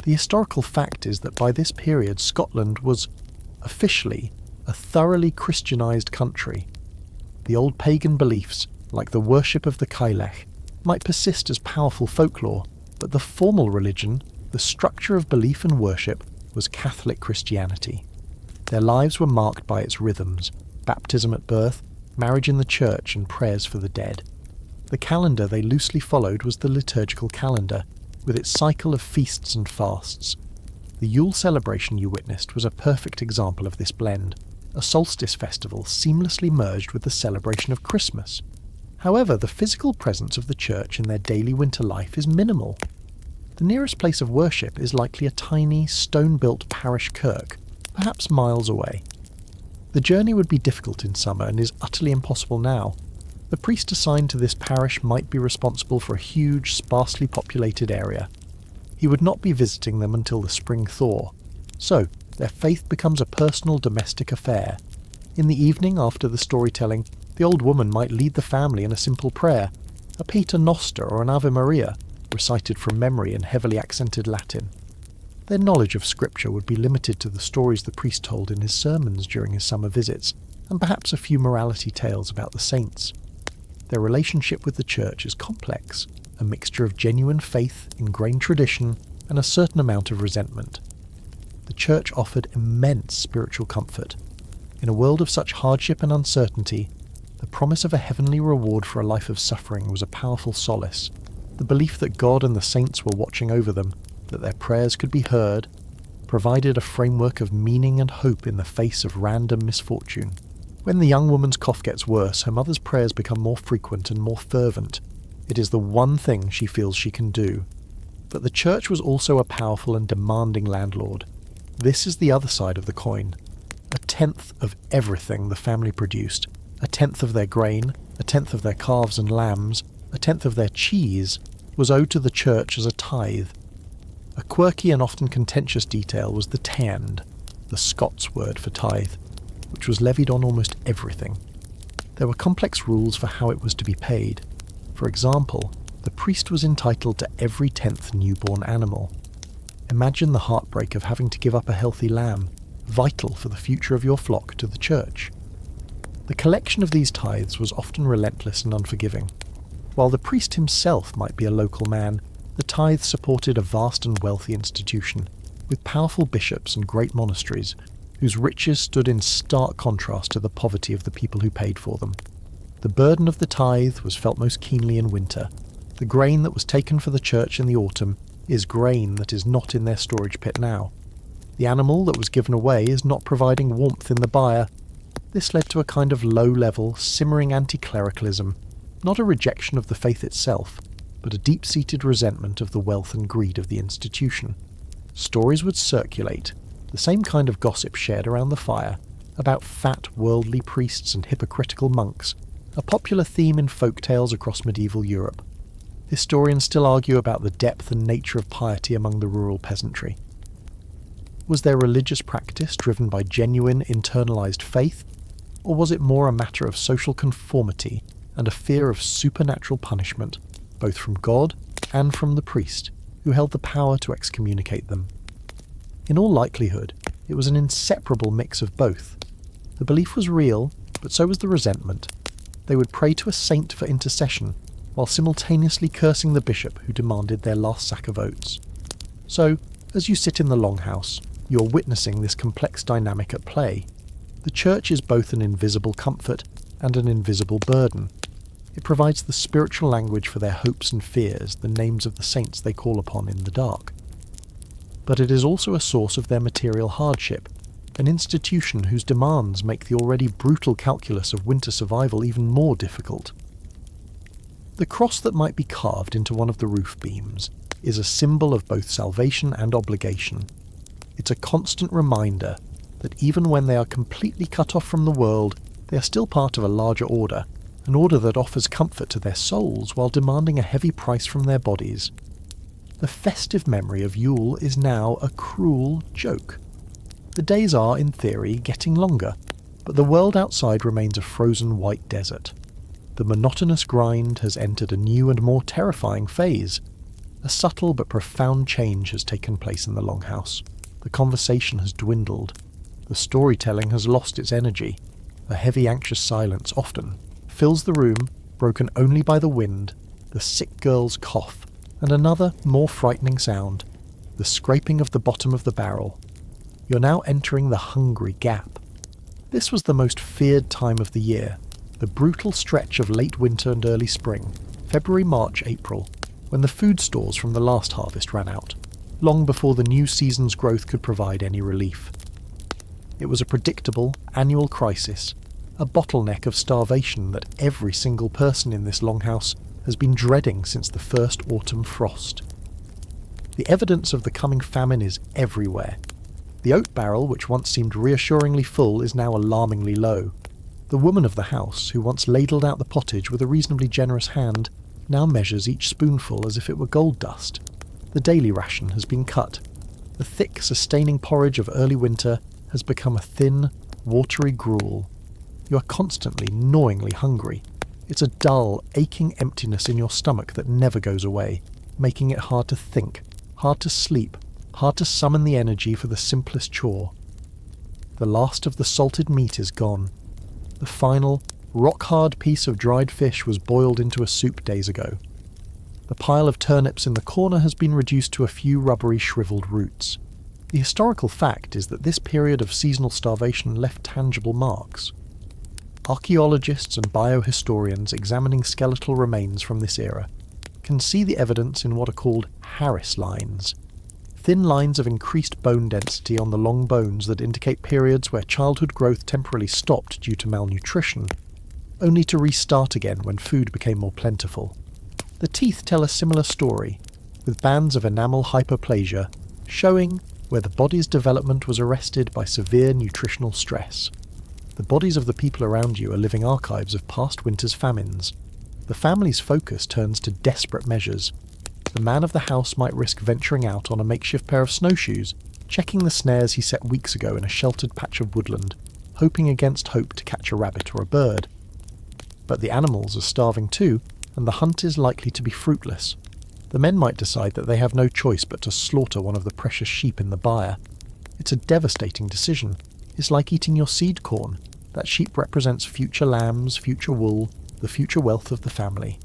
The historical fact is that by this period Scotland was, officially, a thoroughly Christianised country. The old pagan beliefs, like the worship of the Cailleach, might persist as powerful folklore, but the formal religion, the structure of belief and worship, was Catholic Christianity. Their lives were marked by its rhythms: baptism at birth, marriage in the church, and prayers for the dead. The calendar they loosely followed was the liturgical calendar, with its cycle of feasts and fasts. The Yule celebration you witnessed was a perfect example of this blend, a solstice festival seamlessly merged with the celebration of Christmas. However, the physical presence of the church in their daily winter life is minimal. The nearest place of worship is likely a tiny, stone-built parish kirk, perhaps miles away. The journey would be difficult in summer and is utterly impossible now. The priest assigned to this parish might be responsible for a huge, sparsely populated area. He would not be visiting them until the spring thaw. So, their faith becomes a personal domestic affair. In the evening, after the storytelling, the old woman might lead the family in a simple prayer, a Pater Noster or an Ave Maria, recited from memory in heavily accented Latin. Their knowledge of Scripture would be limited to the stories the priest told in his sermons during his summer visits, and perhaps a few morality tales about the saints. Their relationship with the church is complex, a mixture of genuine faith, ingrained tradition, and a certain amount of resentment. The church offered immense spiritual comfort. In a world of such hardship and uncertainty, the promise of a heavenly reward for a life of suffering was a powerful solace. The belief that God and the saints were watching over them, that their prayers could be heard, provided a framework of meaning and hope in the face of random misfortune. When the young woman's cough gets worse, her mother's prayers become more frequent and more fervent. It is the one thing she feels she can do. But the church was also a powerful and demanding landlord. This is the other side of the coin. A tenth of everything the family produced, a tenth of their grain, a tenth of their calves and lambs, a tenth of their cheese, was owed to the church as a tithe. A quirky and often contentious detail was the teind, the Scots word for tithe, which was levied on almost everything. There were complex rules for how it was to be paid. For example, the priest was entitled to every 10th newborn animal. Imagine the heartbreak of having to give up a healthy lamb, vital for the future of your flock, to the church. The collection of these tithes was often relentless and unforgiving. While the priest himself might be a local man, the tithe supported a vast and wealthy institution, with powerful bishops and great monasteries, whose riches stood in stark contrast to the poverty of the people who paid for them. The burden of the tithe was felt most keenly in winter. The grain that was taken for the church in the autumn is grain that is not in their storage pit now. The animal that was given away is not providing warmth in the byre. This led to a kind of low-level, simmering anti-clericalism, not a rejection of the faith itself, but a deep-seated resentment of the wealth and greed of the institution. Stories would circulate, the same kind of gossip shared around the fire, about fat worldly priests and hypocritical monks, a popular theme in folk tales across medieval Europe. Historians still argue about the depth and nature of piety among the rural peasantry. Was their religious practice driven by genuine internalized faith, or was it more a matter of social conformity and a fear of supernatural punishment, both from God and from the priest, who held the power to excommunicate them? In all likelihood, it was an inseparable mix of both. The belief was real, but so was the resentment. They would pray to a saint for intercession, while simultaneously cursing the bishop who demanded their last sack of oats. So, as you sit in the Longhouse, you're witnessing this complex dynamic at play. The church is both an invisible comfort and an invisible burden. It provides the spiritual language for their hopes and fears, the names of the saints they call upon in the dark. But it is also a source of their material hardship, an institution whose demands make the already brutal calculus of winter survival even more difficult. The cross that might be carved into one of the roof beams is a symbol of both salvation and obligation. It's a constant reminder that even when they are completely cut off from the world, they are still part of a larger order, an order that offers comfort to their souls while demanding a heavy price from their bodies. The festive memory of Yule is now a cruel joke. The days are, in theory, getting longer, but the world outside remains a frozen white desert. The monotonous grind has entered a new and more terrifying phase. A subtle but profound change has taken place in the Longhouse. The conversation has dwindled. The storytelling has lost its energy. A heavy, anxious silence often fills the room, broken only by the wind, the sick girl's cough, and another, more frightening sound, the scraping of the bottom of the barrel. You're now entering the hungry gap. This was the most feared time of the year, the brutal stretch of late winter and early spring, February, March, April, when the food stores from the last harvest ran out, long before the new season's growth could provide any relief. It was a predictable, annual crisis, a bottleneck of starvation that every single person in this Longhouse has been dreading since the first autumn frost. The evidence of the coming famine is everywhere. The oat barrel, which once seemed reassuringly full, is now alarmingly low. The woman of the house, who once ladled out the pottage with a reasonably generous hand, now measures each spoonful as if it were gold dust. The daily ration has been cut. The thick, sustaining porridge of early winter has become a thin, watery gruel. You are constantly, gnawingly hungry. It's a dull, aching emptiness in your stomach that never goes away, making it hard to think, hard to sleep, hard to summon the energy for the simplest chore. The last of the salted meat is gone. The final, rock-hard piece of dried fish was boiled into a soup days ago. The pile of turnips in the corner has been reduced to a few rubbery, shriveled roots. The historical fact is that this period of seasonal starvation left tangible marks. Archaeologists and biohistorians examining skeletal remains from this era can see the evidence in what are called Harris lines, thin lines of increased bone density on the long bones that indicate periods where childhood growth temporarily stopped due to malnutrition, only to restart again when food became more plentiful. The teeth tell a similar story, with bands of enamel hyperplasia showing where the body's development was arrested by severe nutritional stress. The bodies of the people around you are living archives of past winter's famines. The family's focus turns to desperate measures. The man of the house might risk venturing out on a makeshift pair of snowshoes, checking the snares he set weeks ago in a sheltered patch of woodland, hoping against hope to catch a rabbit or a bird. But the animals are starving too, and the hunt is likely to be fruitless. The men might decide that they have no choice but to slaughter one of the precious sheep in the byre. It's a devastating decision. It's like eating your seed corn. That sheep represents future lambs, future wool, the future wealth of the family.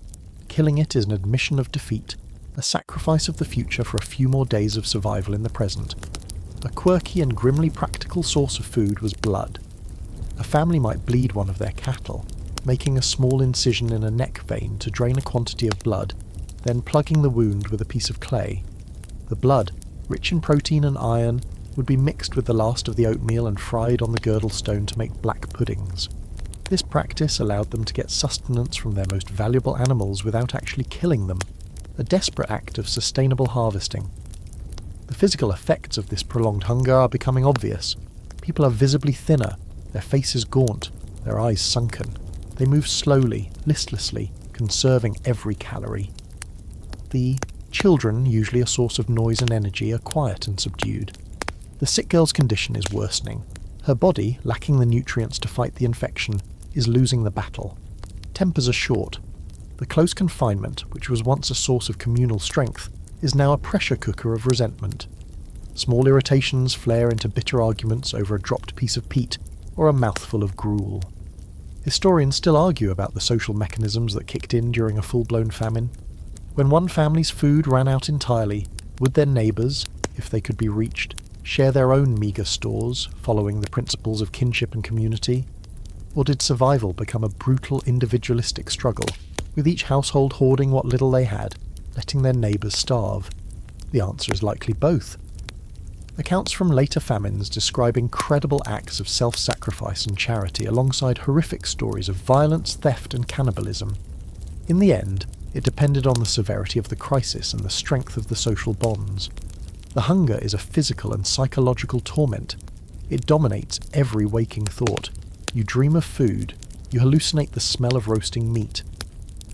Killing it is an admission of defeat, a sacrifice of the future for a few more days of survival in the present. A quirky and grimly practical source of food was blood. A family might bleed one of their cattle, making a small incision in a neck vein to drain a quantity of blood, then plugging the wound with a piece of clay. The blood, rich in protein and iron, would be mixed with the last of the oatmeal and fried on the girdle stone to make black puddings. This practice allowed them to get sustenance from their most valuable animals without actually killing them, a desperate act of sustainable harvesting. The physical effects of this prolonged hunger are becoming obvious. People are visibly thinner, their faces gaunt, their eyes sunken. They move slowly, listlessly, conserving every calorie. The children, usually a source of noise and energy, are quiet and subdued. The sick girl's condition is worsening. Her body, lacking the nutrients to fight the infection, is losing the battle. Tempers are short. The close confinement, which was once a source of communal strength, is now a pressure cooker of resentment. Small irritations flare into bitter arguments over a dropped piece of peat or a mouthful of gruel. Historians still argue about the social mechanisms that kicked in during a full-blown famine. When one family's food ran out entirely, would their neighbours, if they could be reached, share their own meagre stores, following the principles of kinship and community? Or did survival become a brutal individualistic struggle, with each household hoarding what little they had, letting their neighbours starve? The answer is likely both. Accounts from later famines describe incredible acts of self-sacrifice and charity alongside horrific stories of violence, theft and cannibalism. In the end, it depended on the severity of the crisis and the strength of the social bonds. The hunger is a physical and psychological torment. It dominates every waking thought. You dream of food, you hallucinate the smell of roasting meat.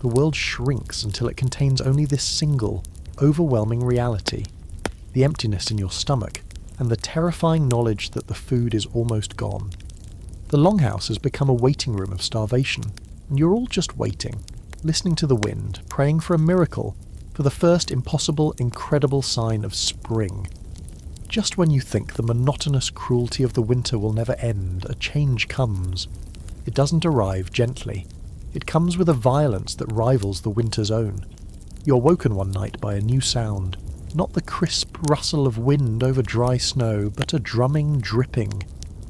The world shrinks until it contains only this single, overwhelming reality: the emptiness in your stomach, and the terrifying knowledge that the food is almost gone. The Longhouse has become a waiting room of starvation, and you're all just waiting, listening to the wind, praying for a miracle, for the first impossible, incredible sign of spring. Just when you think the monotonous cruelty of the winter will never end, a change comes. It doesn't arrive gently. It comes with a violence that rivals the winter's own. You're woken one night by a new sound, not the crisp rustle of wind over dry snow, but a drumming dripping.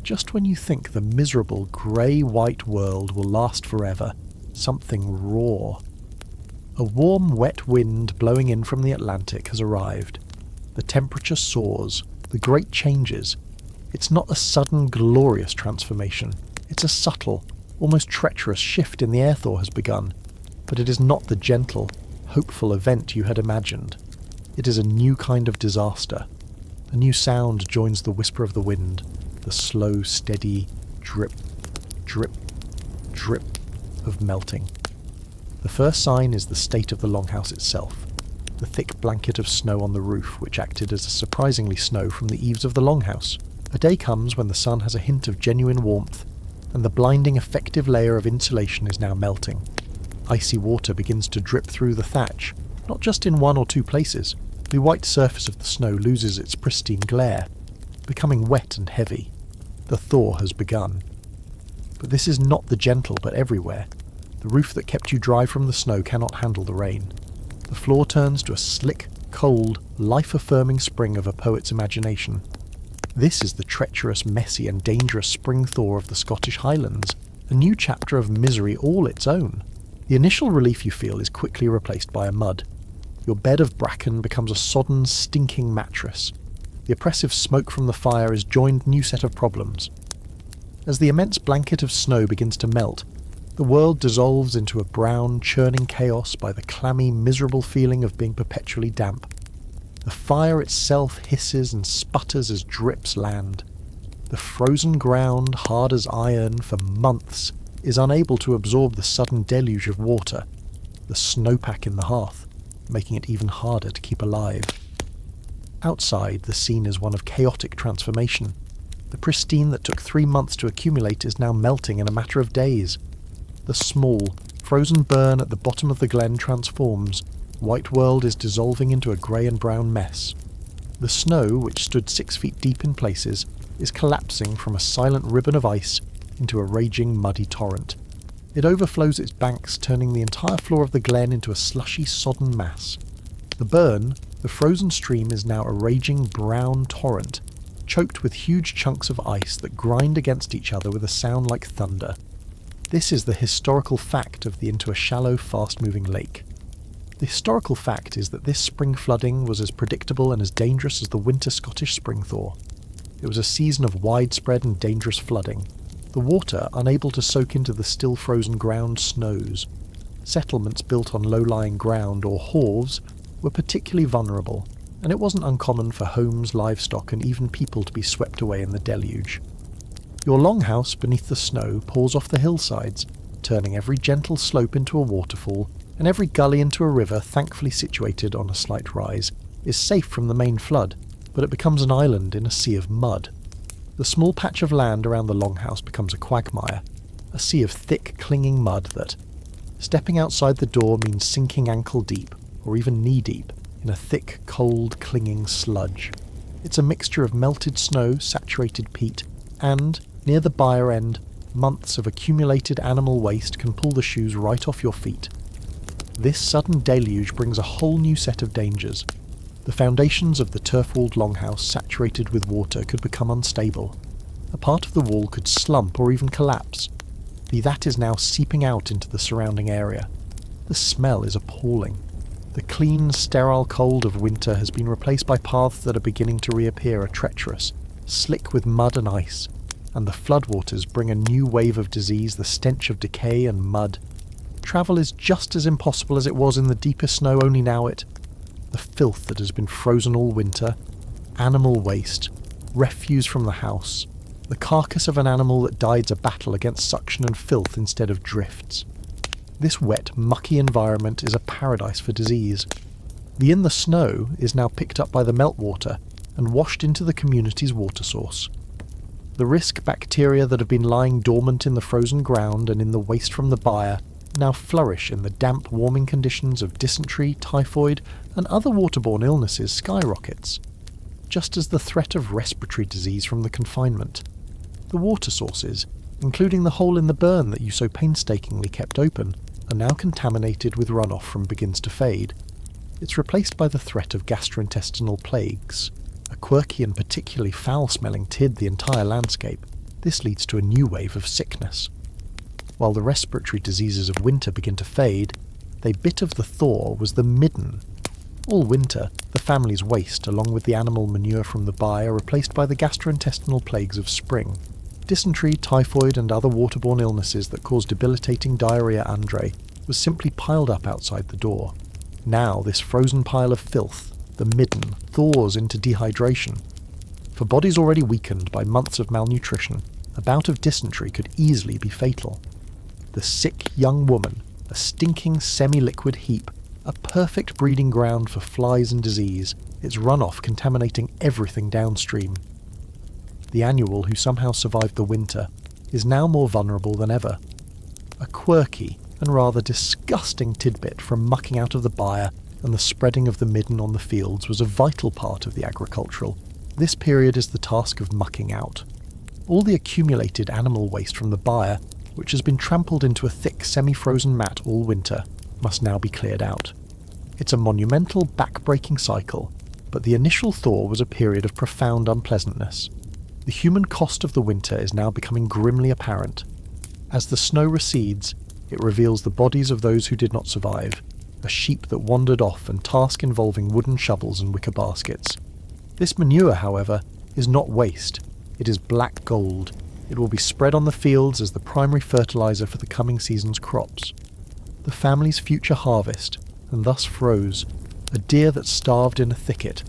Just when you think the miserable grey-white world will last forever, something raw. A warm, wet wind blowing in from the Atlantic has arrived. The temperature soars, the great changes. It's not a sudden, glorious transformation. It's a subtle, almost treacherous shift in the air thaw has begun, but it is not the gentle, hopeful event you had imagined. It is a new kind of disaster. A new sound joins the whisper of the wind, the slow, steady drip, drip, drip of melting. The first sign is the state of the Longhouse itself, the thick blanket of snow on the roof which acted as a surprisingly snow from the eaves of the Longhouse. A day comes when the sun has a hint of genuine warmth, and the blinding effective layer of insulation is now melting. Icy water begins to drip through the thatch, not just in one or two places. The white surface of the snow loses its pristine glare, becoming wet and heavy. The thaw has begun. But this is not the gentle but everywhere. The roof that kept you dry from the snow cannot handle the rain. The floor turns to a slick, cold, life-affirming spring of a poet's imagination. This is the treacherous, messy and dangerous spring thaw of the Scottish Highlands, a new chapter of misery all its own. The initial relief you feel is quickly replaced by a mud. Your bed of bracken becomes a sodden, stinking mattress. The oppressive smoke from the fire is joined new set of problems. As the immense blanket of snow begins to melt, the world dissolves into a brown, churning chaos by the clammy, miserable feeling of being perpetually damp. The fire itself hisses and sputters as drips land. The frozen ground, hard as iron for months, is unable to absorb the sudden deluge of water, the snowpack in the hearth. making it even harder to keep alive. Outside, the scene is one of chaotic transformation. The pristine that took 3 months to accumulate is now melting in a matter of days. The small, frozen burn at the bottom of the glen transforms. White world is dissolving into a grey and brown mess. The snow, which stood 6 feet deep in places, is collapsing from a silent ribbon of ice into a raging muddy torrent. It overflows its banks, turning the entire floor of the glen into a slushy, sodden mass. The burn, the frozen stream, is now a raging brown torrent, choked with huge chunks of ice that grind against each other with a sound like thunder. This is the historical fact of into a shallow, fast-moving lake. The historical fact is that this spring flooding was as predictable and as dangerous as the winter Scottish spring thaw. It was a season of widespread and dangerous flooding. The water, unable to soak into the still frozen ground, snows. Settlements built on low-lying ground, or haves, were particularly vulnerable, and it wasn't uncommon for homes, livestock, and even people to be swept away in the deluge. Your longhouse beneath the snow pours off the hillsides, turning every gentle slope into a waterfall, and every gully into a river thankfully situated on a slight rise, is safe from the main flood, but it becomes an island in a sea of mud. The small patch of land around the longhouse becomes a quagmire, a sea of thick, clinging mud that, stepping outside the door, means sinking ankle deep, or even knee deep, in a thick, cold, clinging sludge. It's a mixture of melted snow, saturated peat, and, near the byre end, months of accumulated animal waste can pull the shoes right off your feet. This sudden deluge brings a whole new set of dangers. The foundations of the turf-walled longhouse, saturated with water, could become unstable. A part of the wall could slump or even collapse. That is now seeping out into the surrounding area. The smell is appalling. The clean, sterile cold of winter has been replaced by paths that are beginning to reappear treacherous, slick with mud and ice, and the floodwaters bring a new wave of disease, the stench of decay and mud. Travel is just as impossible as it was in the deepest snow, only now the filth that has been frozen all winter, animal waste, refuse from the house, the carcass of an animal that died a battle against suction and filth instead of drifts. This wet, mucky environment is a paradise for disease. The in the snow is now picked up by the meltwater and washed into the community's water source. The risk bacteria that have been lying dormant in the frozen ground and in the waste from the byre now flourish in the damp, warming conditions of dysentery, typhoid, and other waterborne illnesses skyrockets, just as the threat of respiratory disease from the confinement. The water sources, including the hole in the burn that you so painstakingly kept open, are now contaminated with runoff from begins to fade. It's replaced by the threat of gastrointestinal plagues. A quirky and particularly foul-smelling tid the entire landscape. This leads to a new wave of sickness. While the respiratory diseases of winter begin to fade, a bit of the thaw was the midden. All winter, the family's waste, along with the animal manure from the byre, are replaced by the gastrointestinal plagues of spring. Dysentery, typhoid, and other waterborne illnesses that cause debilitating diarrhea was simply piled up outside the door. Now this frozen pile of filth, the midden, thaws into dehydration. For bodies already weakened by months of malnutrition, a bout of dysentery could easily be fatal. The sick young woman, a stinking semi-liquid heap, a perfect breeding ground for flies and disease, its runoff contaminating everything downstream. The annual who somehow survived the winter is now more vulnerable than ever. A quirky and rather disgusting tidbit from mucking out of the byre and the spreading of the midden on the fields was a vital part of the agricultural. This period is the task of mucking out. All the accumulated animal waste from the byre, which has been trampled into a thick semi-frozen mat all winter, must now be cleared out. It's a monumental, back-breaking cycle, but the initial thaw was a period of profound unpleasantness. The human cost of the winter is now becoming grimly apparent. As the snow recedes, it reveals the bodies of those who did not survive, a sheep that wandered off and task involving wooden shovels and wicker baskets. This manure, however, is not waste. It is black gold. It will be spread on the fields as the primary fertilizer for the coming season's crops. The family's future harvest, and thus froze, a deer that starved in a thicket,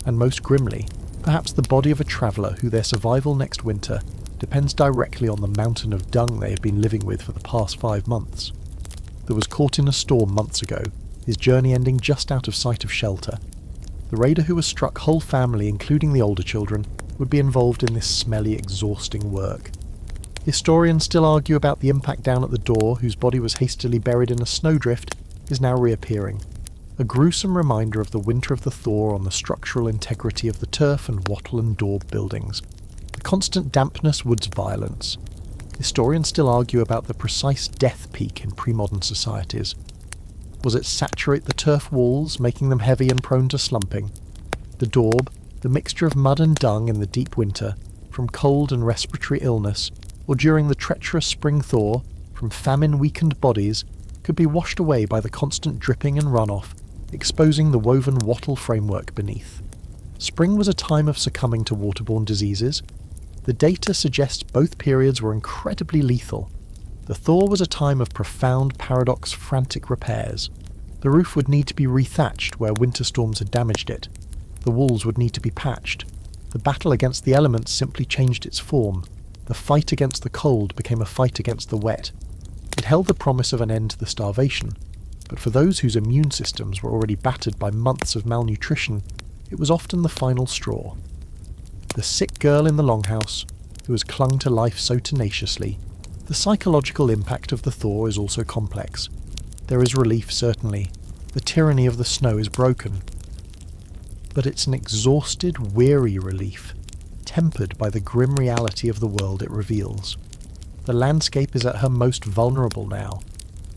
and most grimly, perhaps the body of a traveller who their survival next winter depends directly on the mountain of dung they have been living with for the past 5 months. That was caught in a storm months ago, his journey ending just out of sight of shelter. The raider who was struck whole family, including the older children, would be involved in this smelly, exhausting work. Historians still argue about the impact down at the door, whose body was hastily buried in a snowdrift, is now reappearing. A gruesome reminder of the winter of the Thaw on the structural integrity of the turf and wattle and daub buildings. The constant dampness woods violence. Historians still argue about the precise death peak in pre-modern societies. Was it saturate the turf walls, making them heavy and prone to slumping? The daub, the mixture of mud and dung in the deep winter, from cold and respiratory illness, or during the treacherous spring thaw, from famine-weakened bodies, could be washed away by the constant dripping and runoff, exposing the woven wattle framework beneath. Spring was a time of succumbing to waterborne diseases. The data suggests both periods were incredibly lethal. The thaw was a time of profound paradox, frantic repairs. The roof would need to be rethatched where winter storms had damaged it. The walls would need to be patched. The battle against the elements simply changed its form. The fight against the cold became a fight against the wet. It held the promise of an end to the starvation, but for those whose immune systems were already battered by months of malnutrition, it was often the final straw. The sick girl in the Longhouse, who has clung to life so tenaciously. The psychological impact of the thaw is also complex. There is relief, certainly. The tyranny of the snow is broken. But it's an exhausted, weary relief, tempered by the grim reality of the world it reveals. The landscape is at her most vulnerable now.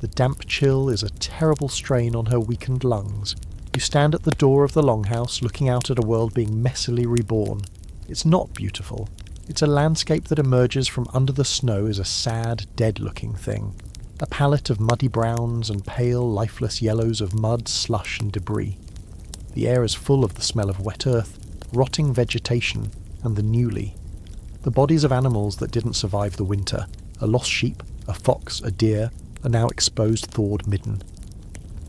The damp chill is a terrible strain on her weakened lungs. You stand at the door of the Longhouse, looking out at a world being messily reborn. It's not beautiful. It's a landscape that emerges from under the snow as a sad, dead-looking thing. A palette of muddy browns and pale, lifeless yellows of mud, slush and debris. The air is full of the smell of wet earth, rotting vegetation, and the newly. The bodies of animals that didn't survive the winter, a lost sheep, a fox, a deer, are now exposed thawed midden.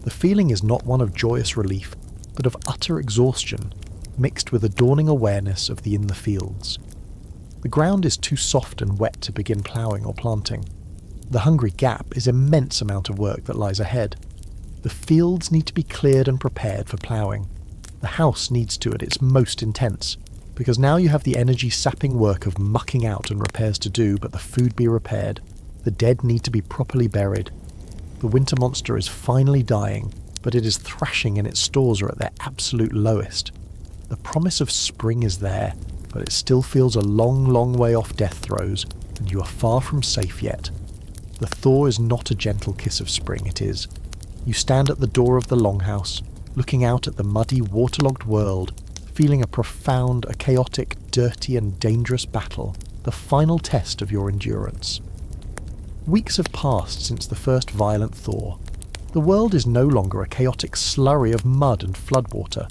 The feeling is not one of joyous relief, but of utter exhaustion, mixed with a dawning awareness of the in the fields. The ground is too soft and wet to begin ploughing or planting. The hungry gap is immense amount of work that lies ahead. The fields need to be cleared and prepared for ploughing. The house needs to at its most intense, because now you have the energy-sapping work of mucking out and repairs to do, but the food be repaired. The dead need to be properly buried. The winter monster is finally dying, but it is thrashing and its stores are at their absolute lowest. The promise of spring is there, but it still feels a long, long way off death throes, and you are far from safe yet. The thaw is not a gentle kiss of spring, it is. You stand at the door of the Longhouse, looking out at the muddy, waterlogged world, feeling a profound, a chaotic, dirty and dangerous battle, the final test of your endurance. Weeks have passed since the first violent thaw. The world is no longer a chaotic slurry of mud and floodwater.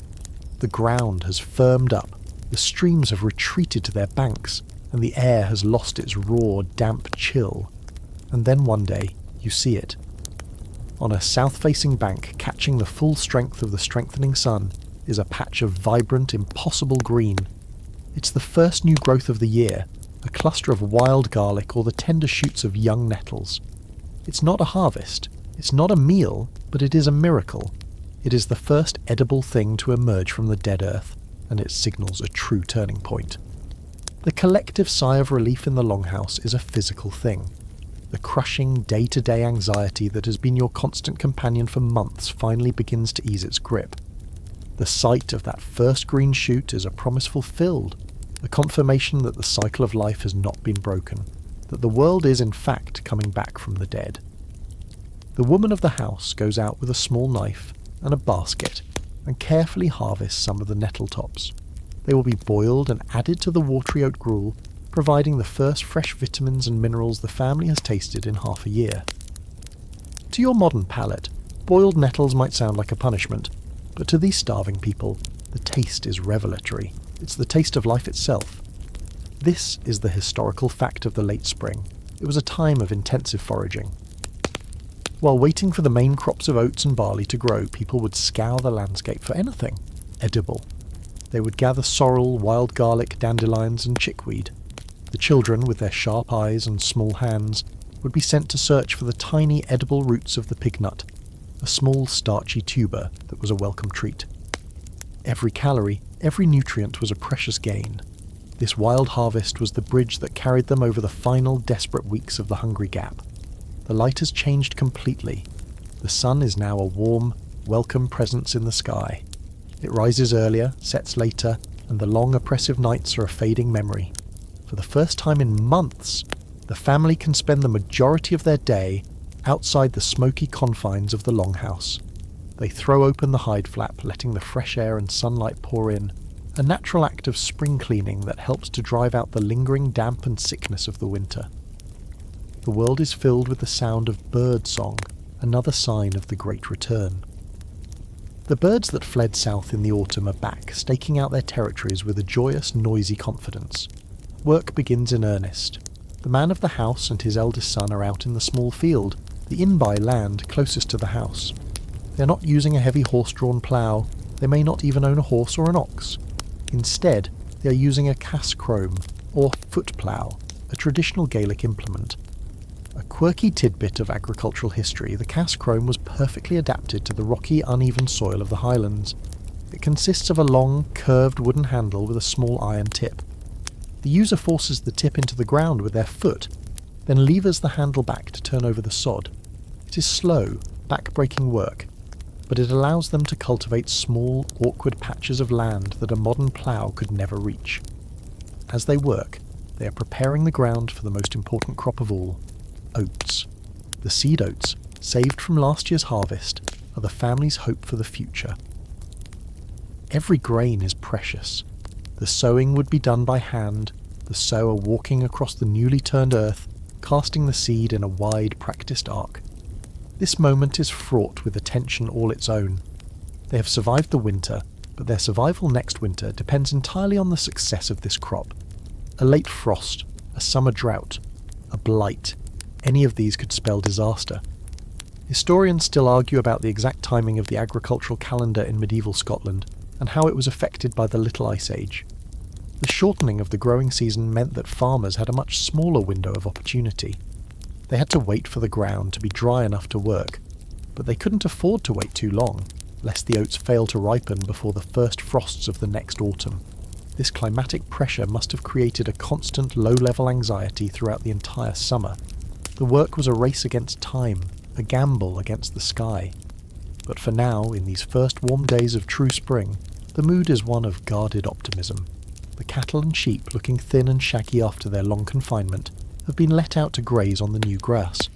The ground has firmed up, the streams have retreated to their banks, and the air has lost its raw, damp chill. And then one day, you see it. On a south-facing bank, catching the full strength of the strengthening sun, is a patch of vibrant, impossible green. It's the first new growth of the year, a cluster of wild garlic or the tender shoots of young nettles. It's not a harvest, it's not a meal, but it is a miracle. It is the first edible thing to emerge from the dead earth, and it signals a true turning point. The collective sigh of relief in the Longhouse is a physical thing. The crushing, day-to-day anxiety that has been your constant companion for months finally begins to ease its grip. The sight of that first green shoot is a promise fulfilled, a confirmation that the cycle of life has not been broken, that the world is in fact coming back from the dead. The woman of the house goes out with a small knife and a basket and carefully harvests some of the nettle tops. They will be boiled and added to the watery oat gruel, providing the first fresh vitamins and minerals the family has tasted in half a year. To your modern palate, boiled nettles might sound like a punishment, but to these starving people, the taste is revelatory. It's the taste of life itself. This is the historical fact of the late spring. It was a time of intensive foraging. While waiting for the main crops of oats and barley to grow, people would scour the landscape for anything edible. They would gather sorrel, wild garlic, dandelions and chickweed. The children, with their sharp eyes and small hands, would be sent to search for the tiny edible roots of the pignut, a small starchy tuber that was a welcome treat. Every calorie, every nutrient was a precious gain. This wild harvest was the bridge that carried them over the final desperate weeks of the Hungry Gap. The light has changed completely. The sun is now a warm, welcome presence in the sky. It rises earlier, sets later, and the long oppressive nights are a fading memory. For the first time in months, the family can spend the majority of their day outside the smoky confines of the Longhouse. They throw open the hide flap, letting the fresh air and sunlight pour in, a natural act of spring cleaning that helps to drive out the lingering damp and sickness of the winter. The world is filled with the sound of bird song, another sign of the Great Return. The birds that fled south in the autumn are back, staking out their territories with a joyous, noisy confidence. Work begins in earnest. The man of the house and his eldest son are out in the small field, the in-by land closest to the house. They are not using a heavy horse-drawn plough. They may not even own a horse or an ox. Instead, they are using a cas-chrom, or foot plough, a traditional Gaelic implement. A quirky tidbit of agricultural history, the cas-chrom was perfectly adapted to the rocky, uneven soil of the Highlands. It consists of a long, curved wooden handle with a small iron tip. The user forces the tip into the ground with their foot, then levers the handle back to turn over the sod. It is slow, back-breaking work, but it allows them to cultivate small, awkward patches of land that a modern plough could never reach. As they work, they are preparing the ground for the most important crop of all, oats. The seed oats, saved from last year's harvest, are the family's hope for the future. Every grain is precious. The sowing would be done by hand, the sower walking across the newly turned earth, casting the seed in a wide, practiced arc. This moment is fraught with a tension all its own. They have survived the winter, but their survival next winter depends entirely on the success of this crop. A late frost, a summer drought, a blight, any of these could spell disaster. Historians still argue about the exact timing of the agricultural calendar in medieval Scotland, and how it was affected by the Little Ice Age. The shortening of the growing season meant that farmers had a much smaller window of opportunity. They had to wait for the ground to be dry enough to work, but they couldn't afford to wait too long, lest the oats fail to ripen before the first frosts of the next autumn. This climatic pressure must have created a constant low-level anxiety throughout the entire summer. The work was a race against time, a gamble against the sky. But for now, in these first warm days of true spring, the mood is one of guarded optimism. The cattle and sheep, looking thin and shaggy after their long confinement, have been let out to graze on the new grass.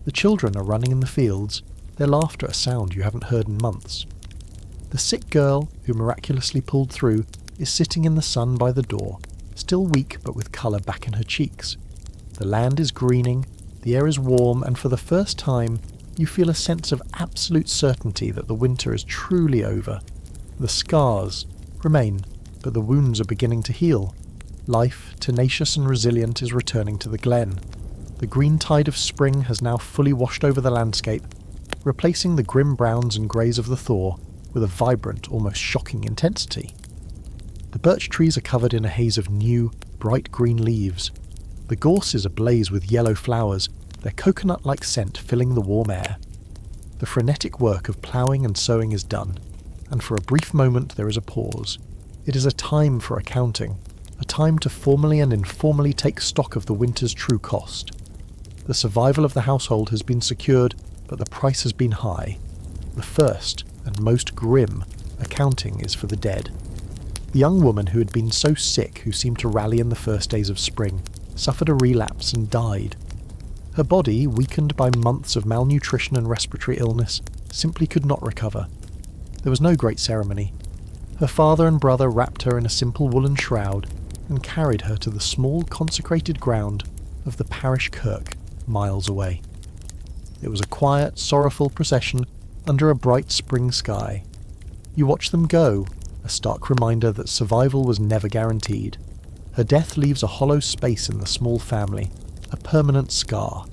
The children are running in the fields, their laughter a sound you haven't heard in months. The sick girl, who miraculously pulled through, is sitting in the sun by the door, still weak but with colour back in her cheeks. The land is greening, the air is warm, and for the first time you feel a sense of absolute certainty that the winter is truly over. The scars remain, but the wounds are beginning to heal. Life, tenacious and resilient, is returning to the glen. The green tide of spring has now fully washed over the landscape, replacing the grim browns and greys of the Thaw with a vibrant, almost shocking intensity. The birch trees are covered in a haze of new, bright green leaves. The gorse is ablaze with yellow flowers, their coconut-like scent filling the warm air. The frenetic work of ploughing and sowing is done, and for a brief moment there is a pause. It is a time for accounting, a time to formally and informally take stock of the winter's true cost. The survival of the household has been secured, but the price has been high. The first, and most grim, accounting is for the dead. The young woman who had been so sick, who seemed to rally in the first days of spring, suffered a relapse and died. Her body, weakened by months of malnutrition and respiratory illness, simply could not recover. There was no great ceremony. Her father and brother wrapped her in a simple woolen shroud and carried her to the small consecrated ground of the parish kirk, miles away. It was a quiet, sorrowful procession under a bright spring sky. You watch them go, a stark reminder that survival was never guaranteed. Her death leaves a hollow space in the small family, a permanent scar.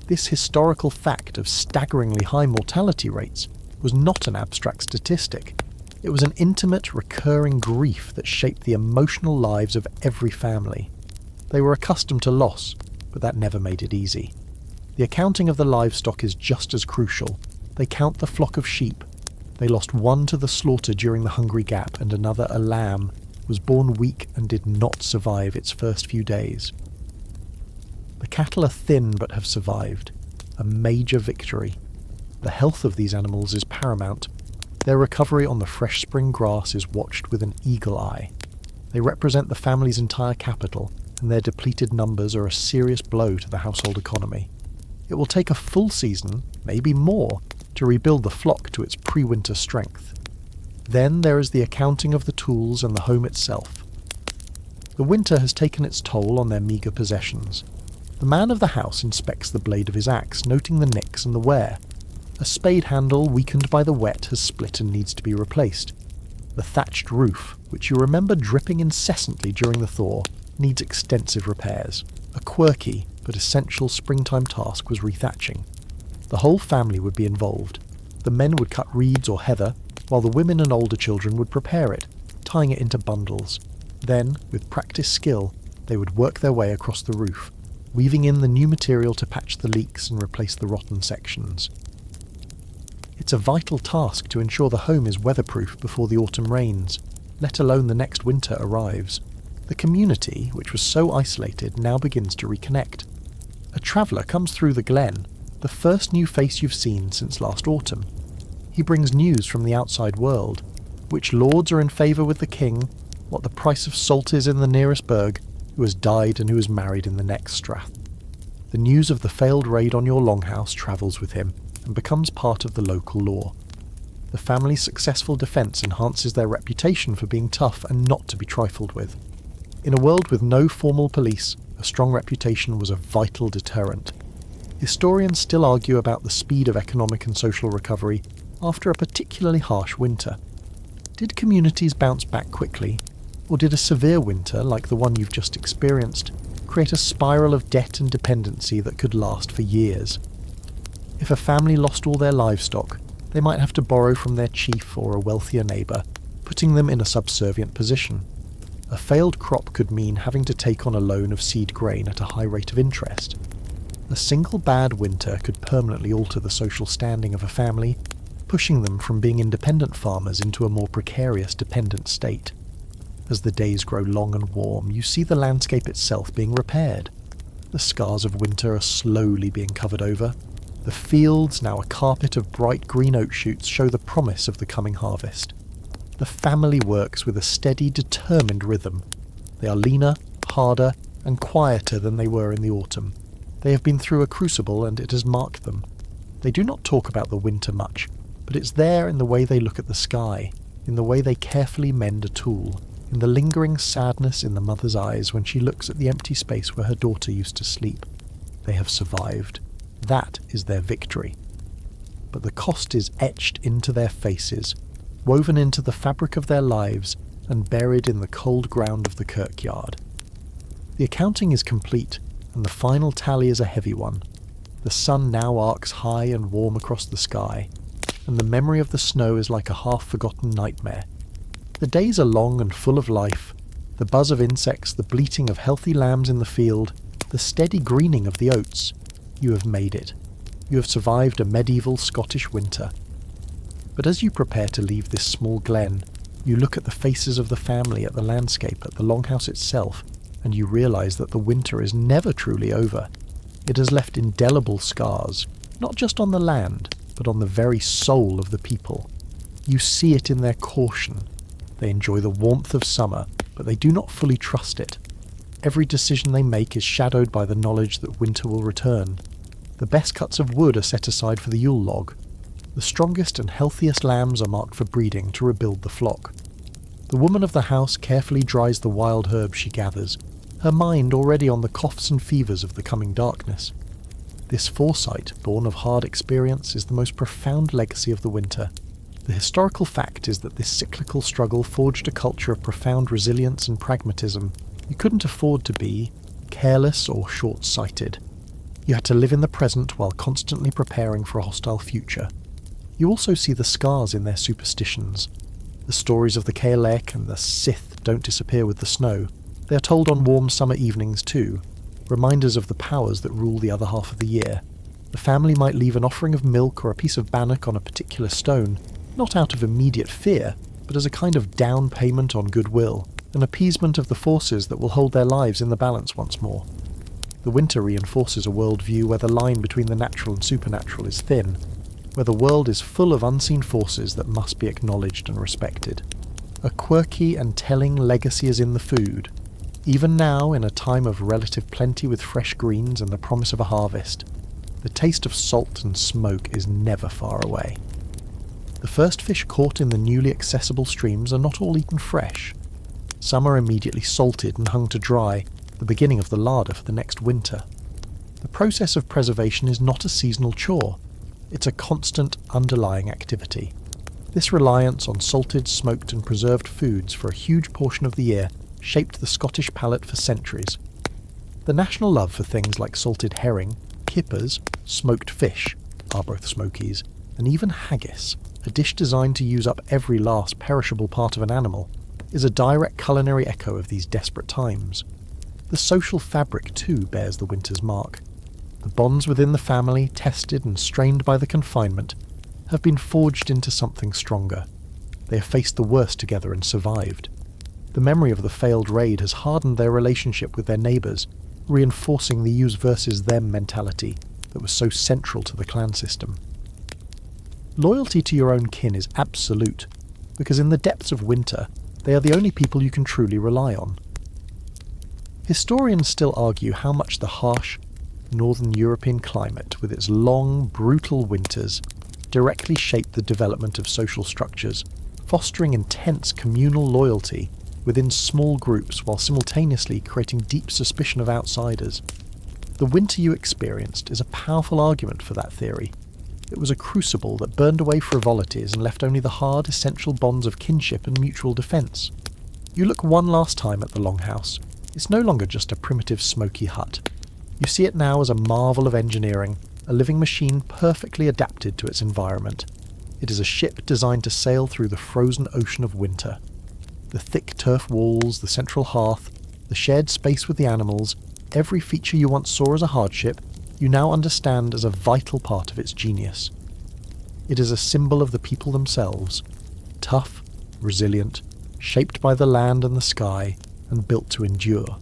This historical fact of staggeringly high mortality rates was not an abstract statistic. It was an intimate, recurring grief that shaped the emotional lives of every family. They were accustomed to loss, but that never made it easy. The accounting of the livestock is just as crucial. They count the flock of sheep. They lost one to the slaughter during the Hungry Gap, and another, a lamb, was born weak and did not survive its first few days. The cattle are thin but have survived. A major victory. The health of these animals is paramount. Their recovery on the fresh spring grass is watched with an eagle eye. They represent the family's entire capital, and their depleted numbers are a serious blow to the household economy. It will take a full season, maybe more, to rebuild the flock to its pre-winter strength. Then there is the accounting of the tools and the home itself. The winter has taken its toll on their meagre possessions. The man of the house inspects the blade of his axe, noting the nicks and the wear. A spade handle, weakened by the wet, has split and needs to be replaced. The thatched roof, which you remember dripping incessantly during the thaw, needs extensive repairs. A quirky but essential springtime task was rethatching. The whole family would be involved. The men would cut reeds or heather, while the women and older children would prepare it, tying it into bundles. Then, with practiced skill, they would work their way across the roof, weaving in the new material to patch the leaks and replace the rotten sections. It's a vital task to ensure the home is weatherproof before the autumn rains, let alone the next winter arrives. The community, which was so isolated, now begins to reconnect. A traveller comes through the glen, the first new face you've seen since last autumn. He brings news from the outside world, which lords are in favour with the king, what the price of salt is in the nearest burg, who has died and who is married in the next strath. The news of the failed raid on your Longhouse travels with him and becomes part of the local lore. The family's successful defence enhances their reputation for being tough and not to be trifled with. In a world with no formal police, a strong reputation was a vital deterrent. Historians still argue about the speed of economic and social recovery after a particularly harsh winter. Did communities bounce back quickly, or did a severe winter, like the one you've just experienced, create a spiral of debt and dependency that could last for years? If a family lost all their livestock, they might have to borrow from their chief or a wealthier neighbour, putting them in a subservient position. A failed crop could mean having to take on a loan of seed grain at a high rate of interest. A single bad winter could permanently alter the social standing of a family, pushing them from being independent farmers into a more precarious dependent state. As the days grow long and warm, you see the landscape itself being repaired. The scars of winter are slowly being covered over. The fields, now a carpet of bright green oat shoots, show the promise of the coming harvest. The family works with a steady, determined rhythm. They are leaner, harder, and quieter than they were in the autumn. They have been through a crucible and it has marked them. They do not talk about the winter much, but it's there in the way they look at the sky, in the way they carefully mend a tool, in the lingering sadness in the mother's eyes when she looks at the empty space where her daughter used to sleep. They have survived. That is their victory. But the cost is etched into their faces, woven into the fabric of their lives, and buried in the cold ground of the kirkyard. The accounting is complete, and the final tally is a heavy one. The sun now arcs high and warm across the sky, and the memory of the snow is like a half-forgotten nightmare. The days are long and full of life, the buzz of insects, the bleating of healthy lambs in the field, the steady greening of the oats. You have made it. You have survived a medieval Scottish winter. But as you prepare to leave this small glen, you look at the faces of the family, at the landscape, at the Longhouse itself, and you realise that the winter is never truly over. It has left indelible scars, not just on the land, but on the very soul of the people. You see it in their caution. They enjoy the warmth of summer, but they do not fully trust it. Every decision they make is shadowed by the knowledge that winter will return. The best cuts of wood are set aside for the Yule log. The strongest and healthiest lambs are marked for breeding to rebuild the flock. The woman of the house carefully dries the wild herbs she gathers, her mind already on the coughs and fevers of the coming darkness. This foresight, born of hard experience, is the most profound legacy of the winter. The historical fact is that this cyclical struggle forged a culture of profound resilience and pragmatism. You couldn't afford to be careless or short-sighted. You had to live in the present while constantly preparing for a hostile future. You also see the scars in their superstitions. The stories of the Cailleach and the sìth don't disappear with the snow. They are told on warm summer evenings too, reminders of the powers that rule the other half of the year. The family might leave an offering of milk or a piece of bannock on a particular stone, not out of immediate fear, but as a kind of down payment on goodwill, an appeasement of the forces that will hold their lives in the balance once more. The winter reinforces a worldview where the line between the natural and supernatural is thin, where the world is full of unseen forces that must be acknowledged and respected. A quirky and telling legacy is in the food. Even now, in a time of relative plenty with fresh greens and the promise of a harvest, the taste of salt and smoke is never far away. The first fish caught in the newly accessible streams are not all eaten fresh. Some are immediately salted and hung to dry, the beginning of the larder for the next winter. The process of preservation is not a seasonal chore. It's a constant underlying activity. This reliance on salted, smoked and preserved foods for a huge portion of the year shaped the Scottish palate for centuries. The national love for things like salted herring, kippers, smoked fish, Arbroath smokies, and even haggis, a dish designed to use up every last perishable part of an animal, is a direct culinary echo of these desperate times. The social fabric, too, bears the winter's mark. The bonds within the family, tested and strained by the confinement, have been forged into something stronger. They have faced the worst together and survived. The memory of the failed raid has hardened their relationship with their neighbours, reinforcing the us versus them mentality that was so central to the clan system. Loyalty to your own kin is absolute, because in the depths of winter, they are the only people you can truly rely on. Historians still argue how much the harsh, northern European climate, with its long, brutal winters, directly shaped the development of social structures, fostering intense communal loyalty within small groups while simultaneously creating deep suspicion of outsiders. The winter you experienced is a powerful argument for that theory. It was a crucible that burned away frivolities and left only the hard, essential bonds of kinship and mutual defence. You look one last time at the Longhouse. It's no longer just a primitive smoky hut. You see it now as a marvel of engineering, a living machine perfectly adapted to its environment. It is a ship designed to sail through the frozen ocean of winter. The thick turf walls, the central hearth, the shared space with the animals, every feature you once saw as a hardship, you now understand as a vital part of its genius. It is a symbol of the people themselves, tough, resilient, shaped by the land and the sky, and built to endure.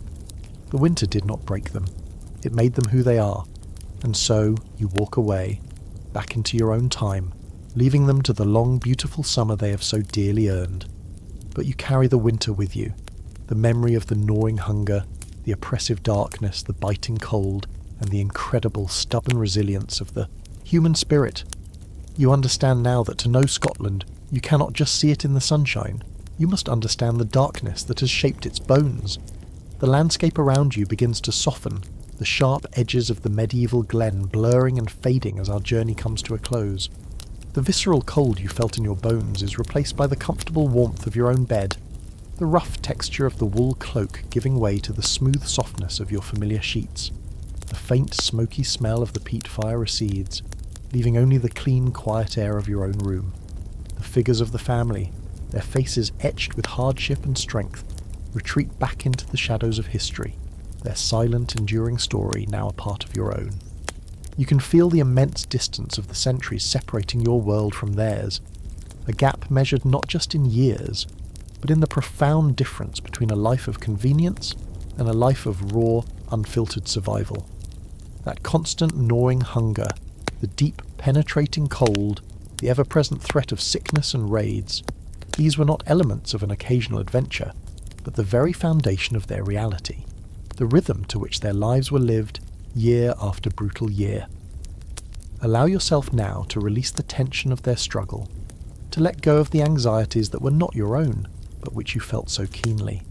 The winter did not break them. It made them who they are, and so you walk away, back into your own time, leaving them to the long, beautiful summer they have so dearly earned. But you carry the winter with you, the memory of the gnawing hunger, the oppressive darkness, the biting cold, and the incredible, stubborn resilience of the human spirit. You understand now that to know Scotland, you cannot just see it in the sunshine. You must understand the darkness that has shaped its bones. The landscape around you begins to soften, the sharp edges of the medieval glen blurring and fading as our journey comes to a close. The visceral cold you felt in your bones is replaced by the comfortable warmth of your own bed, the rough texture of the wool cloak giving way to the smooth softness of your familiar sheets. The faint, smoky smell of the peat fire recedes, leaving only the clean, quiet air of your own room. The figures of the family, their faces etched with hardship and strength, retreat back into the shadows of history, their silent, enduring story now a part of your own. You can feel the immense distance of the centuries separating your world from theirs, a gap measured not just in years, but in the profound difference between a life of convenience and a life of raw, unfiltered survival. That constant gnawing hunger, the deep, penetrating cold, the ever-present threat of sickness and raids, these were not elements of an occasional adventure, but the very foundation of their reality, the rhythm to which their lives were lived year after brutal year. Allow yourself now to release the tension of their struggle, to let go of the anxieties that were not your own, but which you felt so keenly.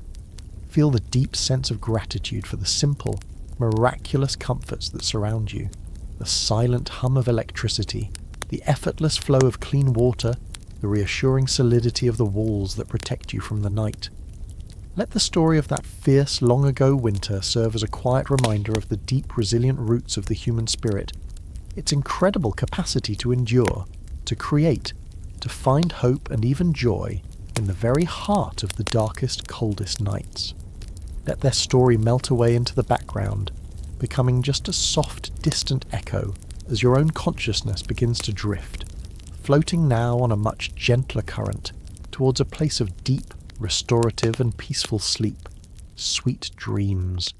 Feel the deep sense of gratitude for the simple, miraculous comforts that surround you, the silent hum of electricity, the effortless flow of clean water, the reassuring solidity of the walls that protect you from the night. Let the story of that fierce, long-ago winter serve as a quiet reminder of the deep, resilient roots of the human spirit, its incredible capacity to endure, to create, to find hope and even joy in the very heart of the darkest, coldest nights. Let their story melt away into the background, becoming just a soft, distant echo as your own consciousness begins to drift, floating now on a much gentler current towards a place of deep, restorative and peaceful sleep, sweet dreams.